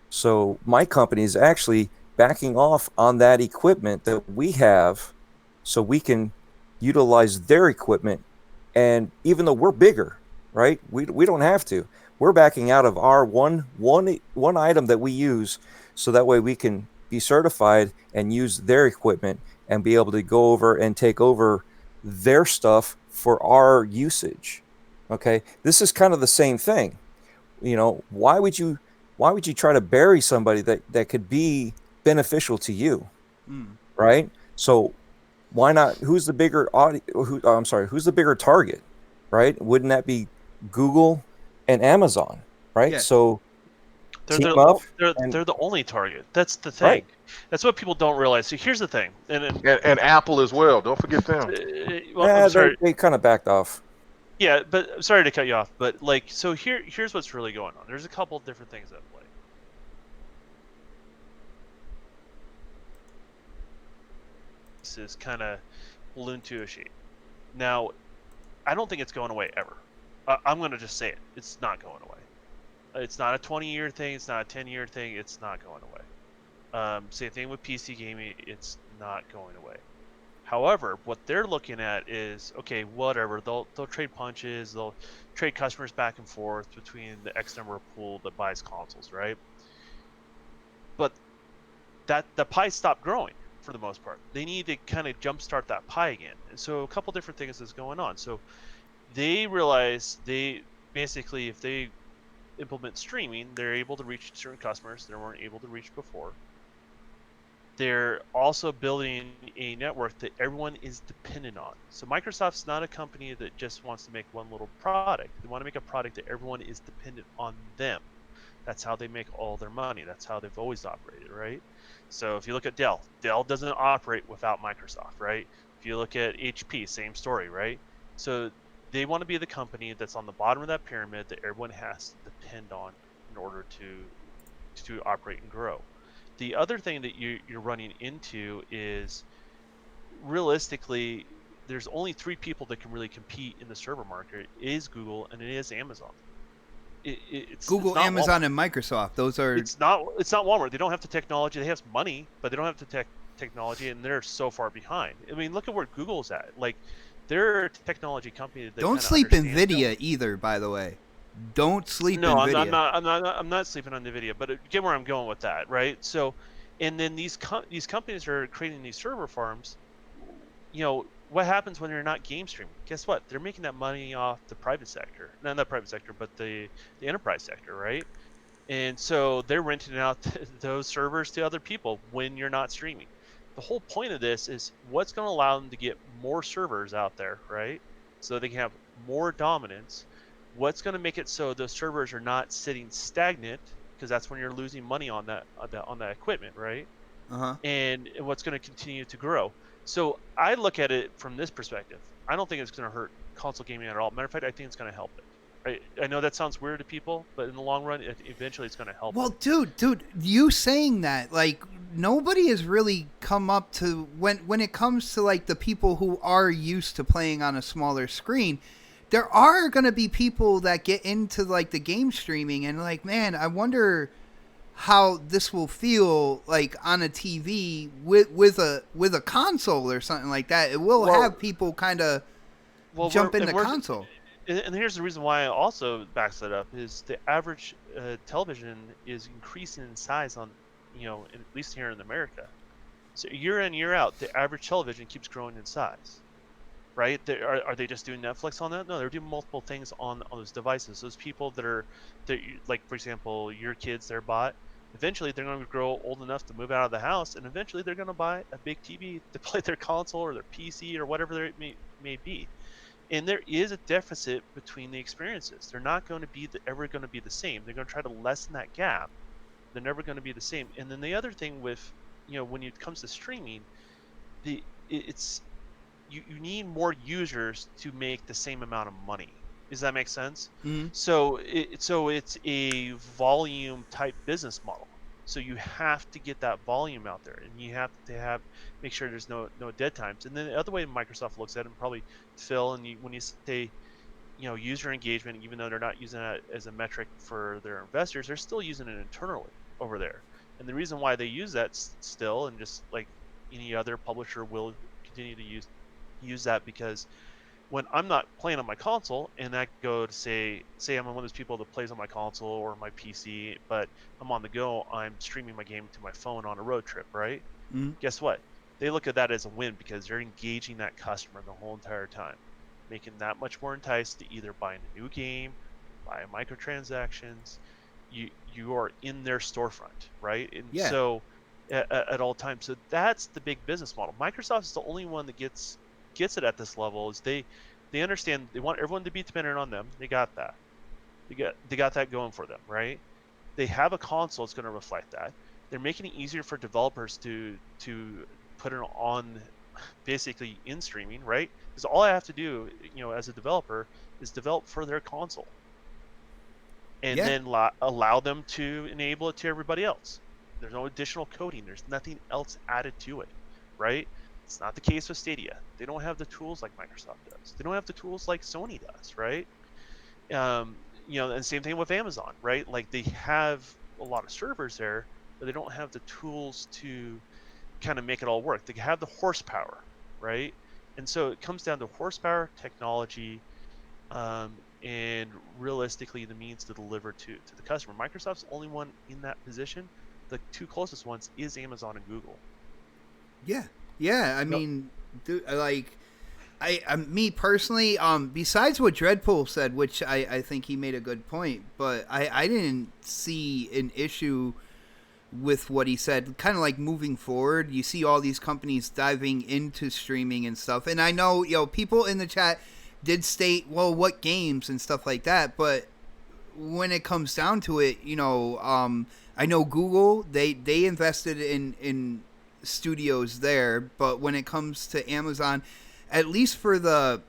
so my company is actually backing off on that equipment that we have, so we can utilize their equipment. And even though we're bigger, right? We don't have to. We're backing out of our one item that we use, so that way we can be certified and use their equipment and be able to go over and take over their stuff for our usage. Okay, this is kind of the same thing. Why would you try to bury somebody that could be beneficial to you, right? So why not? Who's the bigger who's the bigger target, right? Wouldn't that be Google and Amazon, right? Yeah. So They're team up. the only target. That's the thing. Right. That's what people don't realize. So here's the thing. And Apple as well. Don't forget them. I'm sorry. They kind of backed off. Yeah, but I'm sorry to cut you off. But so here's what's really going on. There's a couple of different things at play. This is kind of balloon to a shape. Now, I don't think it's going away ever. I'm going to just say it. It's not going away. It's not a 20-year thing. It's not a 10-year thing. It's not going away. Same thing with PC gaming. It's not going away. However, what they're looking at is, okay, whatever. They'll trade punches. They'll trade customers back and forth between the X number of pool that buys consoles, right? But the pie stopped growing for the most part. They need to kind of jumpstart that pie again. And so a couple different things is going on. So they realize if they implement streaming, they're able to reach certain customers they weren't able to reach before. They're also building a network that everyone is dependent on. So Microsoft's not a company that just wants to make one little product. They want to make a product that everyone is dependent on them. That's how they make all their money. That's how they've always operated, right? So if you look at Dell doesn't operate without Microsoft, right? If you look at HP, same story, right? So they want to be the company that's on the bottom of that pyramid that everyone has to depend on in order to operate and grow. The other thing that you're running into is, realistically, there's only 3 people that can really compete in the server market. It is Google and it is Amazon. It's Google, Amazon, and Microsoft. Those are. It's not Walmart. They don't have the technology. They have money, but they don't have the technology, and they're so far behind. I mean, look at where Google's at. Like, they're a technology company that Don't sleep NVIDIA either, by the way. Don't sleep NVIDIA. No, I'm not sleeping on NVIDIA, but get where I'm going with that, right? So, and then these companies are creating these server farms. what happens when you're not game streaming? Guess what? They're making that money off the private sector. Not the private sector, but the enterprise sector, right? And so they're renting out those servers to other people when you're not streaming. The whole point of this is what's going to allow them to get more servers out there, right? So they can have more dominance. What's going to make it so those servers are not sitting stagnant, because that's when you're losing money on that equipment, right? Uh-huh. And what's going to continue to grow. So I look at it from this perspective. I don't think it's going to hurt console gaming at all. Matter of fact, I think it's going to help it. I know that sounds weird to people, but in the long run, eventually it's going to help. Well, dude, you saying that, like, nobody has really come up to when it comes to like the people who are used to playing on a smaller screen. There are going to be people that get into like the game streaming and like, man, I wonder how this will feel like on a TV with a console or something like that. It will have people kind of jump into console. And here's the reason why I also backs that up is the average television is increasing in size on, at least here in America. So year in, year out, the average television keeps growing in size, right? Are they just doing Netflix on that? No, they're doing multiple things on those devices. Those people that like, for example, your kids, they're bought. Eventually, they're going to grow old enough to move out of the house, and eventually they're going to buy a big TV to play their console or their PC or whatever it may be. And there is a deficit between the experiences. They're not going to be ever going to be the same. They're going to try to lessen that gap. They're never going to be the same. And then the other thing with, when it comes to streaming, you need more users to make the same amount of money. Does that make sense? Mm-hmm. So it's a volume type business model. So you have to get that volume out there, and you have to make sure there's no dead times. And then the other way Microsoft looks at it, and probably Phil, and when you say, user engagement, even though they're not using that as a metric for their investors, they're still using it internally over there. And the reason why they use that still, and just like any other publisher will continue to use that, because when I'm not playing on my console and I go to say I'm one of those people that plays on my console or my PC, but I'm on the go, I'm streaming my game to my phone on a road trip, right? Mm-hmm. Guess what? They look at that as a win because they're engaging that customer the whole entire time, making that much more enticed to either buy a new game, buy microtransactions. You are in their storefront, right? And so at all times. So that's the big business model. Microsoft is the only one that gets it at this level. Is they understand they want everyone to be dependent on them. They got that. They got that going for them, right? They have a console that's going to reflect that. They're making it easier for developers to put it on, basically in streaming, right? Because all I have to do, as a developer, is develop for their console, and then allow them to enable it to everybody else. There's no additional coding. There's nothing else added to it, right? It's not the case with Stadia. They don't have the tools like Microsoft does. They don't have the tools like Sony does, right? And same thing with Amazon, right? Like they have a lot of servers there, but they don't have the tools to kind of make it all work. They have the horsepower, right? And so it comes down to horsepower, technology, and realistically the means to deliver to the customer. Microsoft's the only one in that position. The two closest ones is Amazon and Google. Yeah. I mean, dude, like, me personally, besides what Dreadpool said, which I think he made a good point, but I didn't see an issue with what he said. Kind of like moving forward, you see all these companies diving into streaming and stuff, and I know people in the chat did state, well, what games and stuff like that, but when it comes down to it, I know Google, they invested in studios there, but when it comes to Amazon, at least for the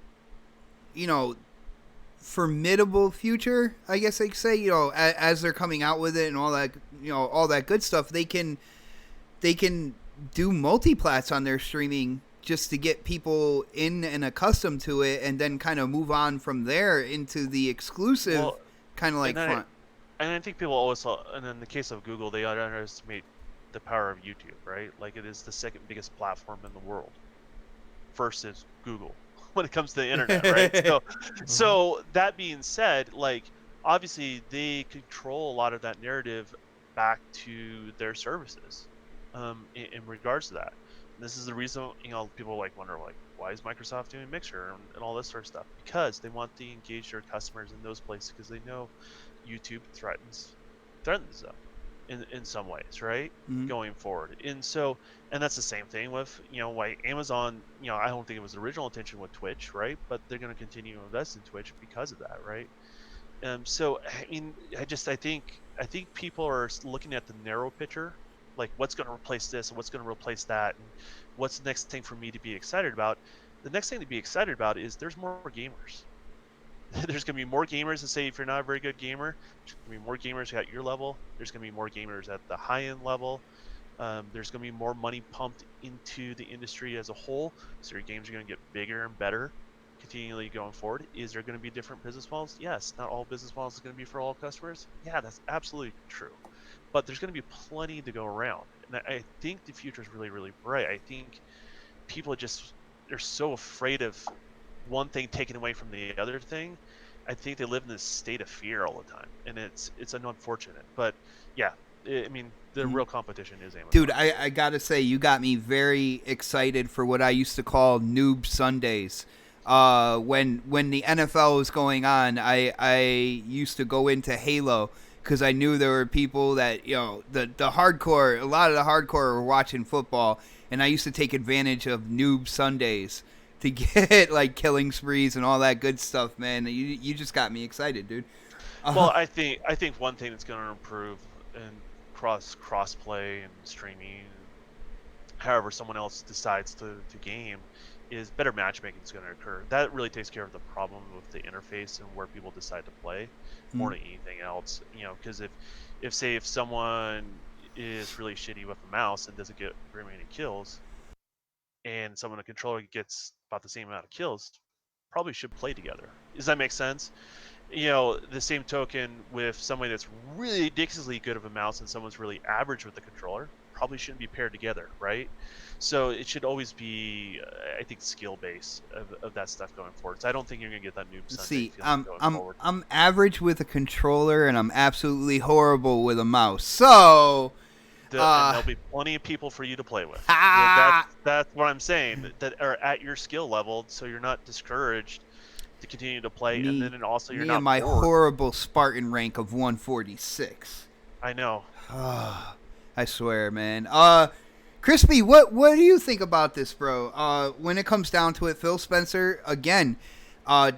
formidable future, I guess I could say, as they're coming out with it and all that, all that good stuff, they can do multiplats on their streaming just to get people in and accustomed to it, and then kind of move on from there into the exclusive kind of like front. And I think people always and in the case of Google, they underestimate the power of YouTube, right? Like it is the second biggest platform in the world. First is Google when it comes to the internet, right? So that being said, like obviously they control a lot of that narrative back to their services, in regards to that. This is the reason, people like wonder like, why is Microsoft doing Mixer and all this sort of stuff? Because they want to engage their customers in those places because they know YouTube threatens them in some ways, right? Mhm. Going forward. And that's the same thing with, why Amazon, I don't think it was the original intention with Twitch, right? But they're going to continue to invest in Twitch because of that, right? So I mean, I think people are looking at the narrow picture, like what's going to replace this and what's going to replace that, and what's the next thing for me to be excited about. The next thing to be excited about is there's more gamers. There's going to be more gamers that say if you're not a very good gamer, there's going to be more gamers at your level. There's going to be more gamers at the high end level. There's going to be more money pumped into the industry as a whole, so your games are going to get bigger and better continually going forward. Is there going to be different business models? Yes. Not all business models are going to be for all customers. Yeah, that's absolutely true. But there's going to be plenty to go around, and I think the future is really, really bright. I think people they're so afraid of one thing taken away from the other thing. I think they live in this state of fear all the time, and it's unfortunate. But yeah, I mean, the real competition is Amazon. Dude, I gotta say, you got me very excited for what I used to call Noob Sundays. When the NFL was going on, I used to go into Halo because I knew there were people that, the hardcore, a lot of the hardcore were watching football, and I used to take advantage of Noob Sundays to get like killing sprees and all that good stuff, man. You just got me excited, dude. Well, I think one thing that's going to improve in crossplay and streaming, however someone else decides to game, is better matchmaking is going to occur. That really takes care of the problem with the interface and where people decide to play more than anything else. Because if someone is really shitty with a mouse and doesn't get very many kills, and someone a controller gets about the same amount of kills, probably should play together. Does that make sense? The same token with somebody that's really ridiculously good of a mouse and someone's really average with the controller, probably shouldn't be paired together, right? So it should always be, I think, skill base of that stuff going forward. So I don't think you're gonna get that noob Sunday See, feeling going forward. I'm average with a controller, and I'm absolutely horrible with a mouse. So, And there'll be plenty of people for you to play with. That's what I'm saying. That are at your skill level, so you're not discouraged to continue to play, and then also you're not and my bored. horrible Spartan rank of 146. I know. I swear, man. Crispy, what do you think about this, bro? When it comes down to it, Phil Spencer again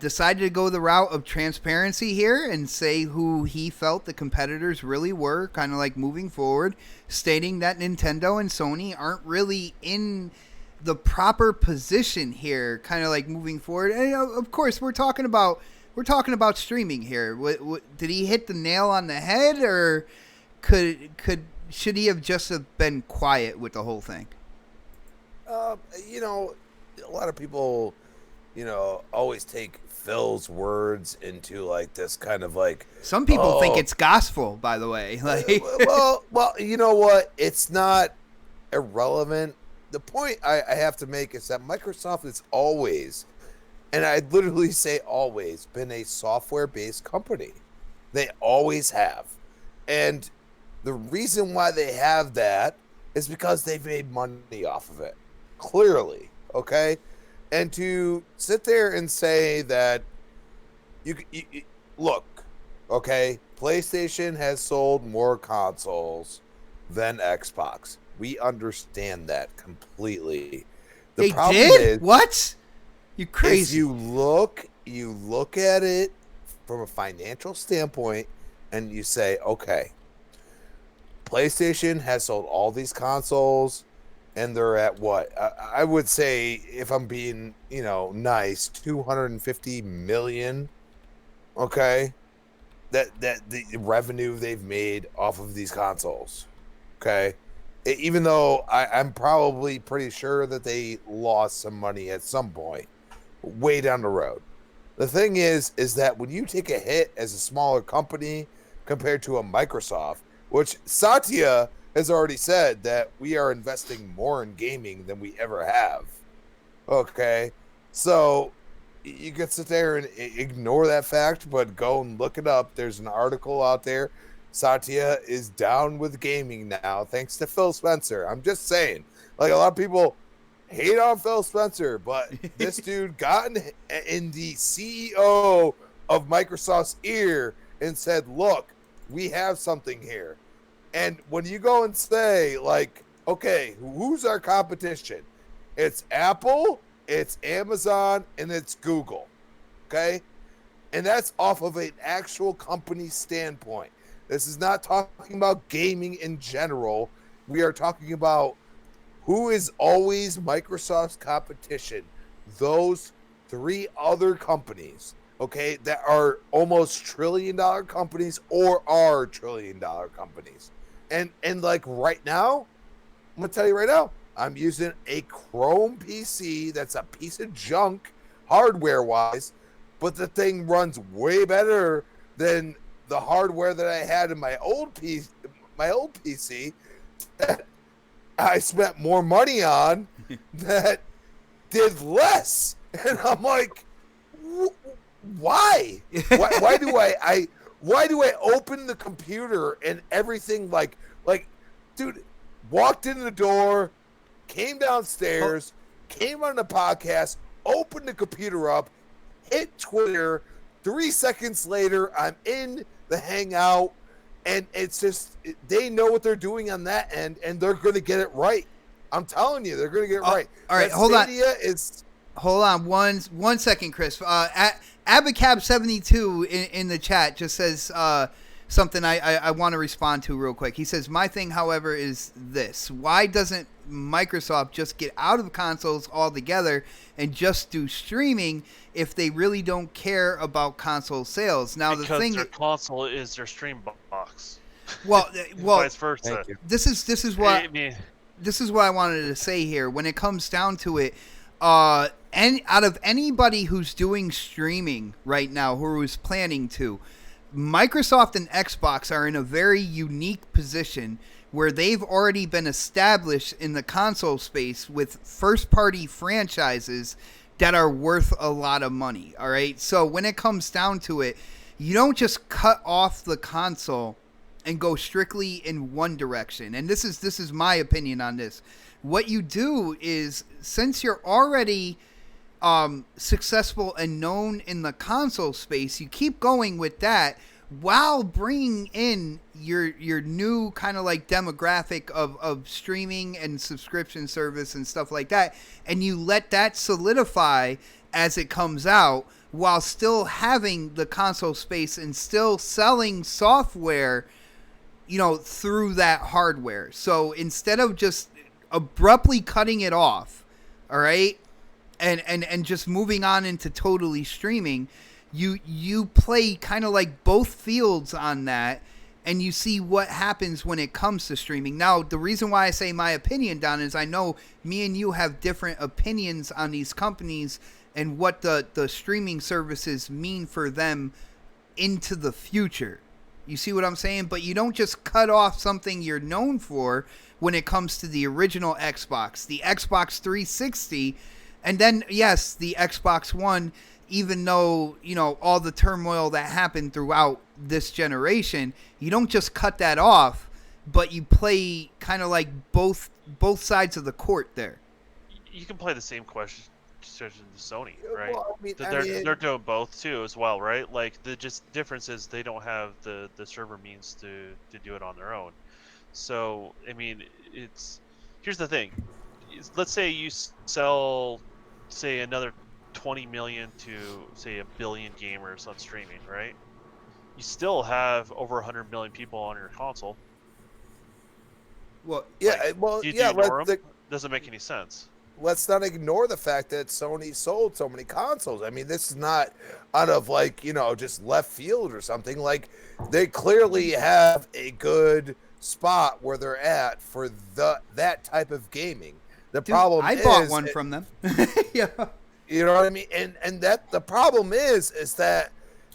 decided to go the route of transparency here and say who he felt the competitors really were, kind of like moving forward, stating that Nintendo and Sony aren't really in the proper position here, kind of like moving forward. And of course, we're talking about streaming here. Did he hit the nail on the head, or should he have just been quiet with the whole thing? A lot of people, always take Phil's words into like this kind of like. Some people think it's gospel, by the way. Like, well, you know what? It's not irrelevant. The point I have to make is that Microsoft is always, and I literally say always, been a software-based company. They always have. And the reason why they have that is because they've made money off of it. Clearly, okay? And to sit there and say that you look, okay, PlayStation has sold more consoles than Xbox. We understand that completely. The problem did? What? You crazy. You look at it from a financial standpoint and you say, okay, PlayStation has sold all these consoles and they're at what? I would say, if I'm being, nice, 250 million. Okay? That the revenue they've made off of these consoles. Okay? Even though I'm probably pretty sure that they lost some money at some point, way down the road. The thing is that when you take a hit as a smaller company compared to a Microsoft, which Satya has already said that we are investing more in gaming than we ever have. Okay, so you could sit there and ignore that fact, but go and look it up. There's an article out there. Satya is down with gaming now, thanks to Phil Spencer. I'm just saying, like, a lot of people hate on Phil Spencer, but this dude got in the CEO of Microsoft's ear and said, look, we have something here. And when you go and say, like, okay, who's our competition? It's Apple, it's Amazon, and it's Google. Okay? And that's off of an actual company standpoint. This is not talking about gaming in general. We are talking about who is always Microsoft's competition. Those three other companies, okay, that are almost trillion-dollar companies or are trillion-dollar companies. And like right now, I'm going to tell you right now, I'm using a Chrome PC that's a piece of junk hardware-wise, but the thing runs way better than the hardware that I had in my old PC that I spent more money on that did less. And I'm like, why? Why do I open the computer and everything like, dude, walked in the door, came downstairs, came on the podcast, opened the computer up, hit Twitter. 3 seconds later, I'm in the Hangout, and it's just they know what they're doing on that end, and they're going to get it right. I'm telling you, they're going to get it right. All right, that hold Stadia on. Is Hold on one second, Chris. Abacab72 in the chat just says something I want to respond to real quick. He says, my thing, however, is this. Why doesn't Microsoft just get out of consoles altogether and just do streaming if they really don't care about console sales? Now, because the thing their console is their stream box. Well, Vice versa. this is what I wanted to say here. When it comes down to it, and out of anybody who's doing streaming right now, who is planning to, Microsoft and Xbox are in a very unique position where they've already been established in the console space with first-party franchises that are worth a lot of money. All right, so when it comes down to it, you don't just cut off the console and go strictly in one direction. And this is my opinion on this. What you do is, since you're already successful and known in the console space, you keep going with that while bringing in your new kind of like demographic of streaming and subscription service and stuff like that, and you let that solidify as it comes out while still having the console space and still selling software, through that hardware. So instead of just abruptly cutting it off, all right, and just moving on into totally streaming, you play kind of like both fields on that, and you see what happens when it comes to streaming. Now, the reason why I say my opinion, Don, is I know me and you have different opinions on these companies and what the streaming services mean for them into the future. You see what I'm saying? But you don't just cut off something you're known for when it comes to the original Xbox, the Xbox 360, and then, yes, the Xbox One, even though, all the turmoil that happened throughout this generation, you don't just cut that off, but you play kind of like both sides of the court there. You can play the same question to Sony, right? Well, they're doing both too as well, right? Like the just difference is they don't have the server means to do it on their own. So I mean, here's the thing. Let's say you sell, say, another 20 million to, say, 1 billion gamers on streaming, right? You still have over 100 million people on your console. Well, yeah, Doesn't make any sense. Let's not ignore the fact that Sony sold so many consoles. I mean, this is not out of just left field or something. Like, they clearly have a good spot where they're at for that type of gaming. The problem I bought one from them. Yeah. You know what I mean? And that the problem is that,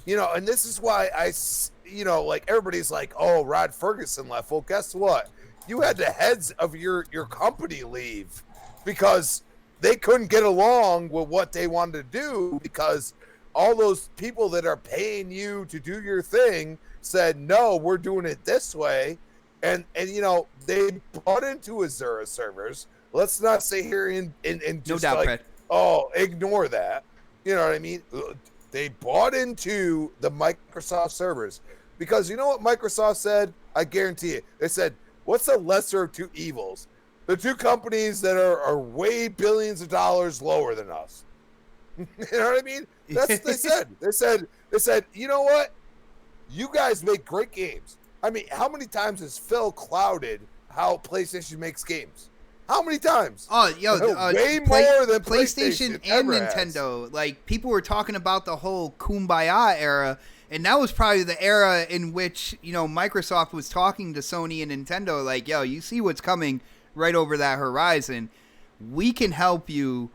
and this is why like everybody's like, oh, Rod Ferguson left. Well, guess what? You had the heads of your company leave because they couldn't get along with what they wanted to do, because all those people that are paying you to do your thing said, no, we're doing it this way. And they bought into Azure servers, let's not sit here and No just doubt, like, Fred. oh, ignore that. You know what I mean? They bought into the Microsoft servers because you know what Microsoft said? I guarantee it. They said, what's the lesser of two evils? The two companies that are way billions of dollars lower than us. You know what I mean? That's what they said. They said, you know what? You guys make great games. I mean, how many times has Phil clouded how PlayStation makes games? How many times? Oh, yo, way more than PlayStation and ever Nintendo. Like, people were talking about the whole Kumbaya era, and that was probably the era in which, you know, Microsoft was talking to Sony and Nintendo, like, yo, you see what's coming right over that horizon. We can help you,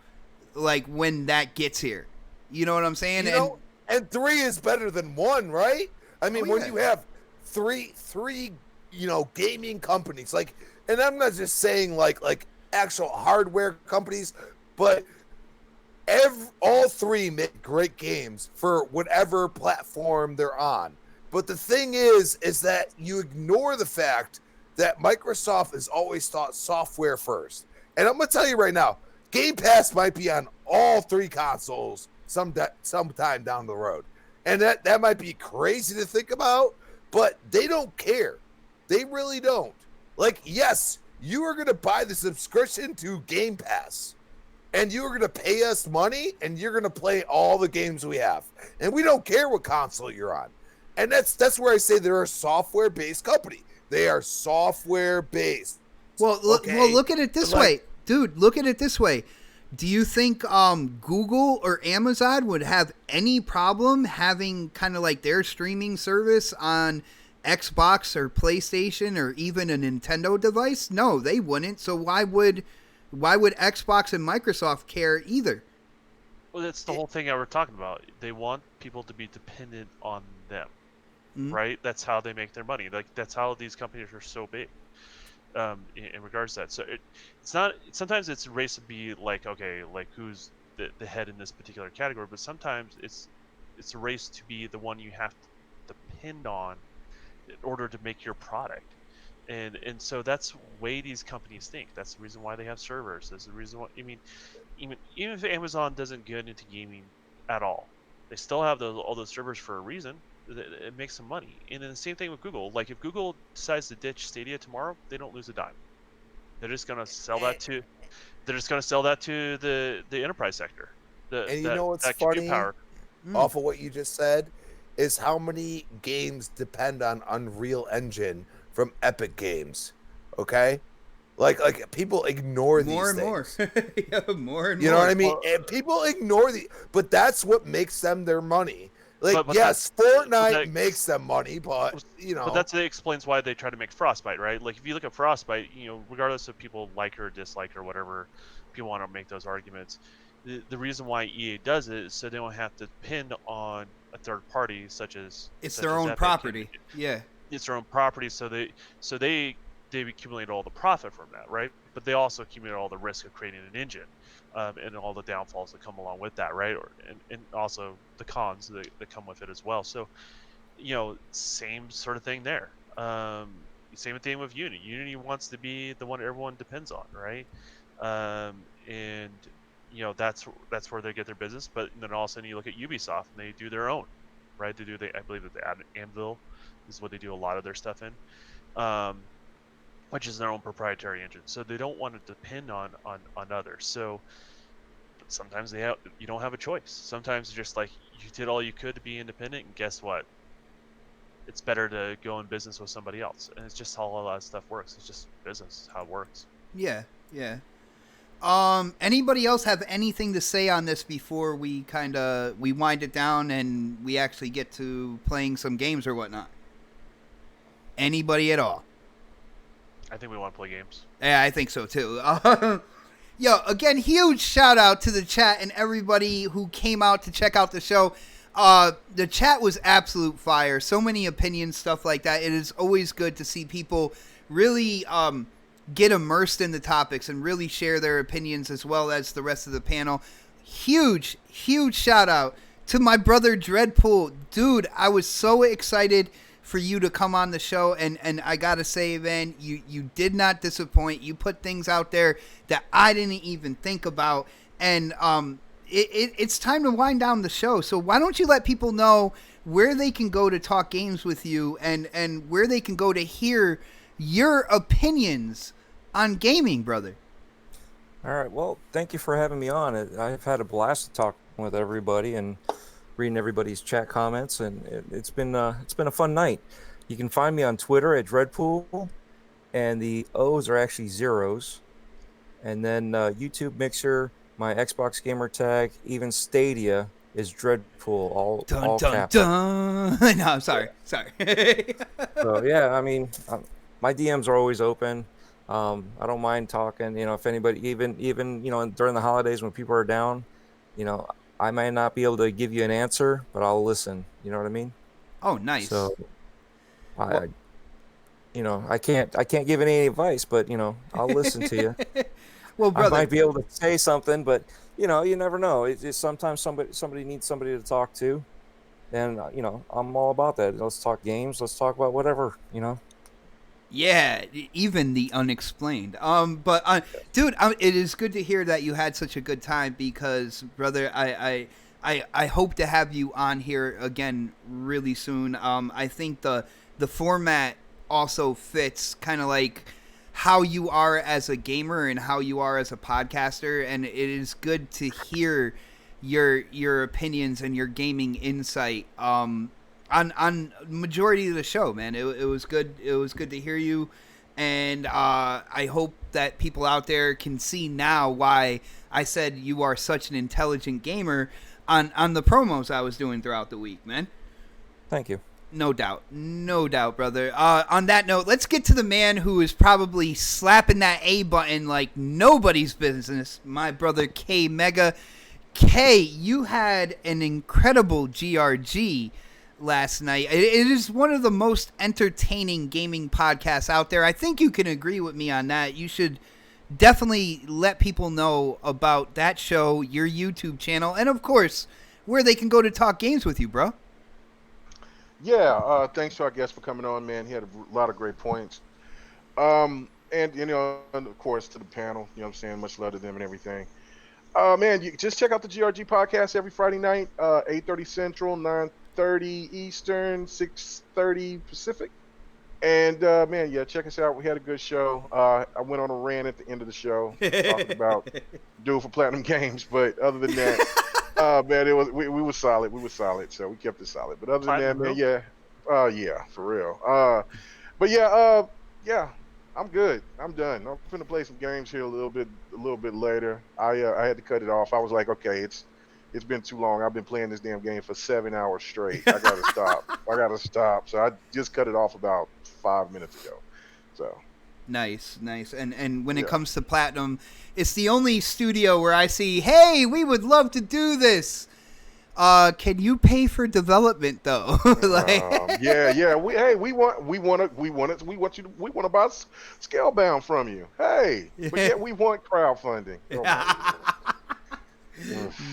like, when that gets here. You know what I'm saying? You know, and 3 is better than 1, right? I mean, when yeah. you have three, you know, gaming companies, like, and I'm not just saying like actual hardware companies, but all 3 make great games for whatever platform they're on. But the thing is that you ignore the fact that Microsoft has always thought software first. And I'm gonna tell you right now, Game Pass might be on all 3 consoles sometime down the road. And that might be crazy to think about, but they don't care. They really don't. Like, yes, you are going to buy the subscription to Game Pass, and you are going to pay us money, and you're going to play all the games we have. And we don't care what console you're on. And that's where I say they're a software-based company. They are software-based. Well, look at it this way. Dude, look at it this way. Do you think Google or Amazon would have any problem having kind of like their streaming service on Xbox or PlayStation or even a Nintendo device? No, they wouldn't. So why would Xbox and Microsoft care either? Well, that's the whole thing that we're talking about. They want people to be dependent on them, right? That's how they make their money. Like, that's how these companies are so big. In regards to that, so it's not. Sometimes it's a race to be like, okay, like who's the head in this particular category, but sometimes it's a race to be the one you have to depend on in order to make your product, and so that's the way these companies think. That's the reason why they have servers. That's the reason why. I mean, even if Amazon doesn't get into gaming at all, they still have all those servers for a reason. It makes some money. And then the same thing with Google. Like, if Google decides to ditch Stadia tomorrow, they don't lose a dime. They're just gonna sell that to the enterprise sector. And you know what's funny? Off of what you just said, is how many games depend on Unreal Engine from Epic Games. Okay? Like people ignore these things. Yeah, more and more. You know what I mean? And people ignore but that's what makes them their money. Like, but yes, Fortnite makes them money, but, you know. But that explains why they try to make Frostbite, right? Like, if you look at Frostbite, you know, regardless of people like or dislike or whatever, people want to make those arguments. The reason why EA does it is so they don't have to depend on a third party such as their own property. Yeah. It's their own property, so they accumulate all the profit from that, right? But they also accumulate all the risk of creating an engine. And all the downfalls that come along with that, right? And also the cons that come with it as well. So, you know, same sort of thing there. Same thing with Unity. Unity wants to be the one everyone depends on, right? And you know, that's where they get their business. But then all of a sudden you look at Ubisoft and they do their own, right? I believe that the Anvil is what they do a lot of their stuff in. Which is their own proprietary engine, so they don't want to depend on others. So sometimes you don't have a choice. Sometimes it's just like you did all you could to be independent, and guess what? It's better to go in business with somebody else, and it's just how all that stuff works. It's just business, how it works. Yeah. Anybody else have anything to say on this before we wind it down and we actually get to playing some games or whatnot? Anybody at all? I think we want to play games. Yeah, I think so too. Yo, again, huge shout out to the chat and everybody who came out to check out the show. The chat was absolute fire. So many opinions, stuff like that. It is always good to see people really get immersed in the topics and really share their opinions as well as the rest of the panel. Huge shout out to my brother Dreadpool. Dude, I was so excited for you to come on the show, and I gotta say, man, you did not disappoint. You put things out there that I didn't even think about, and it's time to wind down the show. So why don't you let people know where they can go to talk games with you, and where they can go to hear your opinions on gaming, brother? All right. Well, thank you for having me on. I've had a blast to talk with everybody and reading everybody's chat comments, and it's been a fun night. You can find me on Twitter at Dreadpool, and the O's are actually zeros. And then YouTube, Mixer, my Xbox gamer tag, even Stadia is Dreadpool. All caps. Dun. No, I'm sorry. Sorry. So yeah, I mean, my DMs are always open. I don't mind talking. You know, if anybody, even you know, during the holidays when people are down, you know, I might not be able to give you an answer, but I'll listen. You know what I mean? Oh, nice. So, you know, I can't give any advice, but you know, I'll listen to you. Well, brother, I might be able to say something, but you know, you never know. It's just sometimes somebody needs somebody to talk to, and you know, I'm all about that. Let's talk games. Let's talk about whatever. You know. yeah, even the unexplained. But dude, it is good to hear that you had such a good time, because, brother, I hope to have you on here again really soon. I think the format also fits kind of like how you are as a gamer and how you are as a podcaster, and it is good to hear your opinions and your gaming insight on majority of the show, man. It was good. It was good to hear you, and I hope that people out there can see now why I said you are such an intelligent gamer on the promos I was doing throughout the week, man. Thank you. No doubt, brother. On that note, let's get to the man who is probably slapping that A button like nobody's business, my brother K Mega. K, you had an incredible GRG last night. It is one of the most entertaining gaming podcasts out there. I think you can agree with me on that. You should definitely let people know about that show, your YouTube channel, and of course, where they can go to talk games with you, bro. Yeah, thanks to our guest for coming on, man. He had a lot of great points. And, you know, and of course, to the panel, you know what I'm saying? Much love to them and everything. Man, you just check out the GRG podcast every Friday night, 8:30 Central, 9:30 Eastern, 6:30 Pacific. And, man, yeah, check us out. We had a good show. I went on a rant at the end of the show talking about Duel for Platinum Games. But other than that, man, it was we were solid. We were solid, so we kept it solid. But other than that, man, yeah, for real. But yeah, I'm good. I'm done. I'm finna play some games here a little bit later. I had to cut it off. I was like, okay, it's been too long. I've been playing this damn game for 7 hours straight. I gotta stop. So I just cut it off about 5 minutes ago. So. Nice. And when it comes to Platinum, it's the only studio where I see, hey, we would love to do this. Can you pay for development though? Yeah. We want to buy Scalebound from you. Hey, but yet we want crowdfunding.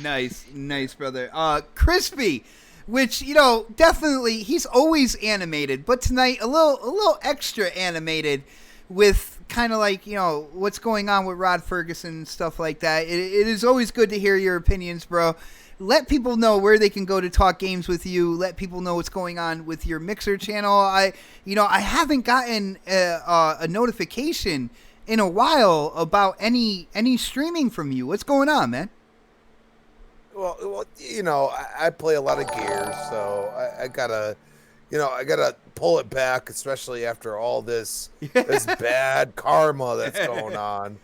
Nice, brother. Crispy, which, you know, definitely he's always animated, but tonight a little extra animated with kind of like, you know, what's going on with Rod Ferguson and stuff like that. It is always good to hear your opinions, bro. Let people know where they can go to talk games with you. Let people know what's going on with your Mixer channel. I haven't gotten a notification in a while about any streaming from you. What's going on, man? Well, you know, I play a lot of Gears, so I gotta pull it back, especially after all this bad karma that's going on.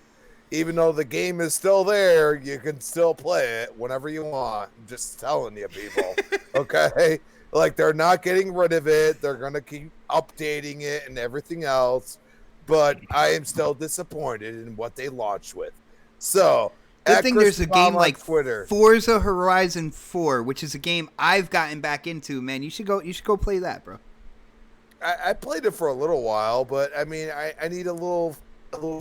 Even though the game is still there, you can still play it whenever you want. I'm just telling you, people. Okay? Like, they're not getting rid of it. They're going to keep updating it and everything else. But I am still disappointed in what they launched with. So, good thing there's a game like Twitter. Forza Horizon 4, which is a game I've gotten back into, man. You should go play that, bro. I played it for a little while, but I mean, I need a little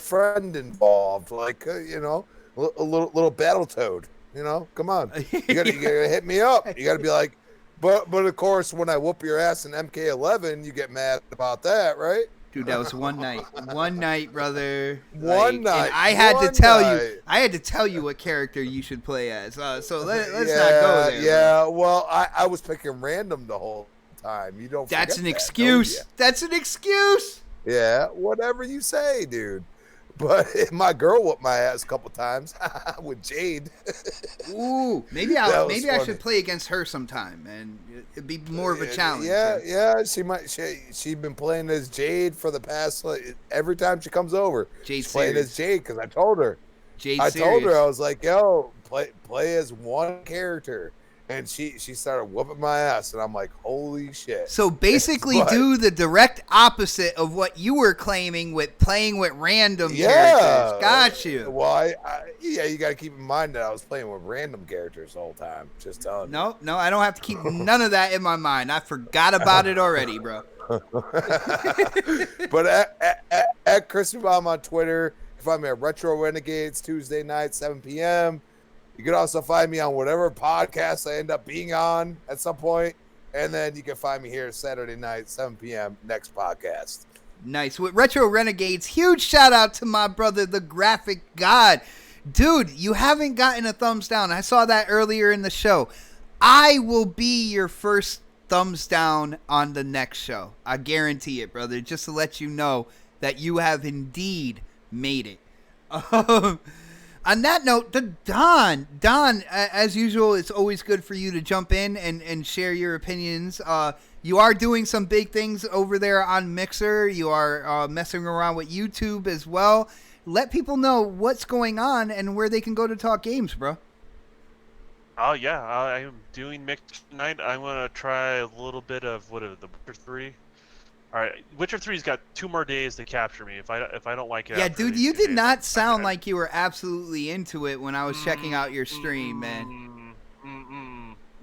friend involved, like you know, a little Battletoad. You know, come on, you gotta hit me up. You gotta be like, But of course, when I whoop your ass in MK11, you get mad about that, right? Dude, that was one night. One night, brother. One night. And I had to one tell night. you. I had to tell you what character you should play as. So let's not Yeah, go there. yeah. Well, I was picking random the whole time. You don't. That's forget an that, excuse. don't That's an excuse. you? Yeah, whatever you say, dude. But my girl whooped my ass a couple times with Jade. Ooh, maybe That was I funny. should play against her sometime, and it'd be more of a challenge. Yeah. She might. She been playing as Jade for the past. Every time she comes over, Jade she's playing as Jade because I told her. Jade I told her serious. I was like, "Yo, play as one character," and she started whooping my ass, and I'm like, "Holy shit!" So basically, But- do the direct opposite of what you were claiming with playing with random Yeah, characters. Got you. Well, yeah, you got to keep in mind that I was playing with random characters the whole time. Just telling you. No, I don't have to keep none of that in my mind. I forgot about it already, bro. But at Chris Bomb on Twitter, you can find me at Retro Renegades Tuesday night, 7 p.m. You can also find me on whatever podcast I end up being on at some point. And then you can find me here Saturday night, 7 p.m. next podcast. Nice. With Retro Renegades, huge shout out to my brother, the Graphic God. Dude, you haven't gotten a thumbs down. I saw that earlier in the show. I will be your first thumbs down on the next show. I guarantee it, brother. Just to let you know that you have indeed made it. On that note, Don, as usual, it's always good for you to jump in and share your opinions. You are doing some big things over there on Mixer. You are messing around with YouTube as well. Let people know what's going on and where they can go to talk games, bro. Oh yeah, I am doing mix tonight. I'm gonna try a little bit of the Witcher 3. All right, Witcher 3's got 2 more days to capture me. If I don't like it. Yeah, after dude, these you 2 did days, not sound like you were absolutely into it when I was checking out your Mm-hmm. stream, man.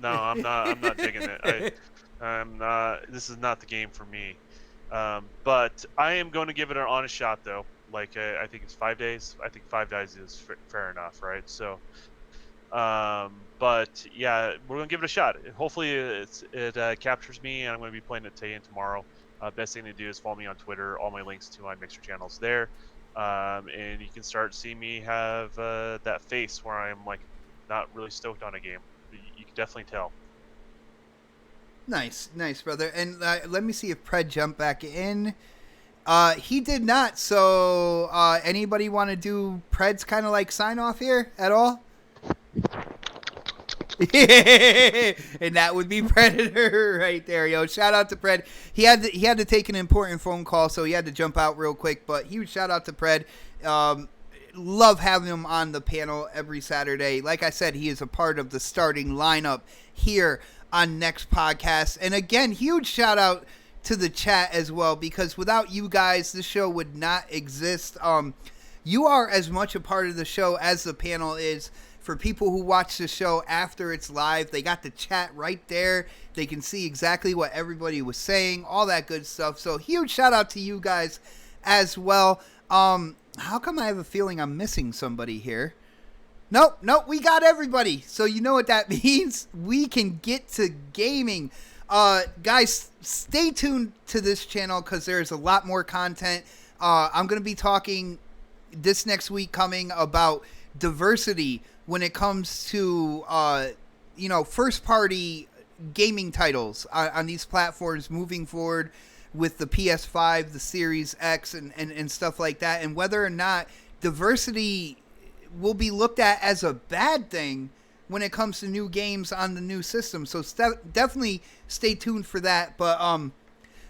No, I'm not. I'm not digging it. I'm not. This is not the game for me. But I am going to give it an honest shot, though. Like I think it's 5 days. I think 5 days is fair enough, right? So, but yeah, we're gonna give it a shot. Hopefully, it captures me, and I'm gonna be playing it today and tomorrow. Best thing to do is follow me on Twitter. All my links to my Mixer channels there, and you can start seeing me have that face where I'm like not really stoked on a game. You can definitely tell. Nice, brother. And let me see if Pred jumped back in. He did not. So, anybody want to do Pred's kind of like sign off here at all? And that would be Predator right there, yo. Shout out to Pred. He had to take an important phone call, so he had to jump out real quick. But huge shout out to Pred. Love having him on the panel every Saturday. Like I said, he is a part of the starting lineup here on Next Podcast. And again, huge shout out to the chat as well, because without you guys, the show would not exist. You are as much a part of the show as the panel is. For people who watch the show after it's live, they got the chat right there. They can see exactly what everybody was saying, all that good stuff. So huge shout out to you guys as well. How come I have a feeling I'm missing somebody here? Nope, we got everybody. So you know what that means? We can get to gaming. Guys, stay tuned to this channel because there's a lot more content. I'm going to be talking this next week coming about diversity when it comes to, first party gaming titles on these platforms moving forward with the PS5, the Series X, and stuff like that, and whether or not diversity will be looked at as a bad thing when it comes to new games on the new system. So definitely stay tuned for that. But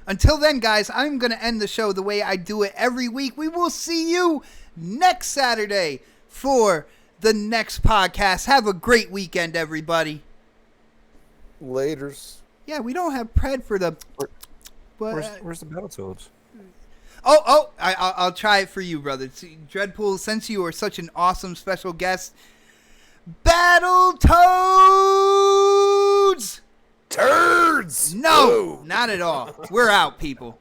until then, guys, I'm going to end the show the way I do it every week. We will see you next Saturday for the next podcast. Have a great weekend, everybody. Laters. Yeah, we don't have Pred for the... Where's the Battletoads? I'll try it for you, brother. See, Dreadpool, since you are such an awesome special guest, Battletoads! Turds! No, Ooh. not at all. We're out, people.